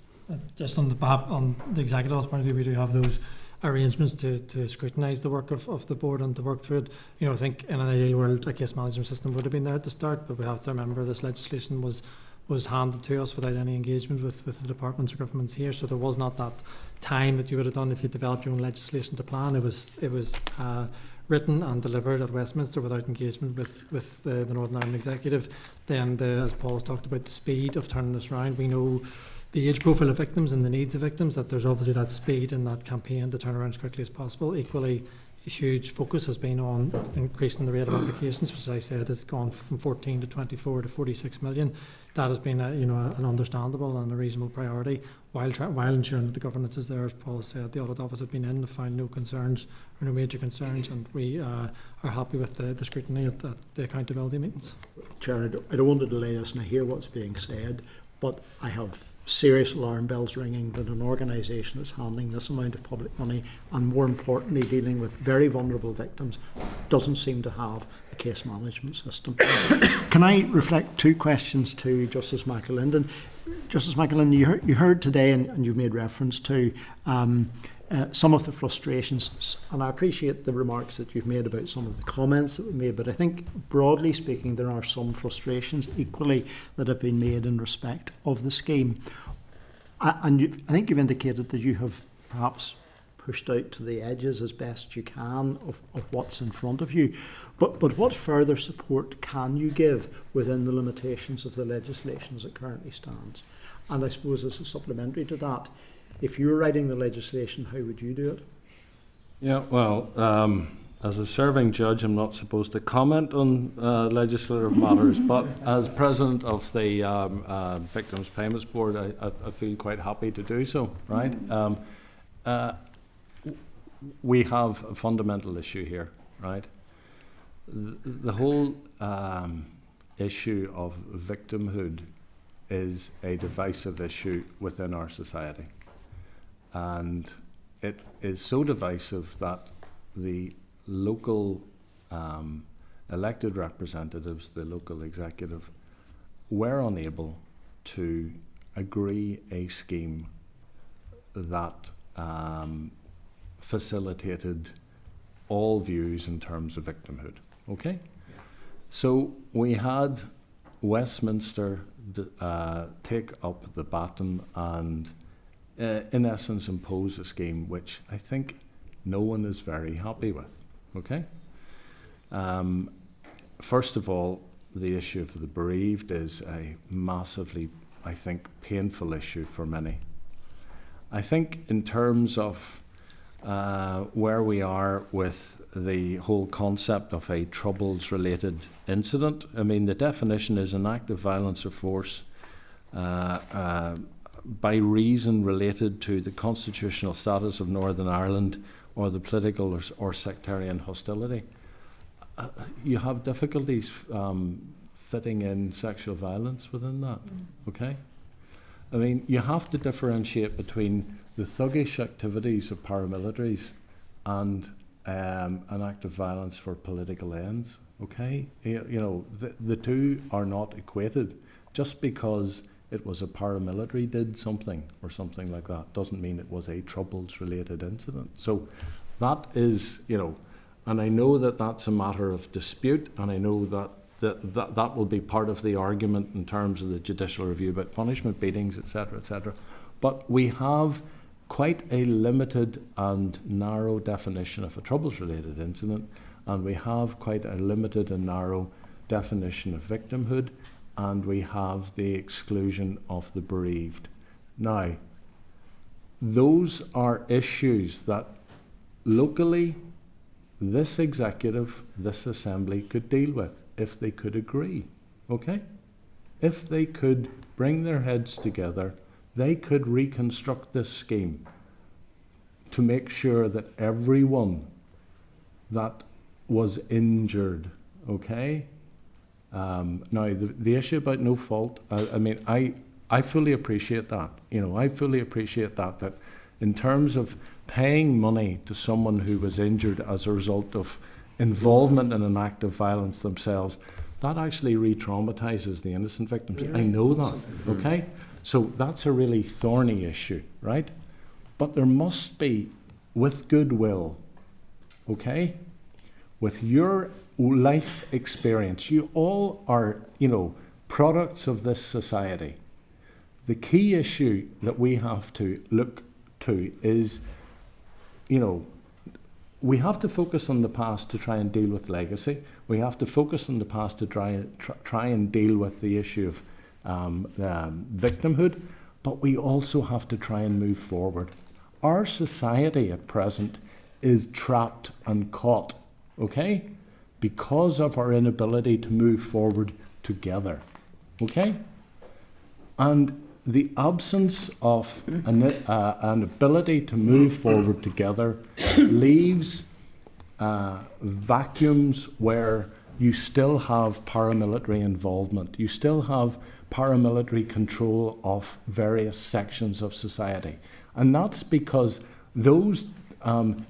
Just on the executive office point of view, we do have those arrangements to scrutinise the work of the board and to work through it. I think in an ideal world a case management system would have been there at the start, but we have to remember this legislation was handed to us without any engagement with the departments or governments here, so there was not that time that you would have done if you developed your own legislation to plan. It was written and delivered at Westminster without engagement with the Northern Ireland Executive. Then, as Paul has talked about, the speed of turning this around. We know the age profile of victims and the needs of victims, that there's obviously that speed in that campaign to turn around as quickly as possible. Equally, huge focus has been on increasing the rate of applications, which, as I said, has gone from 14 to 24 to 46 million. That has been an understandable and a reasonable priority, while ensuring that the governance is there. As Paul said, the audit office have been in and found no concerns or no major concerns, and we are happy with the scrutiny at the accountability meetings. Chair, I don't want to delay this, and I hear what's being said, but I have serious alarm bells ringing that an organisation that's handling this amount of public money, and more importantly dealing with very vulnerable victims, doesn't seem to have a case management system. Can I reflect two questions to Justice McAlinden? Justice McAlinden, you heard today, and you made reference to some of the frustrations, and I appreciate the remarks that you've made about some of the comments that were made, but I think broadly speaking there are some frustrations equally that have been made in respect of the scheme. And I think you've indicated that you have perhaps pushed out to the edges as best you can of what's in front of you. But what further support can you give within the limitations of the legislation as it currently stands? And I suppose as a supplementary to that, if you were writing the legislation, how would you do it? Yeah, well, as a serving judge, I'm not supposed to comment on legislative matters, but as president of the Victims Payments Board, I feel quite happy to do so, right? We have a fundamental issue here, right? The whole issue of victimhood is a divisive issue within our society. And it is so divisive that the local elected representatives, the local executive, were unable to agree a scheme that facilitated all views in terms of victimhood. Okay? So we had Westminster take up the baton and in essence impose a scheme which I think no one is very happy with. Okay? First of all, the issue of the bereaved is a massively, I think, painful issue for many. I think in terms of where we are with the whole concept of a troubles-related incident, I mean, the definition is an act of violence or force by reason related to the constitutional status of Northern Ireland or the political or sectarian hostility. You have difficulties fitting in sexual violence within that, okay? I mean, you have to differentiate between the thuggish activities of paramilitaries and an act of violence for political ends, okay? You know, the two are not equated. Just because it was a paramilitary did something or something like that doesn't mean it was a troubles-related incident. So that is, you know, and I know that that's a matter of dispute, and I know that that will be part of the argument in terms of the judicial review about punishment, beatings, etc., etc. But we have quite a limited and narrow definition of a troubles-related incident, and we have quite a limited and narrow definition of victimhood, and we have the exclusion of the bereaved. Now, those are issues that locally this executive, this assembly could deal with if they could agree, okay? If they could bring their heads together, they could reconstruct this scheme to make sure that everyone that was injured, okay? Now, the issue about no fault, I mean, I fully appreciate that. You know, I fully appreciate that in terms of paying money to someone who was injured as a result of involvement in an act of violence themselves, that actually re-traumatizes the innocent victims. I know that, okay? So that's a really thorny issue, right? But there must be, with goodwill, okay? With your life experience, you all are, you know, products of this society. The key issue that we have to look to is, you know, we have to focus on the past to try and deal with legacy. We have to focus on the past to try and deal with the issue of victimhood, but we also have to try and move forward. Our society at present is trapped and caught, okay? Because of our inability to move forward together, okay? And the absence of an ability to move forward together leaves vacuums where you still have paramilitary involvement. You still have paramilitary control of various sections of society. And that's because those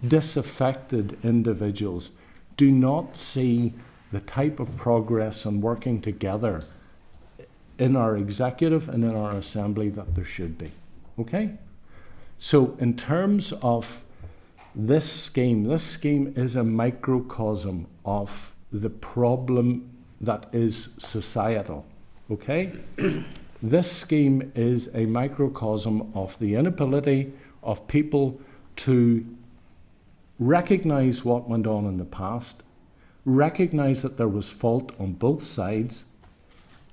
disaffected individuals do not see the type of progress and working together in our executive and in our assembly that there should be. Okay? So in terms of this scheme is a microcosm of the problem that is societal. Okay? This scheme is a microcosm of the inability of people to recognize what went on in the past, recognize that there was fault on both sides,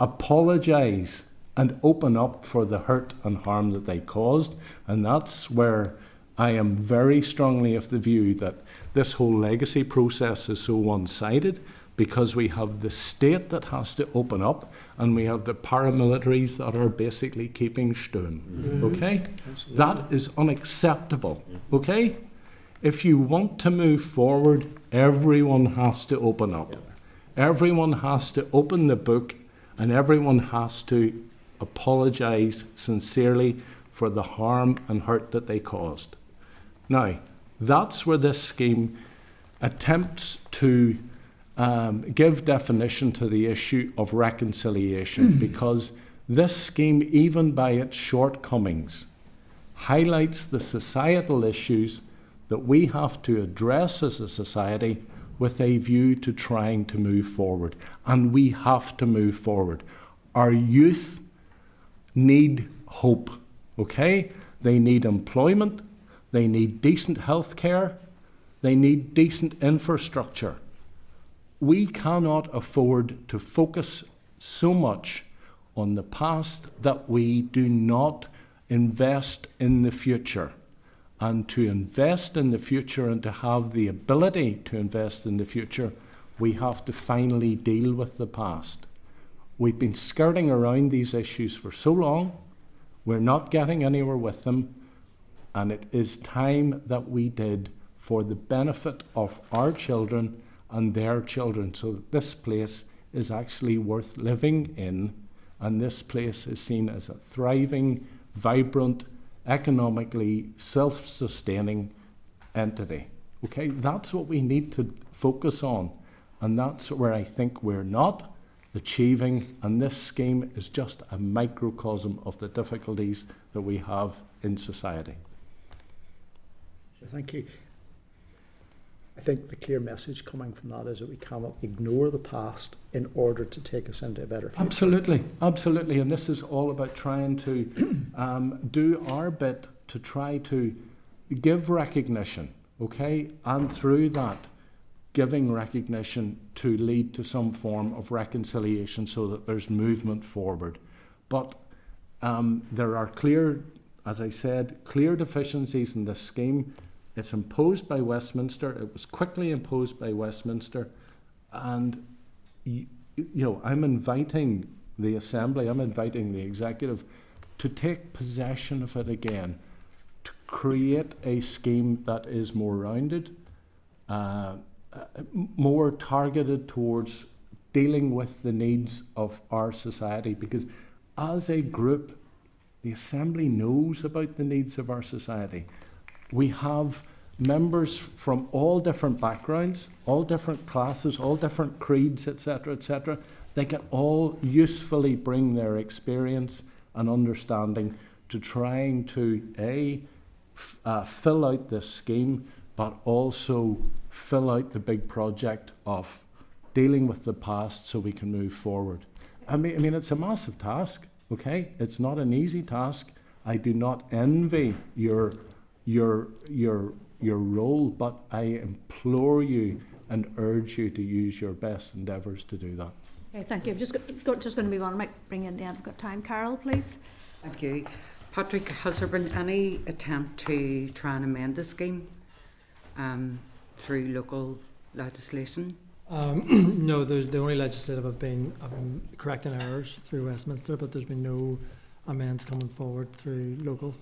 apologize and open up for the hurt and harm that they caused. And that's where I am very strongly of the view that this whole legacy process is so one-sided, because we have the state that has to open up and we have the paramilitaries that are basically keeping stone. Okay? That is unacceptable. Okay? If you want to move forward, everyone has to open up. Everyone has to open the book, and everyone has to apologize sincerely for the harm and hurt that they caused. Now, that's where this scheme attempts to give definition to the issue of reconciliation, because this scheme, even by its shortcomings, highlights the societal issues that we have to address as a society with a view to trying to move forward. And we have to move forward. Our youth need hope, okay? They need employment, they need decent health care, they need decent infrastructure. We cannot afford to focus so much on the past that we do not invest in the future. And to invest in the future and to have the ability to invest in the future, we have to finally deal with the past. We've been skirting around these issues for so long, we're not getting anywhere with them, and it is time that we did for the benefit of our children and their children, so that this place is actually worth living in, and this place is seen as a thriving, vibrant, economically self-sustaining entity. Okay, that's what we need to focus on, and that's where I think we're not achieving, and this scheme is just a microcosm of the difficulties that we have in society. Thank you. I think the clear message coming from that is that we cannot ignore the past in order to take us into a better future. Absolutely, absolutely. And this is all about trying to do our bit to try to give recognition, okay? And through that, giving recognition to lead to some form of reconciliation so that there's movement forward. But there are clear, as I said, clear deficiencies in this scheme. It's imposed by Westminster. It was quickly imposed by Westminster. And, you know, I'm inviting the Assembly, I'm inviting the Executive to take possession of it again, to create a scheme that is more rounded, more targeted towards dealing with the needs of our society. Because as a group, the Assembly knows about the needs of our society. We have members from all different backgrounds, all different classes, all different creeds, etc., etc. They can all usefully bring their experience and understanding to trying to fill out this scheme, but also fill out the big project of dealing with the past so we can move forward. I mean, it's a massive task, okay? It's not an easy task. I do not envy your role, but I implore you and urge you to use your best endeavours to do that. Okay, thank you. I'm just going to move on. I might bring in the end. We've got time. Carol, please. Thank you. Patrick, has there been any attempt to try and amend the scheme through local legislation? No, the only legislative have been correcting errors through Westminster, but there's been no amends coming forward through local.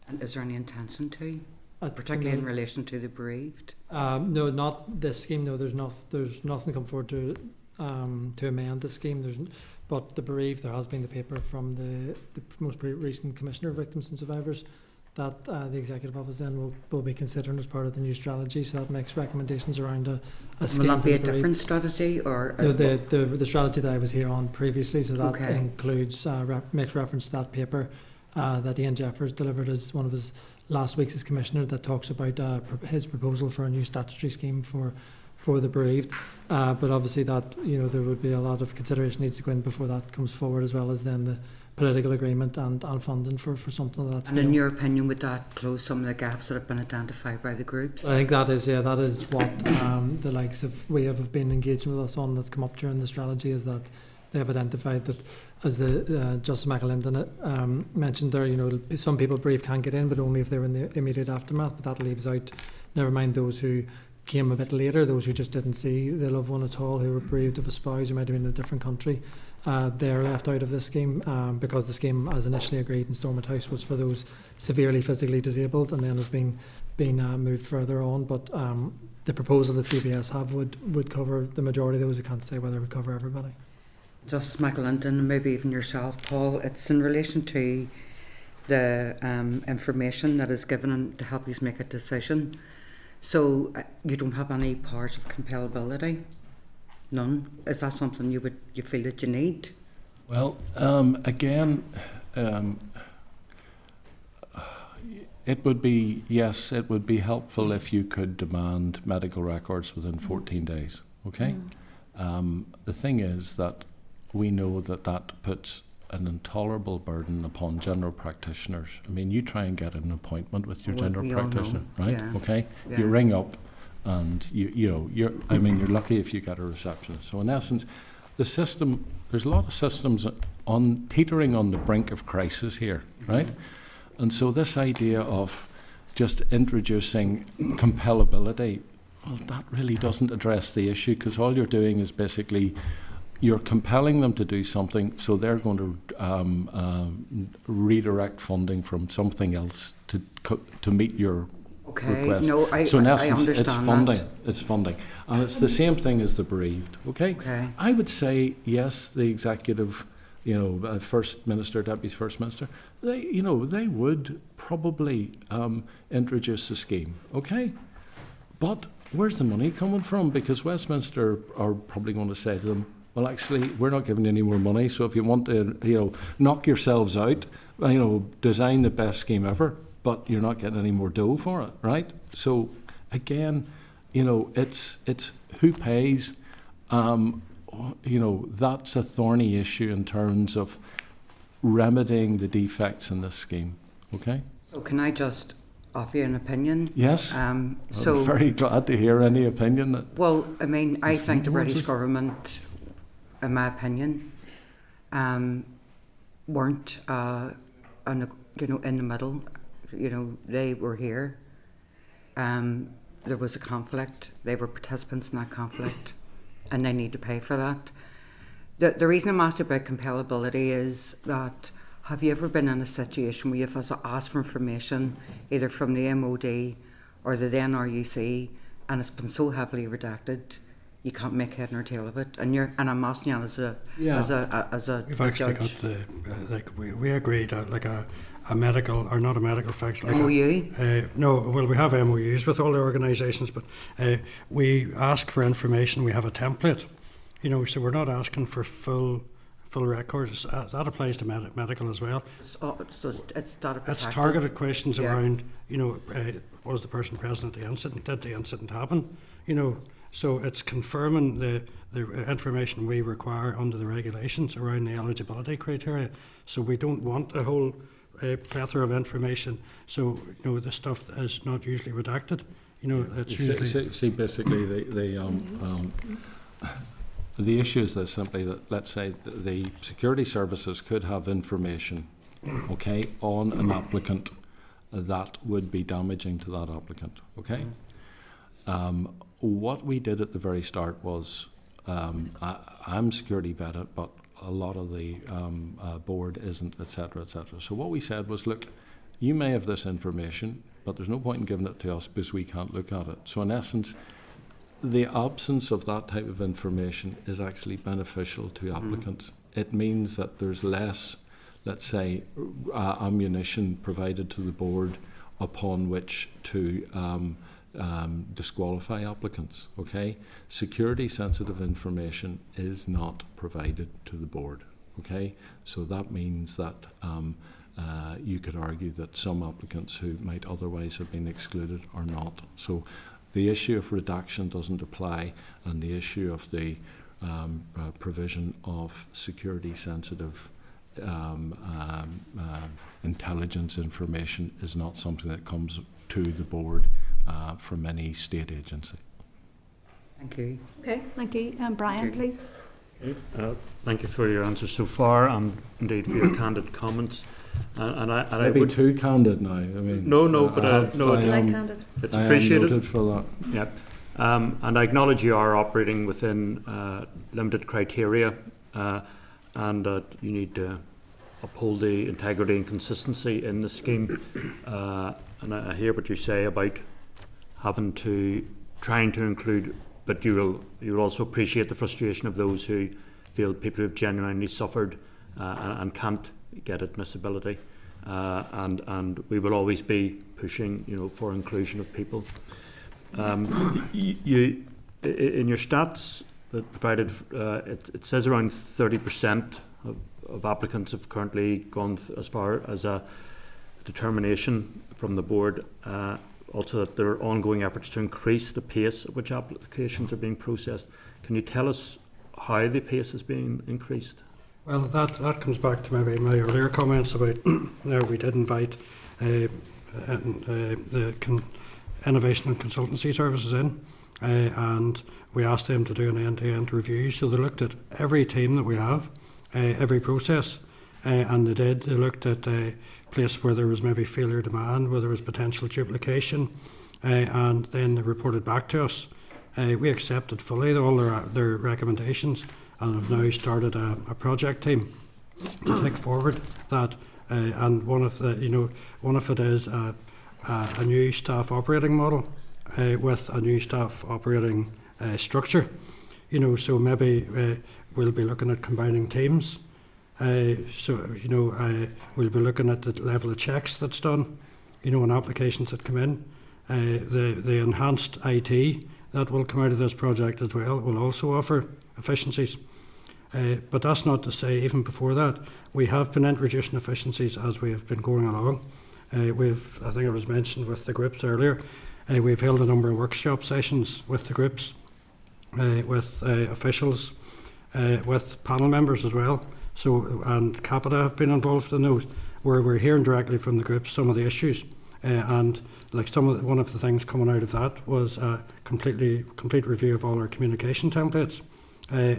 And is there any intention to, particularly in relation to the bereaved? No, not this scheme. No, there's nothing come forward to amend the scheme. But the bereaved, there has been the paper from the most recent Commissioner of Victims and Survivors that the Executive Office then will be considering as part of the new strategy. So that makes recommendations around a scheme. Will that be a different strategy, or no? The strategy that I was here on previously. So that includes makes reference to that paper that Ian Jeffers delivered as one of his last weeks as Commissioner, that talks about his proposal for a new statutory scheme for the bereaved. But obviously that there would be a lot of consideration needs to go in before that comes forward, as well as then the political agreement and funding for something of that scale. And in your opinion, would that close some of the gaps that have been identified by the groups? I think that is what the likes of we have been engaging with us on, that's come up during the strategy, is that they have identified that, as the Justice McAlinden mentioned there, some people bereaved can get in, but only if they're in the immediate aftermath. But that leaves out, never mind those who came a bit later, those who just didn't see their loved one at all, who were bereaved of a spouse who might have been in a different country. They're left out of this scheme because the scheme, as initially agreed in Stormont House, was for those severely physically disabled, and then has been moved further on. But the proposal that CBS have would cover the majority of those. We can't say whether it would cover everybody. Justice McAlinden, and maybe even yourself, Paul, it's in relation to the information that is given to help you make a decision. So you don't have any part of compellability? None? Is that something you feel that you need? Well, again, it would be, yes, it would be helpful if you could demand medical records within 14 days, okay? The thing is that we know that puts an intolerable burden upon general practitioners. I mean, you try and get an appointment with your general practitioner, right? Yeah. Okay? Yeah. You ring up and you're lucky if you get a receptionist. So in essence, the system, there's a lot of systems teetering on the brink of crisis here, right? And so this idea of just introducing compellability, well, that really doesn't address the issue, because all you're doing is basically you're compelling them to do something, so they're going to redirect funding from something else to meet your request. No, so in essence, it's funding. It's funding, and it's the same thing as the bereaved. Okay. I would say yes, the executive, First Minister, Deputy First Minister, they would probably introduce a scheme. Okay, but where's the money coming from? Because Westminster are probably going to say to them, well, actually, we're not giving you any more money, so if you want to, knock yourselves out, design the best scheme ever, but you're not getting any more dough for it, right? So, again, it's who pays. That's a thorny issue in terms of remedying the defects in this scheme, okay? So can I just offer you an opinion? Yes. I'm very glad to hear any opinion that... Well, I mean, I think the British government, in my opinion, weren't in the middle. They were here. There was a conflict. They were participants in that conflict, and they need to pay for that. The reason I'm asking about compellability is that, have you ever been in a situation where you've asked for information either from the MOD or the then RUC, and it's been so heavily redacted you can't make head nor tail of it? And I'm asking you as a We've actually judge. got we agreed a medical, or not a medical fact, like MOU? No, well, we have MOUs with all the organisations, but we ask for information. We have a template, so we're not asking for full records. That applies to medical as well. So it's data protected. It's targeted questions around, was the person present at the incident? Did the incident happen? So it's confirming the information we require under the regulations around the eligibility criteria. So we don't want a whole plethora of information. So the stuff that is not usually redacted. It's usually. See, basically, the issue is this simply that, let's say, the security services could have information, okay, on an applicant, that would be damaging to that applicant, okay? What we did at the very start was, I'm security vetted, but a lot of the board isn't, etc., etc. So what we said was, look, you may have this information, but there's no point in giving it to us because we can't look at it. So in essence, the absence of that type of information is actually beneficial to applicants. It means that there's less, let's say, ammunition provided to the board upon which to disqualify applicants, okay? Security sensitive information is not provided to the board, okay? So that means that you could argue that some applicants who might otherwise have been excluded are not. So the issue of redaction doesn't apply, and the issue of the provision of security sensitive intelligence information is not something that comes to the board from any state agency. Thank you. Okay, thank you. Brian, please. Thank you for your answers so far, and indeed for your candid comments. And I Maybe would, too candid now. I mean, no, but no, it's appreciated. Noted for that. Yeah, and I acknowledge you are operating within limited criteria, and that you need to uphold the integrity and consistency in the scheme. And I hear what you say about trying to include, but you will also appreciate the frustration of those who feel people who have genuinely suffered and can't get admissibility, and we will always be pushing, for inclusion of people. You in your stats that provided, it says around 30% of applicants have currently gone as far as a determination from the board. Also, that there are ongoing efforts to increase the pace at which applications are being processed. Can you tell us how the pace is being increased? Well, that comes back to maybe my earlier comments about we did invite the innovation and consultancy services in, and we asked them to do an end-to-end review. So they looked at every team that we have, every process, and they looked at a place where there was maybe failure demand, where there was potential duplication, and then they reported back to us. We accepted fully all their recommendations, and have now started a project team to take forward that. And one of it is a new staff operating model with a new staff operating structure. So maybe we'll be looking at combining teams. We'll be looking at the level of checks that's done, on applications that come in. The enhanced IT that will come out of this project as well will also offer efficiencies. But that's not to say, even before that, we have been introducing efficiencies as we have been going along. I think it was mentioned with the groups earlier, we've held a number of workshop sessions with the groups, with officials, with panel members as well. So, and Capita have been involved in those, where we're hearing directly from the groups some of the issues. And like one of the things coming out of that was a complete review of all our communication templates,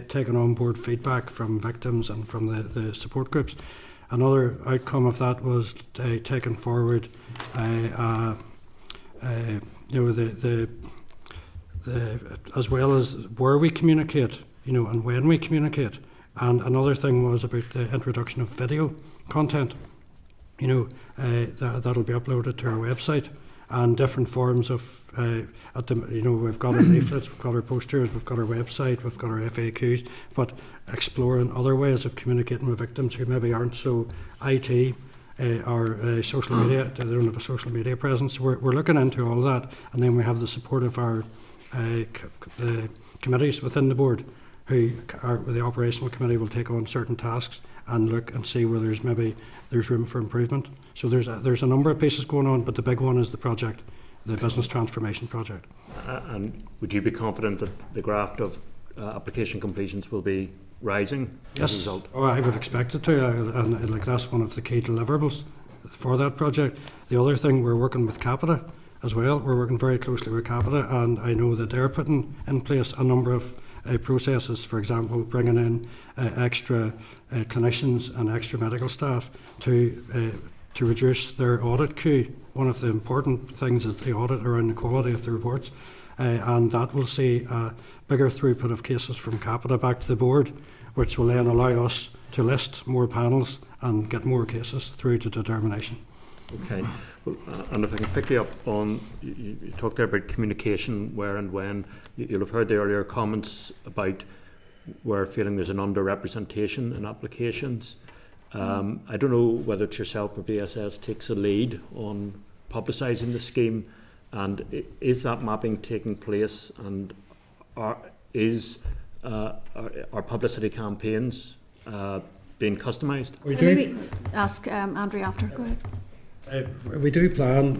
taking on board feedback from victims and from the support groups. Another outcome of that was taking forward as well as where we communicate, and when we communicate. And another thing was about the introduction of video content. That'll be uploaded to our website, and different forms of we've got our leaflets, we've got our posters, we've got our website, we've got our FAQs, but exploring other ways of communicating with victims who maybe aren't so IT or social media, they don't have a social media presence. We're looking into all that, and then we have the support of our the committees within the board, who are the operational committee will take on certain tasks and look and see where there's room for improvement. So there's a number of pieces going on, but the big one is the project, the business transformation project. And would you be confident that the graph of application completions will be rising as a result? Oh, I would expect it to, and like that's one of the key deliverables for that project. The other thing, we're working with Capita as well. We're working very closely with Capita, and I know that they're putting in place a number of processes, for example, bringing in extra clinicians and extra medical staff to to reduce their audit queue. One of the important things is the audit around the quality of the reports, and that will see a bigger throughput of cases from capita back to the board, which will then allow us to list more panels and get more cases through to determination. Okay, well, and if I can pick you up on, you talked there about communication, where and when. You'll have heard the earlier comments about where feeling there's an underrepresentation in applications. I don't know whether it's yourself or VSS takes a lead on publicising the scheme, and is that mapping taking place, and are publicity campaigns being customised? Maybe ask Andrew after. Go ahead. We do plan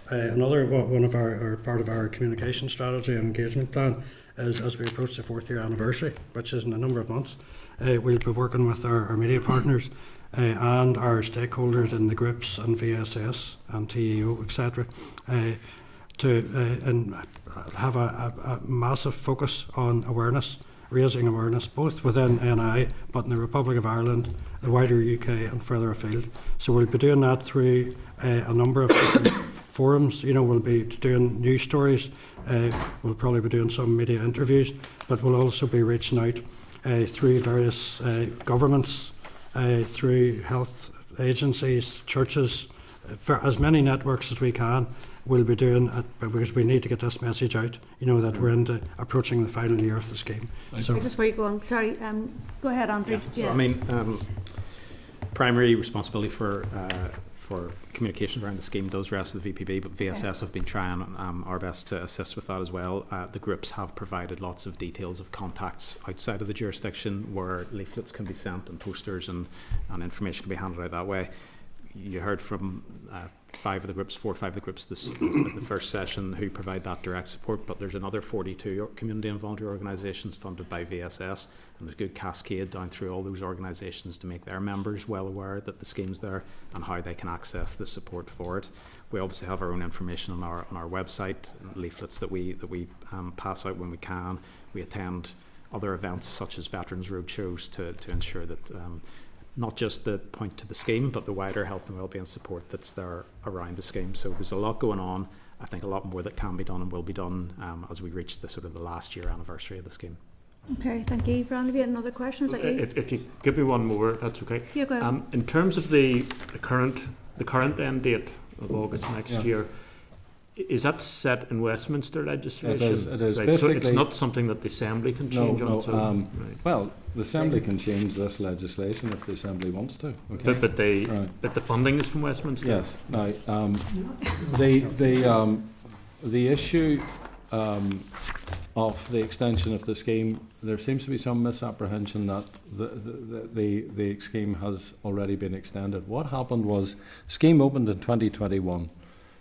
one of our part of our communication strategy and engagement plan is as we approach the 4th year anniversary, which is in a number of months. We'll be working with our media partners and our stakeholders in the groups and VSS and TEO, etc., to have a massive focus on awareness, raising awareness both within NI but in the Republic of Ireland, the wider UK and further afield. So we'll be doing that through a number of different forums. We'll be doing news stories, we'll probably be doing some media interviews, but we'll also be reaching out through various governments, through health agencies, churches, for as many networks as we can. We'll be doing it because we need to get this message out, that we're approaching the final year of the scheme. So just before you go on, sorry, go ahead, Andrew. Yeah. So, primary responsibility for communication around the scheme does rest with the VPB, but VSS have been trying our best to assist with that as well. The groups have provided lots of details of contacts outside of the jurisdiction where leaflets can be sent and posters and information can be handed out that way. You heard from 4 or 5 of the groups the first session who provide that direct support, but there's another 42 community and voluntary organisations funded by VSS, and there's a good cascade down through all those organisations to make their members well aware that the scheme's there and how they can access the support for it. We obviously have our own information on our website, leaflets that we pass out when we can. We attend other events such as Veterans Roadshows to ensure that not just the point to the scheme, but the wider health and wellbeing support that's there around the scheme. So there's a lot going on. I think a lot more that can be done and will be done as we reach the last year anniversary of the scheme. Okay, thank you. Brandon, have you another question? Is that you? If you give me one more, if that's okay. Yeah, go ahead. In terms of the current end date of August next year, is that set in Westminster legislation? It is. Right. Basically, so it's not something that the Assembly can change on its own? Right. Well, the Assembly can change this legislation if the Assembly wants to. Okay. But the funding is from Westminster? Yes. Now, the issue of the extension of the scheme, there seems to be some misapprehension that the scheme has already been extended. What happened was, scheme opened in 2021.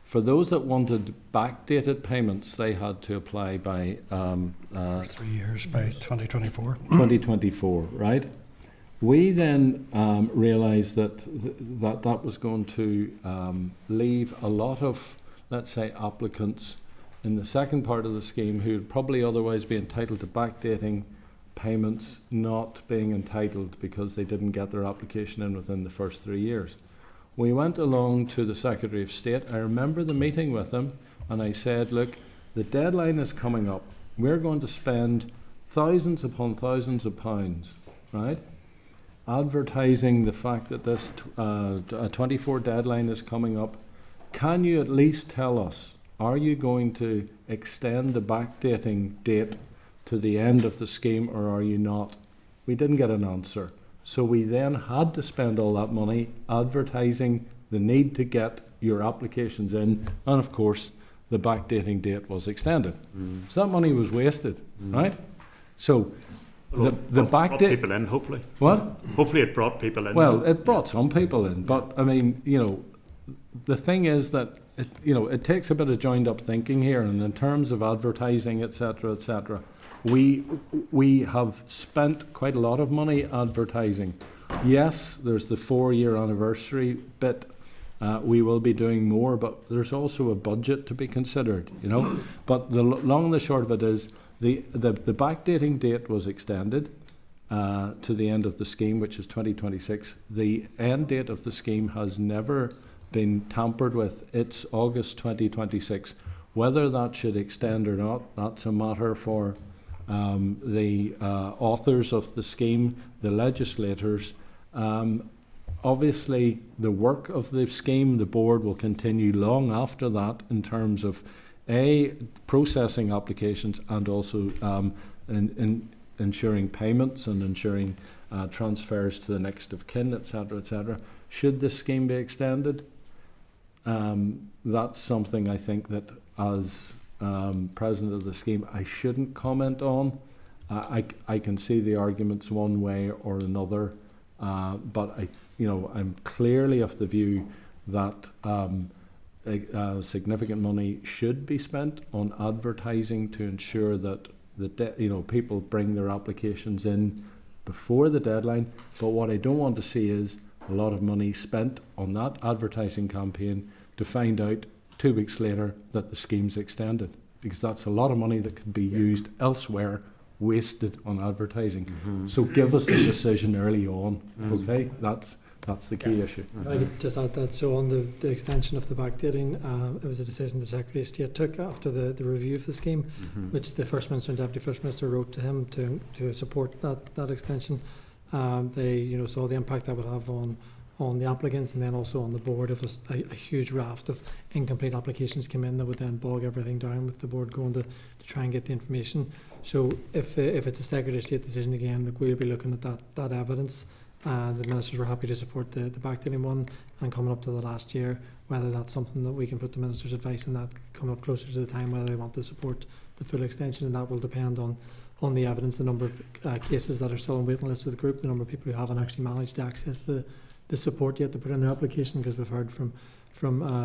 For those that wanted backdated payments, they had to apply by for 3 years, by 2024. 2024, right? We then realised that that was going to leave a lot of, let's say, applicants in the second part of the scheme who would probably otherwise be entitled to backdating payments not being entitled because they didn't get their application in within the first 3 years. We went along to the Secretary of State. I remember the meeting with him, and I said, look, the deadline is coming up. We're going to spend thousands upon thousands of pounds, right, advertising the fact that this 24 deadline is coming up. Can you at least tell us, are you going to extend the backdating date to the end of the scheme, or are you not? We didn't get an answer. So we then had to spend all that money advertising the need to get your applications in, and of course the backdating date was extended. So that money was wasted, right? So the backdate brought people in, hopefully. What? Hopefully it brought people in. Well, it brought some people in, but I mean, the thing is that it takes a bit of joined up thinking here, and in terms of advertising, etc., we have spent quite a lot of money advertising. Yes, there's the 4-year anniversary bit. We will be doing more, but there's also a budget to be considered, But the long and the short of it is the backdating date was extended. to the end of the scheme, which is 2026. The end date of the scheme has never been tampered with. It's August 2026. Whether that should extend or not, that's a matter for the authors of the scheme, the legislators. Obviously, the work of the scheme, the board will continue long after that in terms of processing applications and also in ensuring payments and ensuring transfers to the next of kin, etc., etc. Should the scheme be extended? That's something I think that as president of the scheme I shouldn't comment on. I can see the arguments one way or another, but I'm clearly of the view that significant money should be spent on advertising to ensure that people bring their applications in before the deadline. But what I don't want to see is a lot of money spent on that advertising campaign to find out 2 weeks later that the scheme's extended, because that's a lot of money that could be used elsewhere, wasted on advertising. So give us a decision early on, okay? That's the key issue. I could just add that, so on the extension of the backdating, it was a decision the Secretary of State took after the review of the scheme, which the First Minister and Deputy First Minister wrote to him to support that extension. They saw the impact that would have on the applicants, and then also on the board if a huge raft of incomplete applications came in that would then bog everything down with the board going to try and get the information. So if it's a Secretary of State decision again, we'll be looking at that evidence. The ministers were happy to support the backdating one, and coming up to the last year, whether that's something that we can put the ministers' advice on that coming up closer to the time, whether they want to support the full extension, and that will depend on the evidence, the number of cases that are still on waiting lists with the group, the number of people who haven't actually managed to access the support yet to put in their application, because we've heard from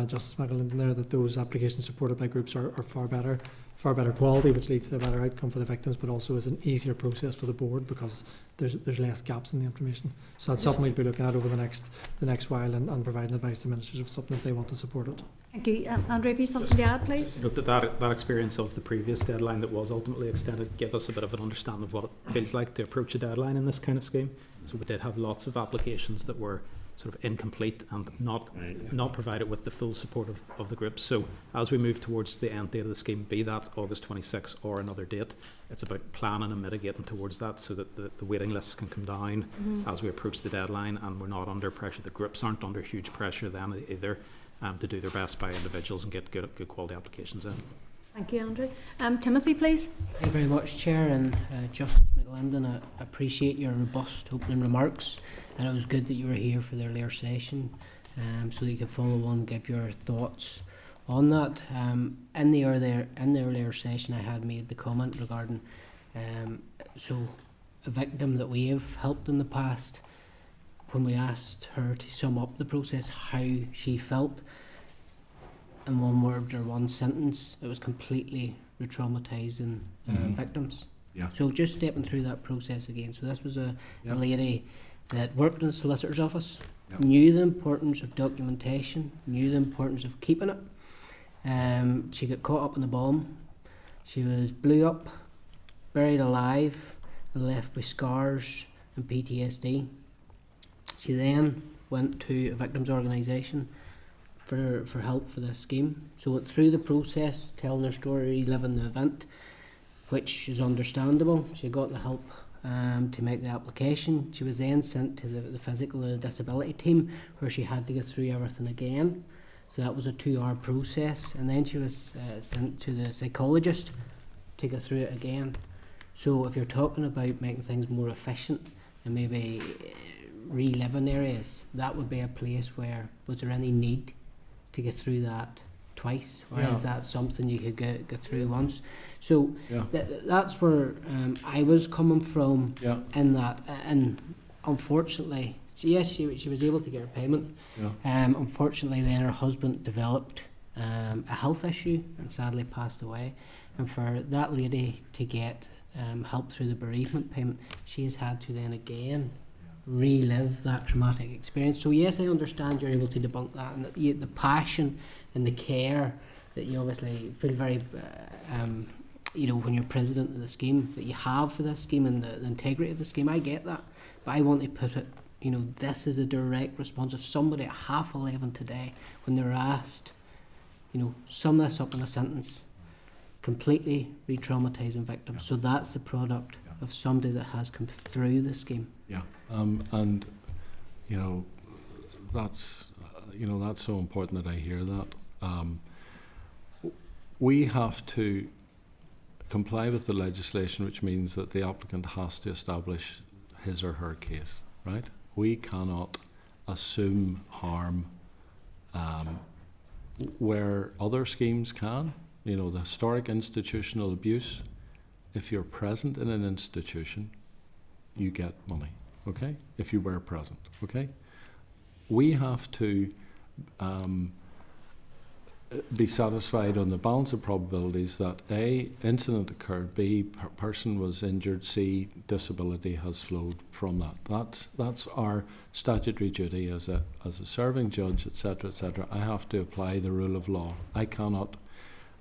Justice McAlinton there that those applications supported by groups are far better quality, which leads to a better outcome for the victims, but also is an easier process for the board because there's less gaps in the information. So that's something we'll be looking at over the next while, and providing advice to ministers of something if they want to support it. Thank you. Andrew, have you something to add, please? That experience of the previous deadline that was ultimately extended gave us a bit of an understanding of what it feels like to approach a deadline in this kind of scheme. So we did have lots of applications that were sort of incomplete and not provided with the full support of the groups. So as we move towards the end date of the scheme, be that August 26 or another date, it's about planning and mitigating towards that so that the waiting lists can come down as we approach the deadline, and we're not under pressure. The groups aren't under huge pressure then either, to do their best by individuals and get good quality applications in. Thank you, Andrew. Timothy, please. Thank you very much, Chair, and Justice McLendon. I appreciate your robust opening remarks, and it was good that you were here for the earlier session, so that you could follow on and give your thoughts on that. In the earlier session, I had made the comment regarding so a victim that we have helped in the past, when we asked her to sum up the process, how she felt, in one word or one sentence, it was completely re-traumatising victims. Yeah. So just stepping through that process again. So this was a lady that worked in the solicitor's office, knew the importance of documentation, knew the importance of keeping it. She got caught up in the bomb. She was blew up, buried alive, and left with scars and PTSD. She then went to a victims organisation for help for this scheme. So went through the process, telling her story, reliving the event, which is understandable. She got the help to make the application. She was then sent to the physical and disability team, where she had to go through everything again. So that was a 2-hour process, and then she was sent to the psychologist to go through it again. So if you're talking about making things more efficient and maybe reliving areas, that would be a place where, was there any need to get through that twice, or is that something you could get through once? So that's where I was coming from in that, and unfortunately, yes, she was able to get her payment. Unfortunately, then her husband developed a health issue and sadly passed away, and for that lady to get help through the bereavement payment, she has had to then again relive that traumatic experience. So yes, I understand you're able to debunk that, and the passion and the care that you obviously feel very you know, when you're president of the scheme that you have for this scheme and the integrity of the scheme. I get that, but I want to put it, you know, this is a direct response of somebody at 11:30 today when they're asked, you know, sum this up in a sentence, completely re-traumatising victims. So that's the product of somebody that has come through the scheme. Yeah, and you know, that's so important that I hear that. We have to comply with the legislation, which means that the applicant has to establish his or her case, right? We cannot assume harm where other schemes can. You know, the historic institutional abuse, if you're present in an institution, you get money, okay? If you were present, okay? We have to be satisfied on the balance of probabilities that A, incident occurred, B, person was injured, C, disability has flowed from that. That's our statutory duty as a serving judge, etc., etc. I have to apply the rule of law. I cannot,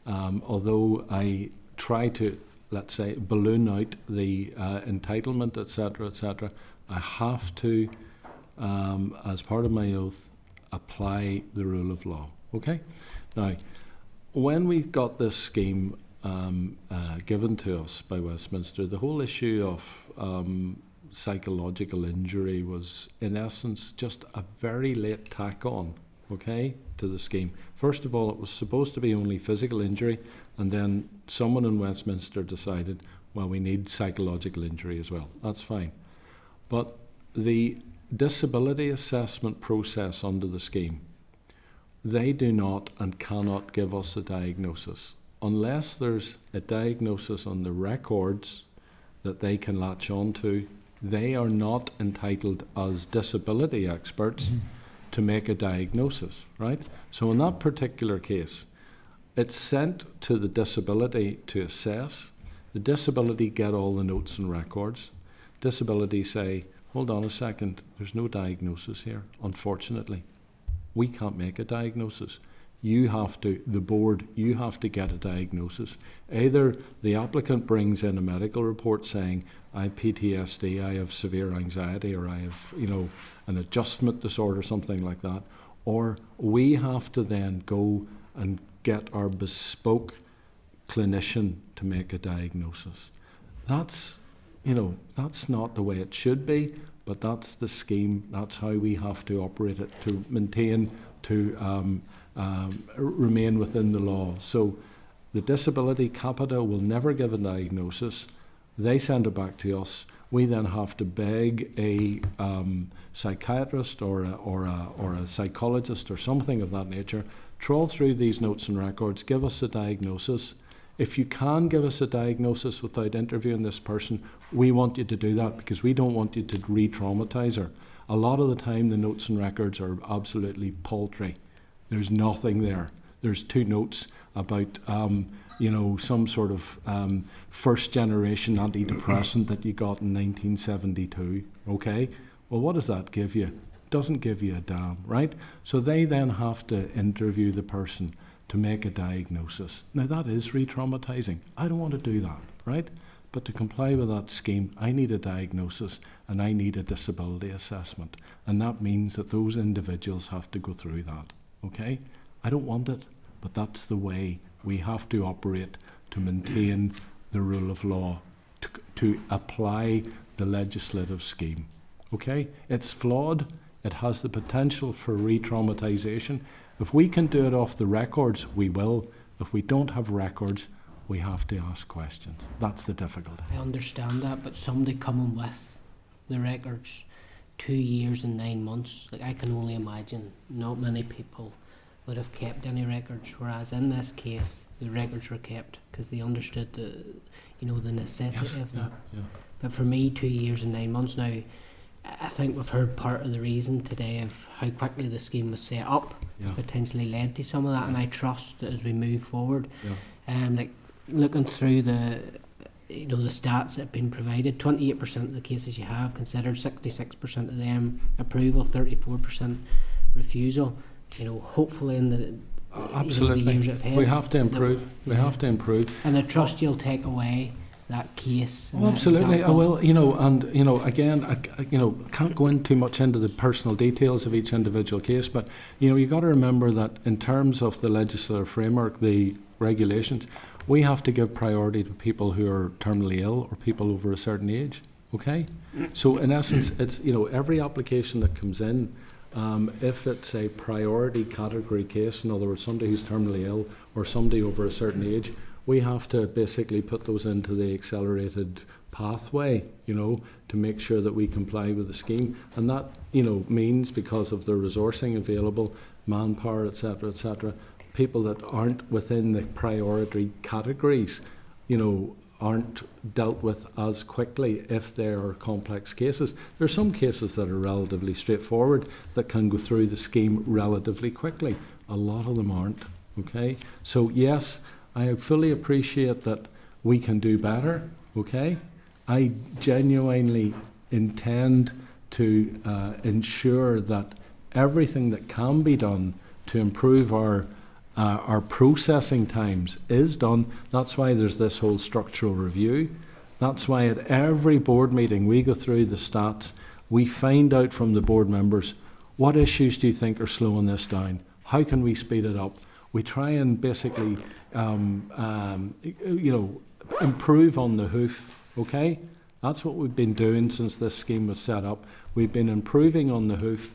although I try to, let's say, balloon out the entitlement, etc., etc., I have to, as part of my oath, apply the rule of law. Okay? Now, when we got this scheme given to us by Westminster, the whole issue of psychological injury was, in essence, just a very late tack on, okay, to the scheme. First of all, it was supposed to be only physical injury, and then someone in Westminster decided, well, we need psychological injury as well. That's fine. But the disability assessment process under the scheme, they do not and cannot give us a diagnosis. Unless there's a diagnosis on the records that they can latch on to, they are not entitled as disability experts to make a diagnosis, right? So in that particular case, it's sent to the disability to assess. The disability get all the notes and records. Disability say, hold on a second, there's no diagnosis here, unfortunately. We can't make a diagnosis. You have to, the board, you have to get a diagnosis. Either the applicant brings in a medical report saying, I have PTSD, I have severe anxiety, or I have, you know, an adjustment disorder, something like that. Or we have to then go and get our bespoke clinician to make a diagnosis. That's, you know, that's not the way it should be. But that's the scheme, that's how we have to operate it to maintain, to remain within the law. So the disability capita will never give a diagnosis. They send it back to us. We then have to beg a psychiatrist or a psychologist or something of that nature, trawl through these notes and records, give us a diagnosis. If you can give us a diagnosis without interviewing this person, we want you to do that because we don't want you to re-traumatise her. A lot of the time the notes and records are absolutely paltry. There's nothing there. There's 2 notes about you know, some sort of first generation antidepressant that you got in 1972. Okay? Well, what does that give you? Doesn't give you a damn, right? So they then have to interview the person to make a diagnosis. Now that is re-traumatising. I don't want to do that, right? But to comply with that scheme, I need a diagnosis and I need a disability assessment. And that means that those individuals have to go through that, okay? I don't want it, but that's the way we have to operate to maintain the rule of law, to apply the legislative scheme, okay? It's flawed. It has the potential for re-traumatisation. If we can do it off the records, we will. If we don't have records, we have to ask questions. That's the difficulty. I understand that, but somebody coming with the records 2 years and 9 months, like I can only imagine not many people would have kept any records, whereas in this case the records were kept because they understood the, you know, the necessity of that. Yeah. But for me, 2 years and 9 months now, I think we've heard part of the reason today of how quickly the scheme was set up, potentially led to some of that, and I trust that as we move forward, like looking through the, you know, the stats that have been provided, 28% of the cases you have considered, 66% of them approval, 34% refusal. You know, hopefully in Absolutely. The years ahead. We have to improve. We have to improve. And I trust you'll take away that case. Oh, absolutely, I will. Again, I can't go in too much into the personal details of each individual case, but you got to remember that in terms of the legislative framework, the regulations, we have to give priority to people who are terminally ill or people over a certain age. Okay, so in essence, it's every application that comes in, if it's a priority category case, in other words, somebody who's terminally ill or somebody over a certain age, we have to basically put those into the accelerated pathway, to make sure that we comply with the scheme. And that, means because of the resourcing available, manpower, etc., people that aren't within the priority categories, aren't dealt with as quickly if they are complex cases. There are some cases that are relatively straightforward that can go through the scheme relatively quickly. A lot of them aren't, okay? So yes, I fully appreciate that we can do better, okay? I genuinely intend to ensure that everything that can be done to improve our processing times is done. That's why there's this whole structural review. That's why at every board meeting we go through the stats, we find out from the board members, what issues do you think are slowing this down? How can we speed it up? We try and basically improve on the hoof, okay? That's what we've been doing since this scheme was set up. We've been improving on the hoof.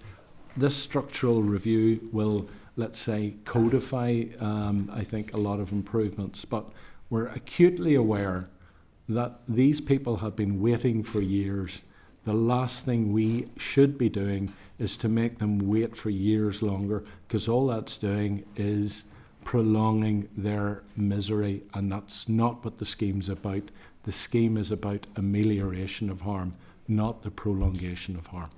This structural review will, let's say, codify, I think, a lot of improvements. But we're acutely aware that these people have been waiting for years. The last thing we should be doing is to make them wait for years longer, because all that's doing is prolonging their misery, and that's not what the scheme's about. The scheme is about amelioration of harm, not the prolongation of harm.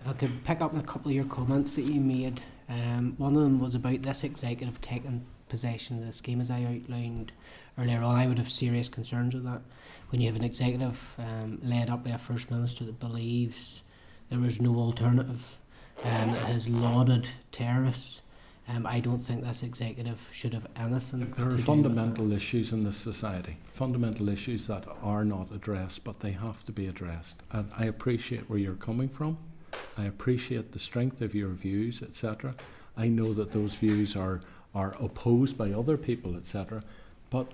If I could pick up on a couple of your comments that you made. One of them was about this executive taking possession of the scheme, as I outlined earlier on. I would have serious concerns with that. When you have an executive led up by a First Minister that believes there is no alternative, that has lauded terrorists, I don't think this executive should have anything There to are do fundamental with issues in this society, fundamental issues that are not addressed, but they have to be addressed. And I appreciate where you're coming from. I appreciate the strength of your views, etc. I know that those views are opposed by other people, etc. But,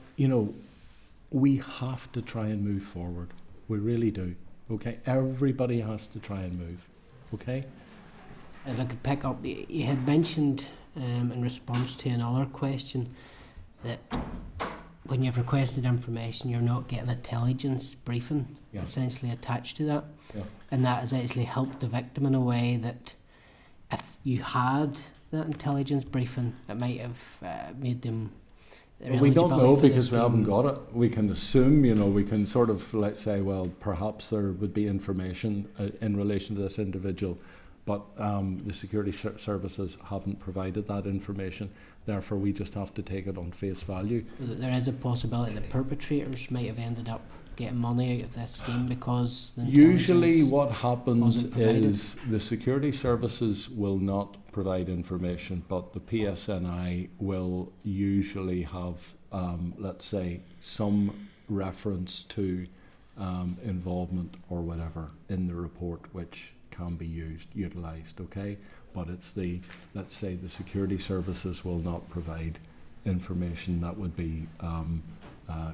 we have to try and move forward. We really do. Okay? Everybody has to try and move. Okay? If I could pick up, you had mentioned in response to another question that when you've requested information, you're not getting intelligence briefing essentially attached to that. Yeah. And that has actually helped the victim in a way that if you had that intelligence briefing, it might have made them. Well, we don't know because we haven't got it. We can assume, we can sort of, let's say, well, perhaps there would be information in relation to this individual, but the security services haven't provided that information. Therefore, we just have to take it on face value. There is a possibility that perpetrators might have ended up getting money out of this scheme because usually what happens is the security services will not provide information, but the PSNI will usually have, let's say, some reference to involvement or whatever in the report which can be utilised, okay? But it's let's say the security services will not provide information that would be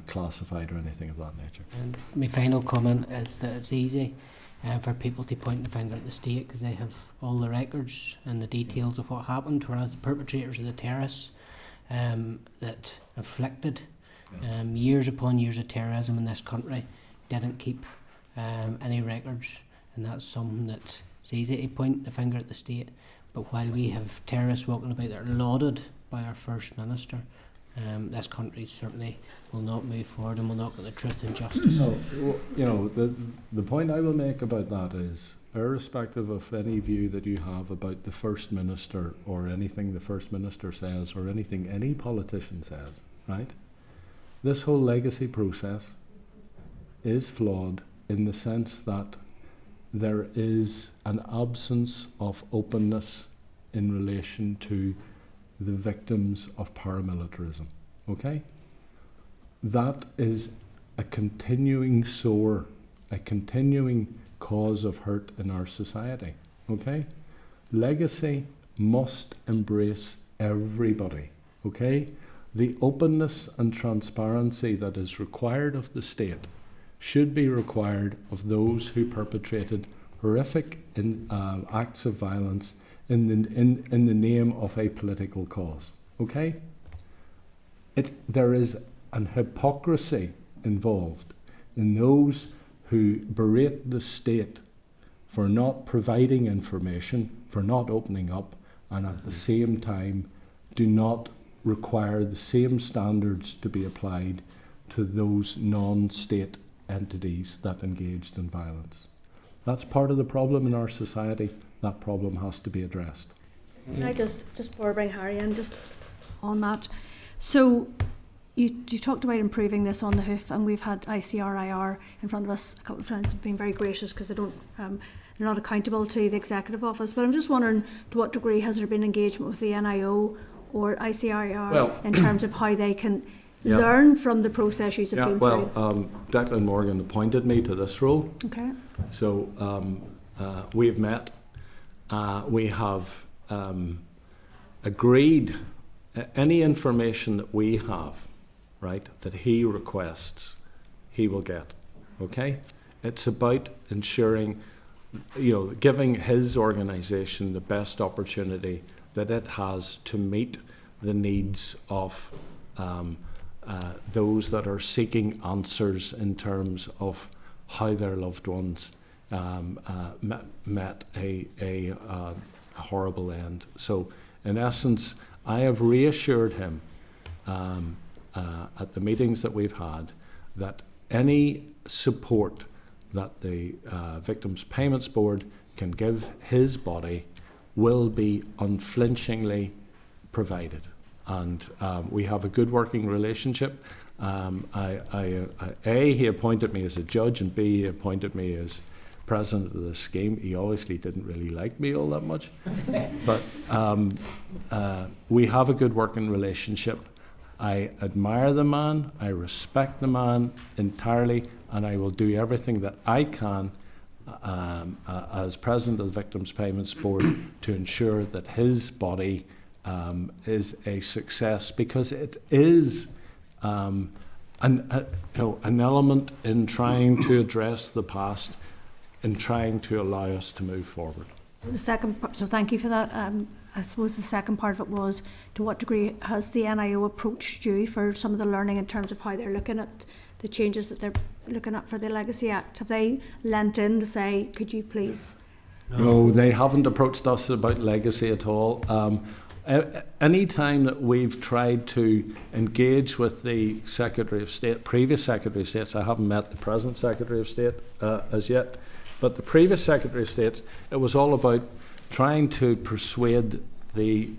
classified or anything of that nature. And my final comment is that it's easy for people to point the finger at the state because they have all the records and the details of what happened, whereas the perpetrators of the terrorists that inflicted years upon years of terrorism in this country didn't keep any records, and that's something that it's easy to point the finger at the state, but while we have terrorists walking about that are lauded by our First Minister, this country certainly will not move forward and will not get the truth and justice. No, the point I will make about that is, irrespective of any view that you have about the First Minister or anything the First Minister says or anything any politician says, right? This whole legacy process is flawed in the sense that there is an absence of openness in relation to the victims of paramilitarism. Okay? That is a continuing sore, a continuing cause of hurt in our society. Okay? Legacy must embrace everybody. Okay? The openness and transparency that is required of the state should be required of those who perpetrated horrific acts of violence in the name of a political cause. Okay? There is an hypocrisy involved in those who berate the state for not providing information, for not opening up, and at the same time do not require the same standards to be applied to those non-state entities that engaged in violence. That's part of the problem in our society. That problem has to be addressed. Can I just before I bring Harry in, just on that. So you talked about improving this on the hoof, and we've had ICRIR in front of us a couple of times, have been very gracious because they don't, they're not accountable to the Executive Office. But I'm just wondering, to what degree has there been engagement with the NIO or ICRIR in terms of how they can learn from the process you've been through? Declan Morgan appointed me to this role. Okay. So we've met. We have agreed any information that we have, right, that he requests, he will get. Okay? It's about ensuring, giving his organisation the best opportunity that it has to meet the needs of those that are seeking answers in terms of how their loved ones met a horrible end. So, in essence, I have reassured him at the meetings that we've had that any support that the Victims Payments Board can give his body will be unflinchingly provided. And we have a good working relationship. He appointed me as a judge, and B, he appointed me as president of the scheme. He obviously didn't really like me all that much. But we have a good working relationship. I admire the man, I respect the man entirely, and I will do everything that I can as president of the Victims Payments Board to ensure that his body is a success, because it is an element in trying to address the past and trying to allow us to move forward. So thank you for that. I suppose the second part of it was, to what degree has the NIO approached you for some of the learning in terms of how they're looking at the changes that they're looking at for the Legacy Act? Have they lent in to say, could you please? No, they haven't approached us about legacy at all. Any time that we've tried to engage with the Secretary of State, previous Secretary of State, I haven't met the present Secretary of State as yet, but the previous Secretary of State, it was all about trying to persuade the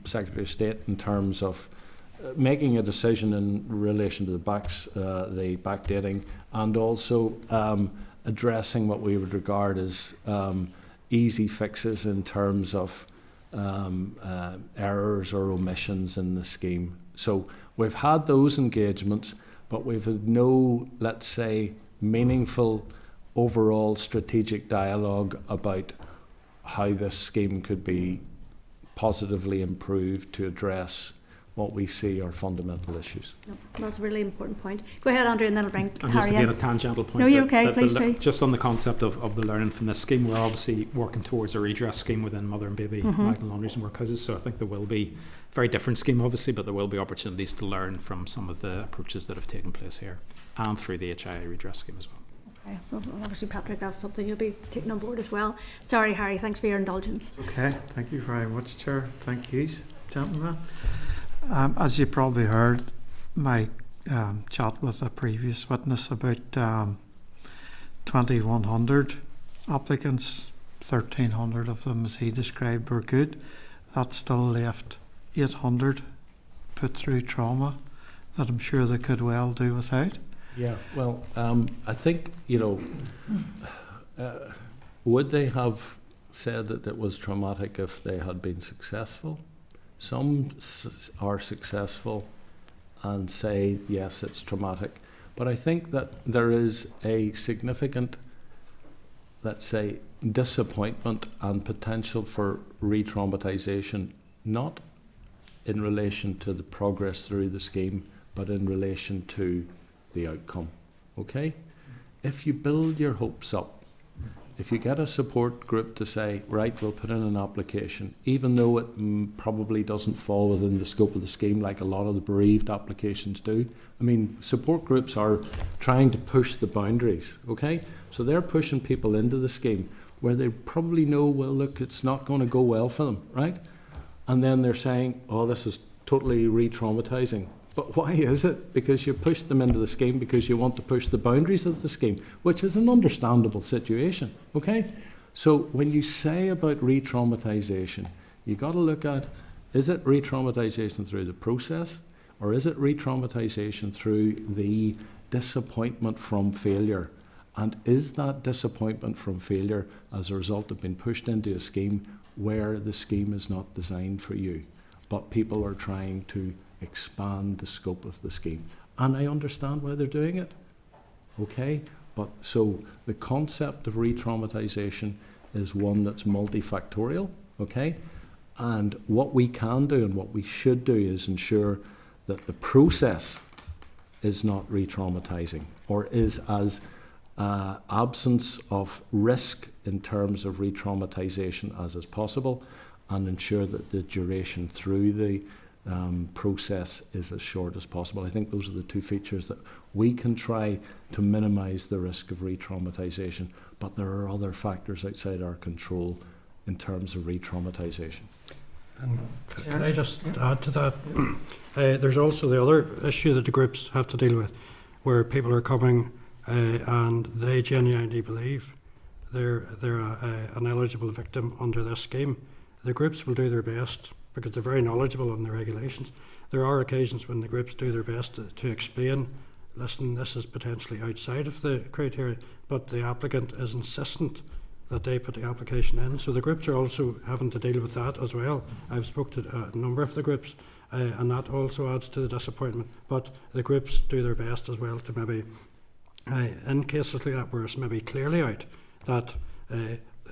Secretary of State in terms of making a decision in relation to the backdating, and also addressing what we would regard as easy fixes in terms of errors or omissions in the scheme. So we've had those engagements, but we've had no, let's say, meaningful overall strategic dialogue about how this scheme could be positively improved to address what we see are fundamental issues. No, that's a really important point. Go ahead, Andrew, and then I'll bring And Harry just to be in. on a tangential point. No, you're okay, please do. Just on the concept of the learning from this scheme, we're obviously working towards a redress scheme within mother and baby Magdalene laundries and workhouses, so I think there will be a very different scheme obviously, but there will be opportunities to learn from some of the approaches that have taken place here and through the HIA redress scheme as well. Okay, well, obviously, Patrick, that's something you'll be taking on board as well. Sorry, Harry, thanks for your indulgence. Okay, thank you very much, Chair. Thank you, gentlemen. As you probably heard, my chat with a previous witness about 2,100 applicants, 1,300 of them, as he described, were good. That still left 800 put through trauma that I'm sure they could well do without. Yeah, well, I think, would they have said that it was traumatic if they had been successful? Some are successful and say, yes, it's traumatic. But I think that there is a significant, let's say, disappointment and potential for re-traumatisation, not in relation to the progress through the scheme, but in relation to the outcome. Okay? If you build your hopes up, if you get a support group to say, right, we'll put in an application, even though it probably doesn't fall within the scope of the scheme like a lot of the bereaved applications do. I mean, support groups are trying to push the boundaries, okay? So they're pushing people into the scheme where they probably know, well, look, it's not going to go well for them, right? And then they're saying, oh, this is totally re-traumatising. But why is it? Because you push them into the scheme because you want to push the boundaries of the scheme, which is an understandable situation, okay? So when you say about re-traumatisation, you got to look at, is it re-traumatisation through the process, or is it re-traumatisation through the disappointment from failure? And is that disappointment from failure as a result of being pushed into a scheme where the scheme is not designed for you, but people are trying to expand the scope of the scheme? And I understand why they're doing it, okay? But so the concept of re-traumatisation is one that's multifactorial, okay? And what we can do and what we should do is ensure that the process is not re-traumatising, or is as absence of risk in terms of re-traumatisation as is possible, and ensure that the duration through the process is as short as possible. I think those are the two features that we can try to minimise the risk of re-traumatisation, but there are other factors outside our control in terms of re-traumatisation. And can I just add to that? There's also the other issue that the groups have to deal with, where people are coming and they genuinely believe they're an eligible victim under this scheme. The groups will do their best because they're very knowledgeable on the regulations. There are occasions when the groups do their best to explain, listen, this is potentially outside of the criteria, but the applicant is insistent that they put the application in. So the groups are also having to deal with that as well. I've spoken to a number of the groups and that also adds to the disappointment. But the groups do their best as well to maybe, in cases like that where it's maybe clearly out that,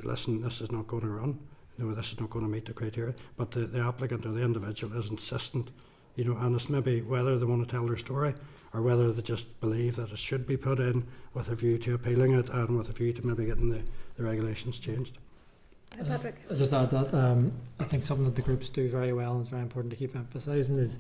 listen, this is not going to run, this is not going to meet the criteria, but the applicant or the individual is insistent, and it's maybe whether they want to tell their story or whether they just believe that it should be put in with a view to appealing it and with a view to maybe getting the regulations changed. Patrick? I'll just add that I think something that the groups do very well and it's very important to keep emphasising is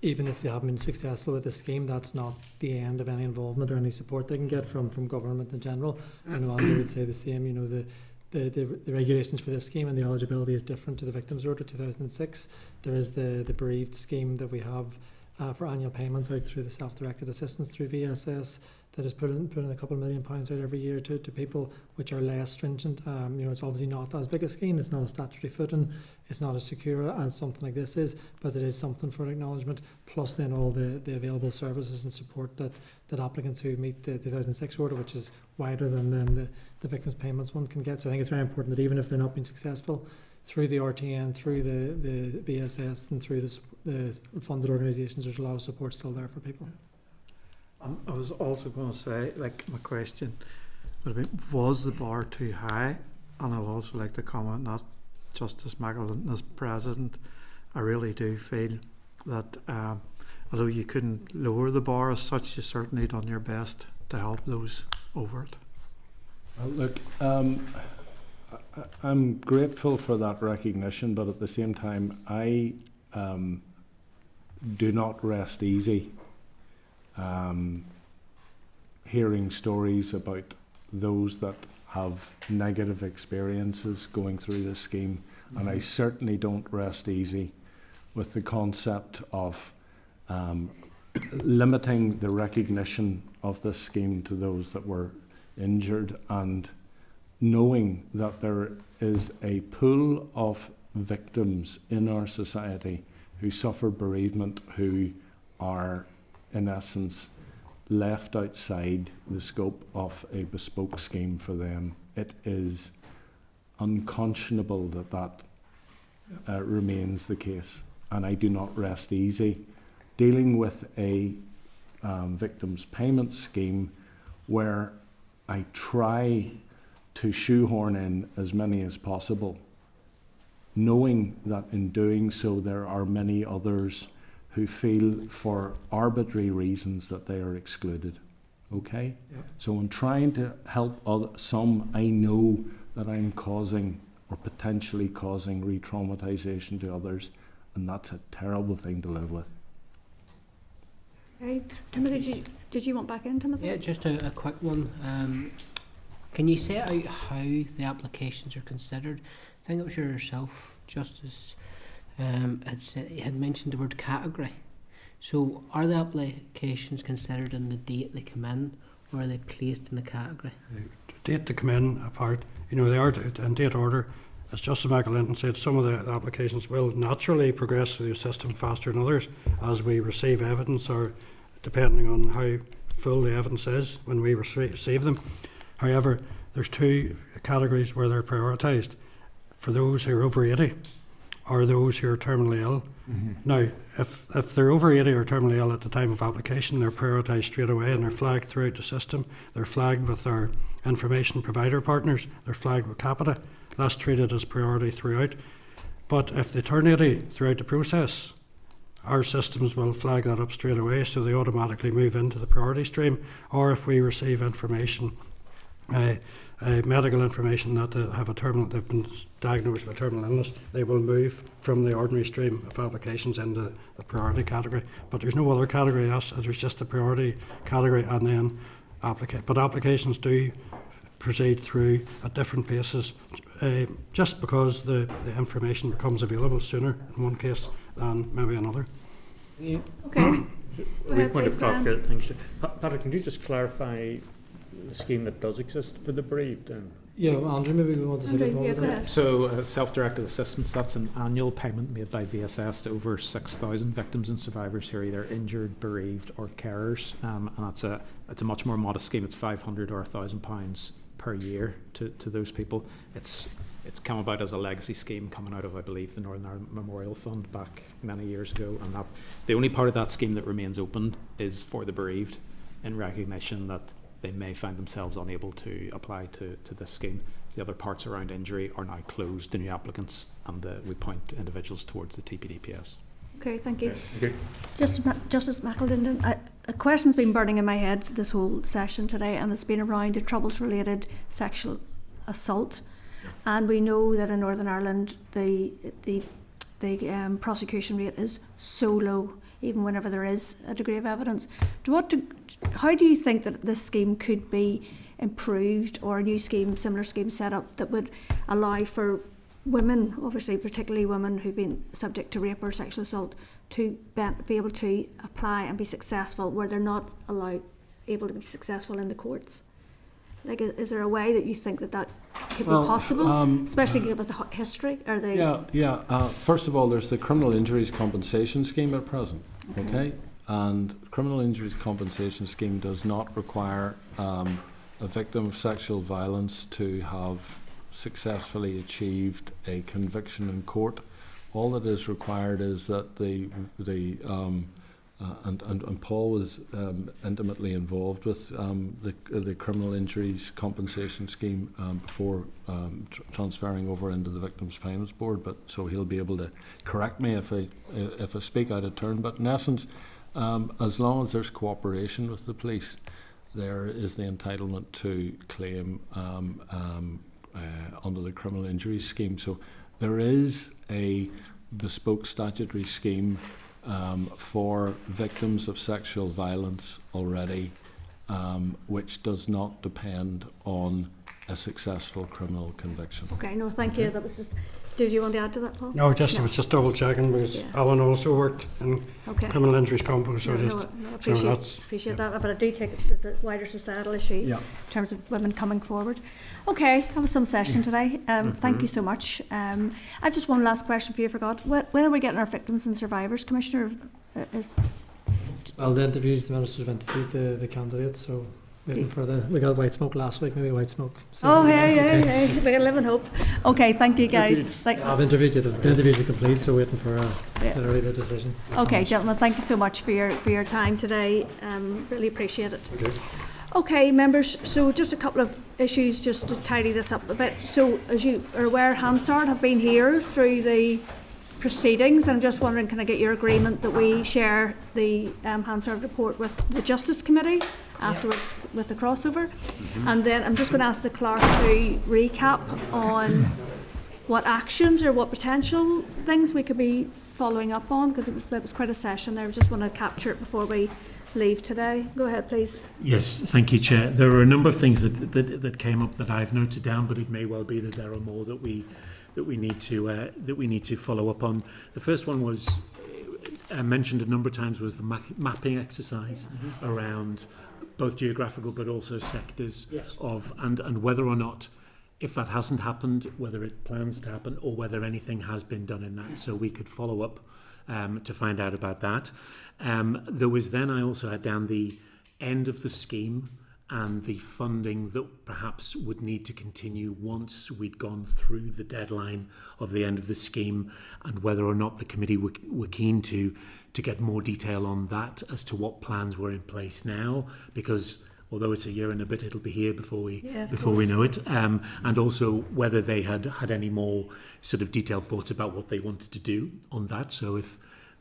even if they haven't been successful with the scheme, that's not the end of any involvement or any support they can get from government in general. Andrew would say the same, the regulations for this scheme and the eligibility is different to the Victims Order 2006. There is the bereaved scheme that we have for annual payments out through the self-directed assistance through VSS that is putting a couple of £1 million out every year to people which are less stringent. It's obviously not as big a scheme, it's not a statutory footing, it's not as secure as something like this is, but it is something for acknowledgement, plus then all the available services and support that applicants who meet the 2006 order, which is wider than the victims payments one can get. So I think it's very important that even if they're not being successful through the RTN, through the BSS and through the funded organisations, there's a lot of support still there for people. I was also going to say, my question would have been, was the bar too high? And I'd also like to comment that Justice McAlinton as President, I really do feel that although you couldn't lower the bar as such, you certainly done your best to help those over it. Well, look, I'm grateful for that recognition, but at the same time, I do not rest easy hearing stories about those that have negative experiences going through this scheme, and I certainly don't rest easy with the concept of limiting the recognition of this scheme to those that were injured, and knowing that there is a pool of victims in our society who suffer bereavement, who are in essence left outside the scope of a bespoke scheme for them. It is unconscionable that remains the case. and I do not rest easy, dealing with a victims payment scheme where I try to shoehorn in as many as possible, knowing that in doing so there are many others who feel for arbitrary reasons that they are excluded. Okay? Yep. So in trying to help some, I know that I'm causing or potentially causing re-traumatization to others, and that's a terrible thing to live with. Okay, Timothy, did you want back in, Timothy? Yeah, just a quick one. Can you set out how the applications are considered? I think it was yourself, Justice, had mentioned the word category. So are the applications considered on the date they come in, or are they placed in a category? The date they come in apart, they are in date order. As Justice McAlinton said, some of the applications will naturally progress through the system faster than others as we receive evidence, or depending on how full the evidence is when we receive them. However, there's two categories where they're prioritised. For those who are over 80 or those who are terminally ill. Mm-hmm. Now, if they're over 80 or terminally ill at the time of application, they're prioritised straight away and they're flagged throughout the system. They're flagged with our information provider partners. They're flagged with Capita. That's treated as priority throughout. But if they turn 80 throughout the process, our systems will flag that up straight away, so they automatically move into the priority stream. Or if we receive information, medical information that they've been diagnosed with terminal illness, they will move from the ordinary stream of applications into the priority category. But there's no other category. There's just the priority category, and then but applications do proceed through at different paces, just because the information becomes available sooner in one case than maybe another. Okay. Point of clarification. Thanks. Patrick, can you just clarify the scheme that does exist for the bereaved? Yeah, well, Andrew, maybe we want to say that more. So, self-directed assistance, that's an annual payment made by VSS to over 6,000 victims and survivors who are either injured, bereaved or carers, and it's a much more modest scheme. It's £500 or £1,000 per year to those people. It's come about as a legacy scheme coming out of, I believe, the Northern Ireland Memorial Fund back many years ago, and that the only part of that scheme that remains open is for the bereaved, in recognition that they may find themselves unable to apply to this scheme. The other parts around injury are now closed to new applicants, and we point individuals towards the TPDPS. Okay, thank you. Okay. Justice McAlinton, a question's been burning in my head this whole session today, and it's been around the troubles-related sexual assault. And we know that in Northern Ireland the prosecution rate is so low, even whenever there is a degree of evidence. How do you think that this scheme could be improved, or a new scheme, similar scheme set up that would allow for women, obviously particularly women who've been subject to rape or sexual assault, to be able to apply and be successful where they're not able to be successful in the courts? Like, is there a way that you think that could be possible, especially given the history? First of all, there's the criminal injuries compensation scheme at present. Okay, and criminal injuries compensation scheme does not require a victim of sexual violence to have successfully achieved a conviction in court. All that is required is that and Paul was intimately involved with the criminal injuries compensation scheme before transferring over into the Victims Payments Board. But so he'll be able to correct me if I speak out of turn. But in essence, as long as there's cooperation with the police, there is the entitlement to claim under the criminal injuries scheme. So there is a bespoke statutory scheme for victims of sexual violence already, which does not depend on a successful criminal conviction. Okay, no, thank you. That was just. Did you want to add to that, Paul? No, I was just double checking, because Alan also worked in criminal injuries company. So appreciate that, but I do take it as a wider societal issue in terms of women coming forward. Okay, that was some session today. Thank you so much. I have just one last question for you. I forgot. When are we getting our Victims and Survivors Commissioner? Well, the Ministers have interviewed the candidates, so Waiting for we got white smoke last week, maybe white smoke. Oh, hey, we can live in hope. Okay, thank you guys. I've interviewed you, the interviews are complete, so waiting for literally the decision. Okay, gentlemen, thank you so much for your time today. Really appreciate it. Okay, members, so just a couple of issues just to tidy this up a bit. So, as you are aware, Hansard have been here through the proceedings. I'm just wondering, can I get your agreement that we share the Hansard report with the Justice Committee afterwards with the crossover? And then I'm just going to ask the clerk to recap on what actions or what potential things we could be following up on, because it was quite a session there. I just want to capture it before we leave today. Go ahead, please. Yes, thank you, Chair. There are a number of things that came up that I've noted down, but it may well be that there are more that we need to follow up on. The first one was mentioned a number of times, was the mapping exercise around both geographical but also sectors of and whether or not, if that hasn't happened, whether it plans to happen or whether anything has been done in that, so we could follow up to find out about that. There was then, I also had down the end of the scheme and the funding that perhaps would need to continue once we'd gone through the deadline of the end of the scheme, and whether or not the committee were keen to get more detail on that as to what plans were in place now, because although it's a year and a bit, it'll be here before we know it, and also whether they had any more sort of detailed thoughts about what they wanted to do on that. So if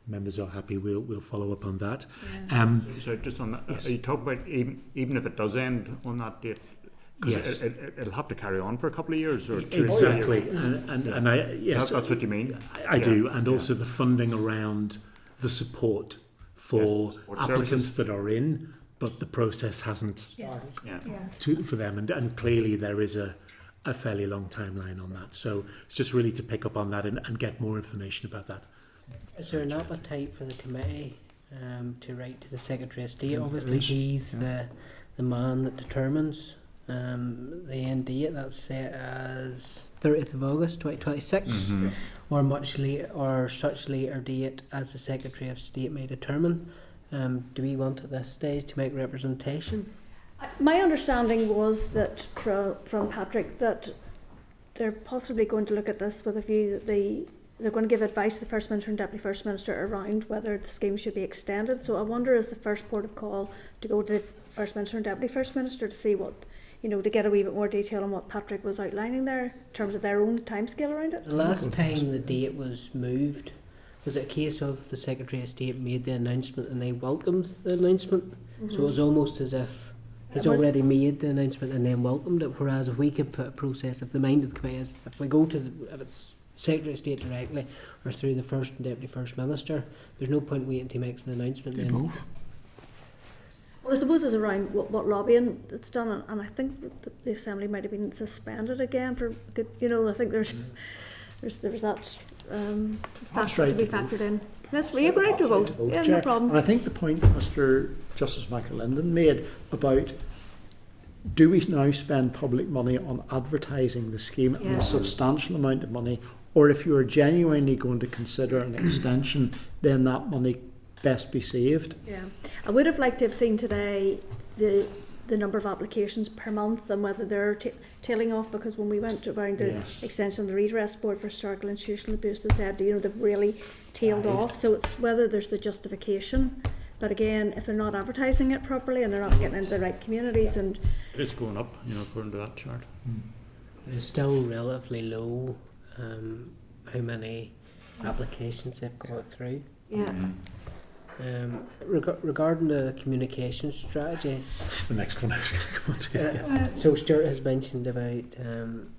members are happy, we'll follow up on that. So just on that, are you talking about even if it does end on that date? Because it'll have to carry on for a couple of years or 2 years. Exactly, and that's what you mean. I do, and also the funding around the support for applicants services that are in, but the process hasn't for them, and clearly there is a fairly long timeline on that. So it's just really to pick up on that and get more information about that. Is there an appetite for the committee to write to the Secretary of State? Obviously, he's the man that determines the end date. That's set as 30th of August 2026, or much later, or such later date as the Secretary of State may determine. Do we want at this stage to make representation? My understanding was that from Patrick that they're possibly going to look at this with a view that they're going to give advice to the First Minister and Deputy First Minister around whether the scheme should be extended. So I wonder, is the first port of call to go to the First Minister and Deputy First Minister to see what, to get a wee bit more detail on what Patrick was outlining there in terms of their own timescale around it? The last time the date was moved, was it a case of the Secretary of State made the announcement and they welcomed the announcement? So it was almost as if he's already made the announcement and then welcomed it, whereas if we could put a process, if the mind of the committee is, if we go to if it's Secretary of State directly or through the First and Deputy First Minister, there's no point waiting till he makes an announcement then. Well, I suppose it's around what lobbying it's done, and I think the Assembly might have been suspended again for good, I think there's that factor to be factored in. Let's reiterate to vote. Yeah, no problem. And I think the point that Mr. Justice Michael Linden made about, do we now spend public money on advertising the scheme and a substantial amount of money, or if you are genuinely going to consider an extension, then that money best be saved? Yeah, I would have liked to have seen today the number of applications per month and whether they're tailing off, because when we went around the extension of the redress board for historical institutional abuse, they said they've really tailed off. So it's whether there's the justification. But again, if they're not advertising it properly and they're not getting into the right communities, and it is going up, according to that chart. It's still relatively low how many applications they've got through. Yeah. Regarding the communication strategy, that's the next one I was going to come on to. So Stuart has mentioned about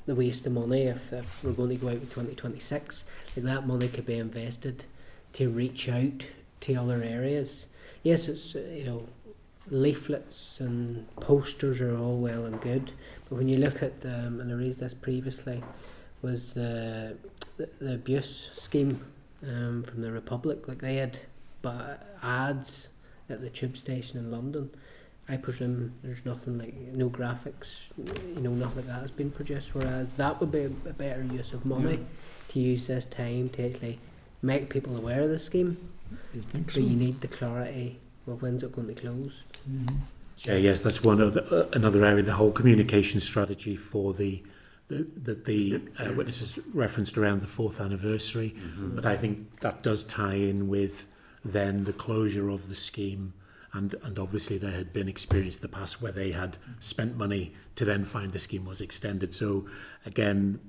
the waste of money if we're going to go out with 2026. Like that money could be invested to reach out to other areas. Yes, it's leaflets and posters are all well and good, but when you look at and I raised this previously, was the abuse scheme from the Republic. Like they had ads at the tube station in London. I presume there's nothing like, no graphics, nothing like that has been produced, whereas that would be a better use of money to use this time to actually make people aware of the scheme. You think so? You need the clarity of when's it going to close. Yeah, yes, that's one of another area. The whole communication strategy for the witnesses referenced around the 4th anniversary, but I think that does tie in with then the closure of the scheme, and obviously there had been experience in the past where they had spent money to then find the scheme was extended. So again,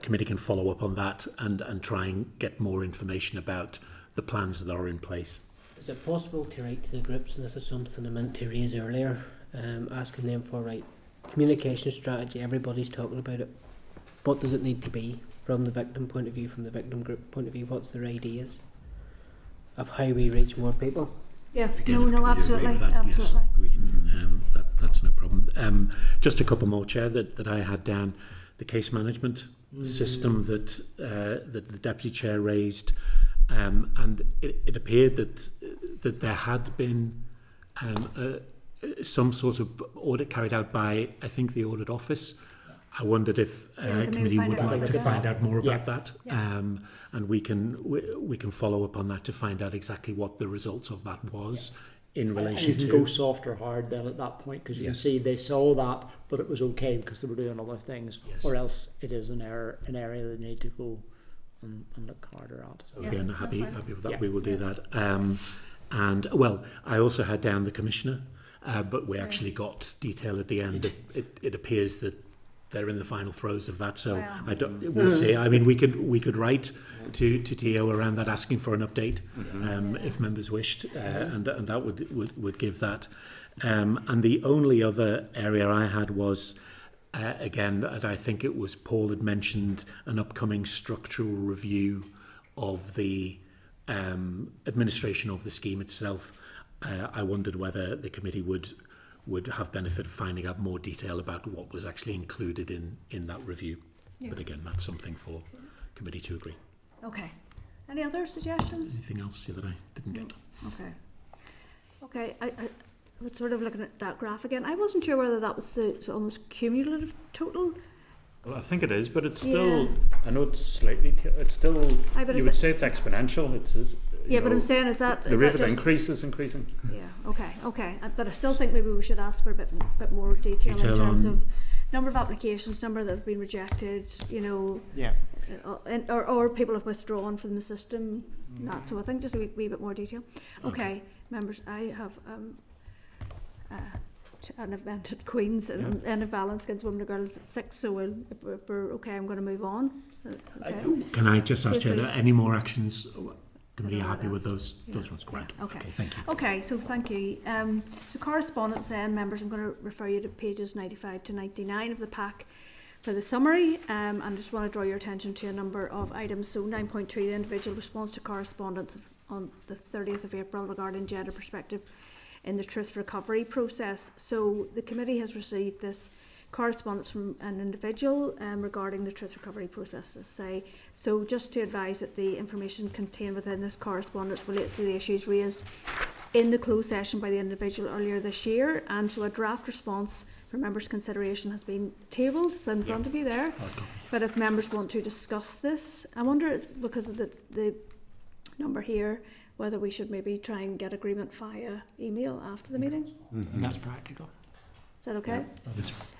committee can follow up on that and try and get more information about the plans that are in place. Is it possible to write to the groups, and this is something I meant to raise earlier, asking them for communication strategy, everybody's talking about it. What does it need to be from the victim point of view, from the victim group point of view? What's their ideas of how we reach more people? Yeah, Again, no, absolutely, that, absolutely. Yes, we can, that's no problem. Just a couple more, Chair, that I had down. The case management system that the Deputy Chair raised, and it appeared that there had been some sort of audit carried out by, I think, the Audit Office. I wondered if committee would like to find out more about that, and we can follow up on that to find out exactly what the results of that was in relation and you to. can go soft or hard then at that point, because you can see they saw that, but it was okay because they were doing other things, or else it is an area they need to go and look harder at. So again, happy with that. We will do that. And well, I also had down the Commissioner, but we actually got detail at the end. It appears that they're in the final throes of that, so I don't. We'll see. I mean, we could write to TO around that, asking for an update, if members wished, and that would give that. And the only other area I had was, again, that I think it was Paul had mentioned an upcoming structural review of the administration of the scheme itself. I wondered whether the committee would have benefit of finding out more detail about what was actually included in that review. Yeah. But again, that's something for committee to agree. Okay. Any other suggestions? Anything else that I didn't get? Okay. I was sort of looking at that graph again. I wasn't sure whether that was the almost cumulative total. Well, I think it is, but it's still. I know it's slightly. It's still. You would say it's exponential. It's. Yeah, but I'm saying is that the rate of increase is increasing. Yeah. Okay. But I still think maybe we should ask for a bit more detail in terms of number of applications, number that have been rejected. You know. Yeah. Or people have withdrawn from the system. That. So I think just a wee bit more detail. Okay, members, I have an event at Queen's and a violence against women and girls at 6. So if we're okay, I'm going to move on. Okay. Can I just ask you, any more actions? Can be happy with those ones, correct? Okay, thank you. Okay, so thank you. So correspondence then, members, I'm going to refer you to pages 95 to 99 of the pack for the summary, and I just want to draw your attention to a number of items. So 9.3, the individual response to correspondence on the 30th of April regarding gender perspective in the truth recovery process. So the committee has received this correspondence from an individual regarding the truth recovery process, as say. So just to advise that the information contained within this correspondence relates to the issues raised in the closed session by the individual earlier this year, and so a draft response for members' consideration has been tabled. It's in front of you there. But if members want to discuss this, I wonder, it's because of the number here, whether we should maybe try and get agreement via email after the meeting. That's practical. Is that okay?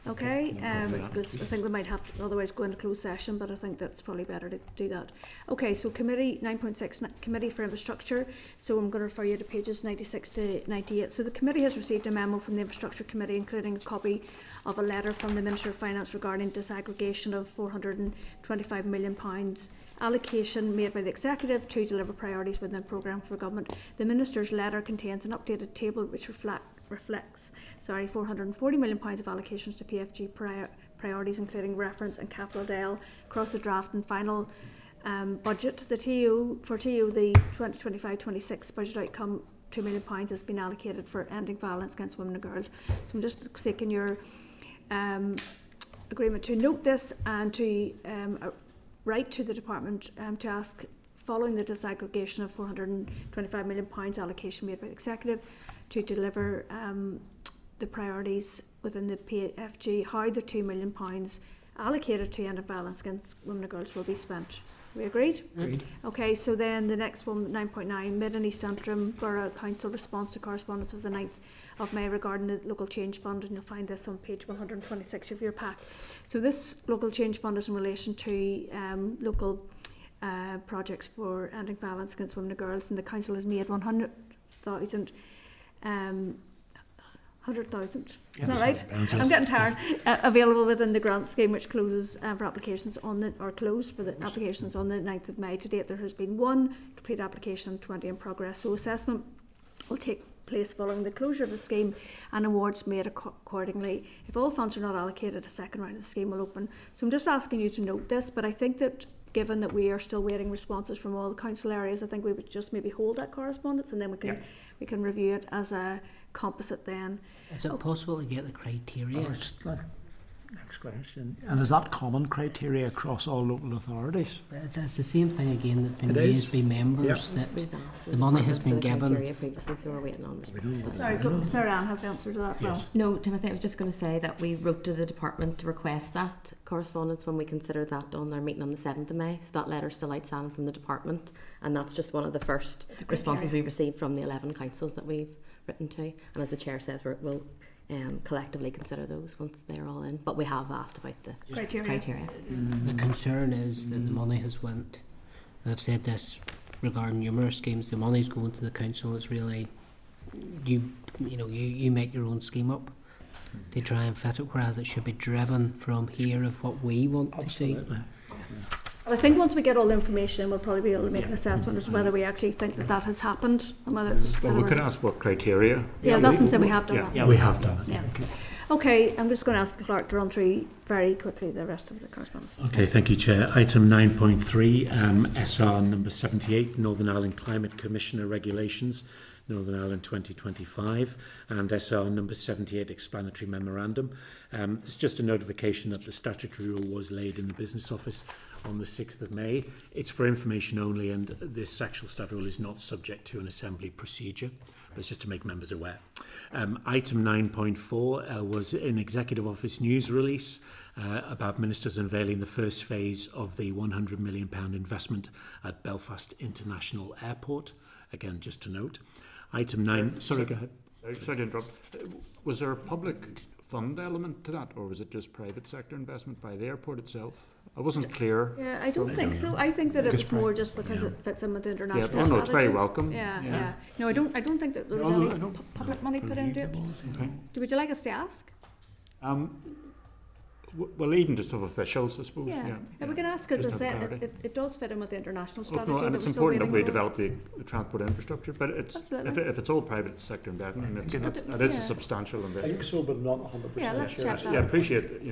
Okay, because I think we might have to otherwise go into closed session, but I think that's probably better to do that. Okay, so committee 9.6, Committee for Infrastructure. So I'm going to refer you to pages 96 to 98. So the committee has received a memo from the Infrastructure Committee, including a copy of a letter from the Minister of Finance regarding disaggregation of £425 million allocation made by the Executive to deliver priorities within the programme for government. The Minister's letter contains an updated table which reflects £440 million of allocations to PFG priorities, including reference and capital DEL across the draft and final budget. The TO the 2025-26 budget outcome £2 million has been allocated for ending violence against women and girls. So I'm just seeking your agreement to note this and to write to the department to ask, following the disaggregation of £425 million allocation made by the Executive to deliver the priorities within the PFG, how the £2 million allocated to end of violence against women and girls will be spent. We agreed? Agreed. Okay, so then the next one, 9.9, Mid and East Antrim Borough Council response to correspondence of the 9th of May regarding the local change fund, and you'll find this on page 126 of your pack. So this local change fund is in relation to local projects for ending violence against women and girls, and the council has made 100,000 100,000, isn't that right? I'm getting tired. Available within the grant scheme, which closes for applications on the, or closed for the applications on the 9th of May. To date, there has been 1 complete application and 20 in progress. So assessment will take place following the closure of the scheme and awards made accordingly. If all funds are not allocated, a second round of the scheme will open. So I'm just asking you to note this, but I think that given that we are still waiting responses from all the council areas, I think we would just maybe hold that correspondence, and then we can review it as a composite then. Is it possible to get the criteria? Next question. And is that common criteria across all local authorities? It's the same thing again that been raised by members, that the money has been given. Previously, so we're waiting on response. Sorry, Sarah Ann has the answer to that. Yes. No, Timothy, I was just going to say that we wrote to the department to request that correspondence when we considered that on their meeting on the 7th of May. So that letter's still outstanding from the department, and that's just one of the first responses we received from the 11 councils that we've written to. And as the chair says, we'll collectively consider those once they're all in. But we have asked about the criteria. The concern is that the money has went, and I've said this regarding numerous schemes, the money's going to the council. It's really, you make your own scheme up to try and fit it, whereas it should be driven from here of what we want to see. Well, I think once we get all the information, we'll probably be able to make an assessment as to whether we actually think that that has happened. And whether we could ask what criteria. Yeah, that's something we have done that. Yeah, we have done it. Yeah. Okay, I'm just going to ask the clerk to run through very quickly the rest of the correspondence. Okay, thank you, Chair. Item 9.3, SR number 78, Northern Ireland Climate Commissioner Regulations, Northern Ireland 2025, and SR number 78, Explanatory Memorandum. It's just a notification that the statutory rule was laid in the Business Office on the 6th of May. It's for information only, and this actual statute rule is not subject to an assembly procedure, but it's just to make members aware. Item 9.4 was an Executive Office news release about ministers unveiling the first phase of the £100 million investment at Belfast International Airport. Again, just to note. Item 9, sorry, go ahead. Sorry to interrupt. Was there a public fund element to that, or was it just private sector investment by the airport itself? I wasn't clear. Yeah, I don't think so. I think that it was more just because it fits in with the international strategy. No, it's very welcome. Yeah. No, I don't think that there was any public money put into it. Okay. Would you like us to ask? Well, even just of officials, I suppose. Yeah, we can ask, as I said, it does fit in with the international strategy. No, and it's important that we develop the transport infrastructure, but it's if it's all private sector investment, it is a substantial investment. I think so, but not 100%. Yeah, let's check that. Yeah, appreciate it.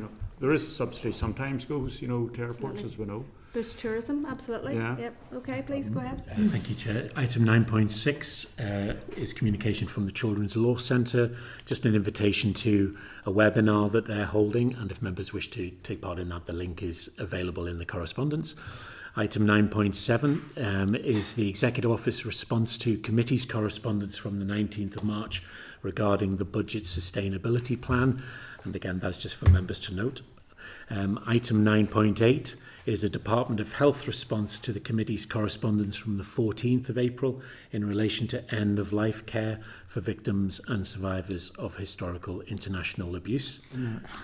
There is subsidy sometimes goes, to airports, as we know. Boost tourism, absolutely. Yeah. Yep. Okay, please go ahead. Thank you, Chair. Item 9.6 is communication from the Children's Law Centre, just an invitation to a webinar that they're holding, and if members wish to take part in that, the link is available in the correspondence. Item 9.7 is the Executive Office response to committee's correspondence from the 19th of March regarding the Budget Sustainability Plan, and again, that's just for members to note. Item 9.8 is a Department of Health response to the committee's correspondence from the 14th of April in relation to end-of-life care for victims and survivors of historical international abuse.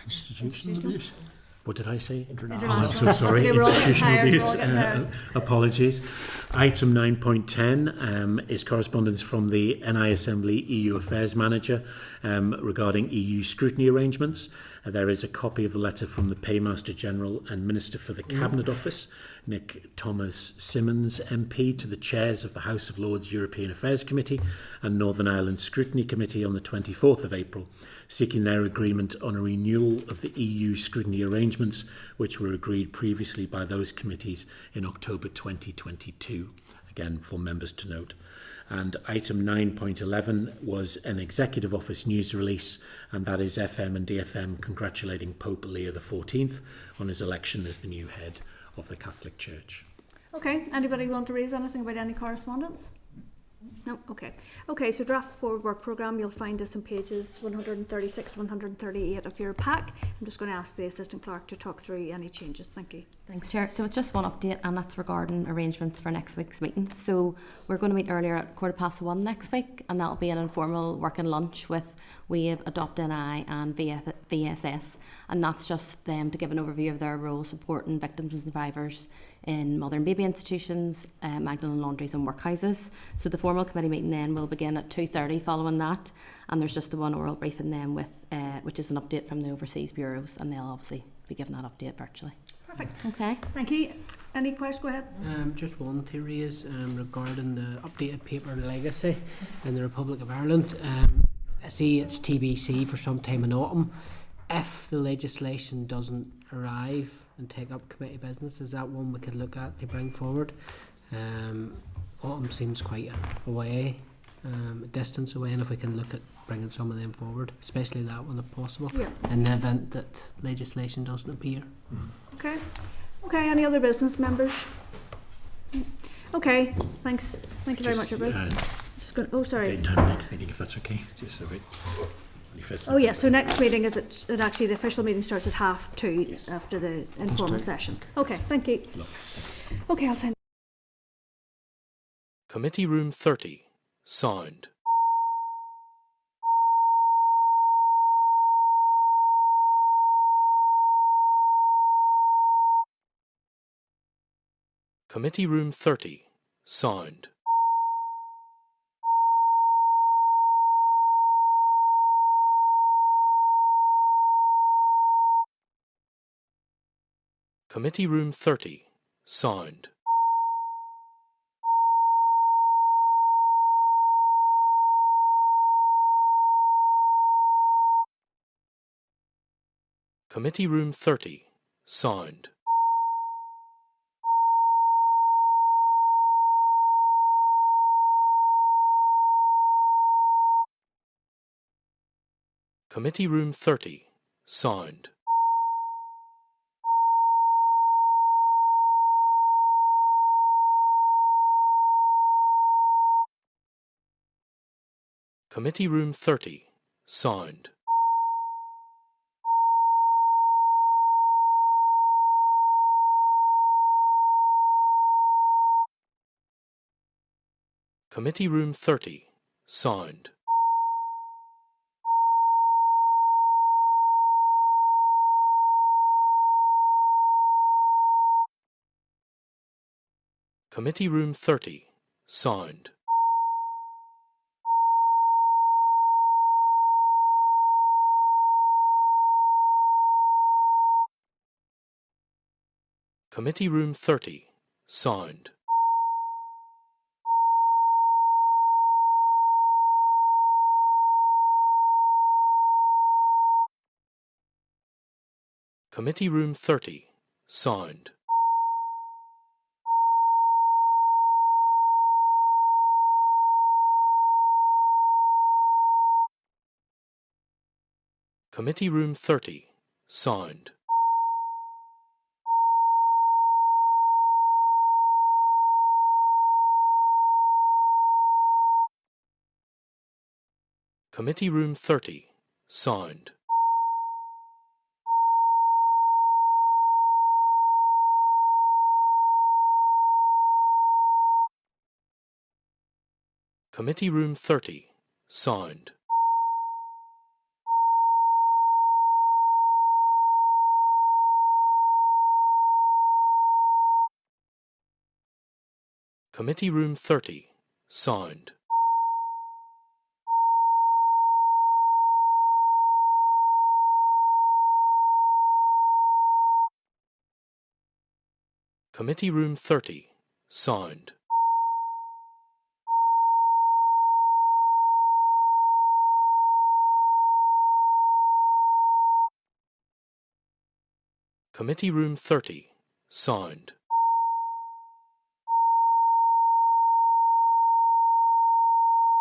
Institutional abuse? What did I say? International. I'm so sorry. Institutional abuse. Apologies. Item 9.10 is correspondence from the NI Assembly EU Affairs Manager regarding EU scrutiny arrangements. There is a copy of the letter from the Paymaster General and Minister for the Cabinet Office, Nick Thomas Simmons MP, to the chairs of the House of Lords European Affairs Committee and Northern Ireland Scrutiny Committee on the 24th of April, seeking their agreement on a renewal of the EU scrutiny arrangements, which were agreed previously by those committees in October 2022. Again, for members to note. And item 9.11 was an Executive Office news release, and that is FM and DFM congratulating Pope Leo XIV on his election as the new head of the Catholic Church. Okay, anybody want to raise anything about any correspondence? No, okay. Okay, so draft forward work programme, you'll find this on pages 136 to 138 of your pack. I'm just going to ask the Assistant Clerk to talk through any changes. Thank you. Thanks, Chair. So it's just one update, and that's regarding arrangements for next week's meeting. So we're going to meet earlier at 1:15 next week, and that'll be an informal working lunch with WAVE, Adopt NI and VSS. And that's just them to give an overview of their role supporting victims and survivors in mother and baby institutions, Magdalen laundries and workhouses. So the formal committee meeting then will begin at 2:30 following that, and there's just the one oral briefing then with, which is an update from the overseas bureaus, and they'll obviously be given that update virtually. Perfect. Okay. Thank you. Any questions? Go ahead. Just one to raise regarding the updated paper legacy in the Republic of Ireland. I see it's TBC for some time in autumn. If the legislation doesn't arrive and take up committee business, is that one we could look at to bring forward? Autumn seems quite a way, a distance away, and if we can look at bringing some of them forward, especially that one if possible, Yeah. in the event that legislation doesn't appear. Okay. Okay, any other business members? Okay, thanks. Thank you very much, everybody. Just going, oh, sorry. Date time next meeting, if that's okay. Just a bit. Oh yeah, so next meeting is it actually the official meeting starts at 2:30 after the informal session. Okay, thank you. Okay, I'll sign. Committee Room 30, sound. Committee Room 30, sound. Committee Room 30, sound. Committee Room 30, sound. Committee Room 30, sound. Committee Room 30, sound. Committee Room 30, sound. Committee Room 30, sound. Committee Room 30, sound. Committee Room 30, sound. Committee Room 30, sound. Committee Room 30, sound. Committee Room 30, sound. Committee Room 30, sound. Committee Room 30, sound. Committee Room 30, sound.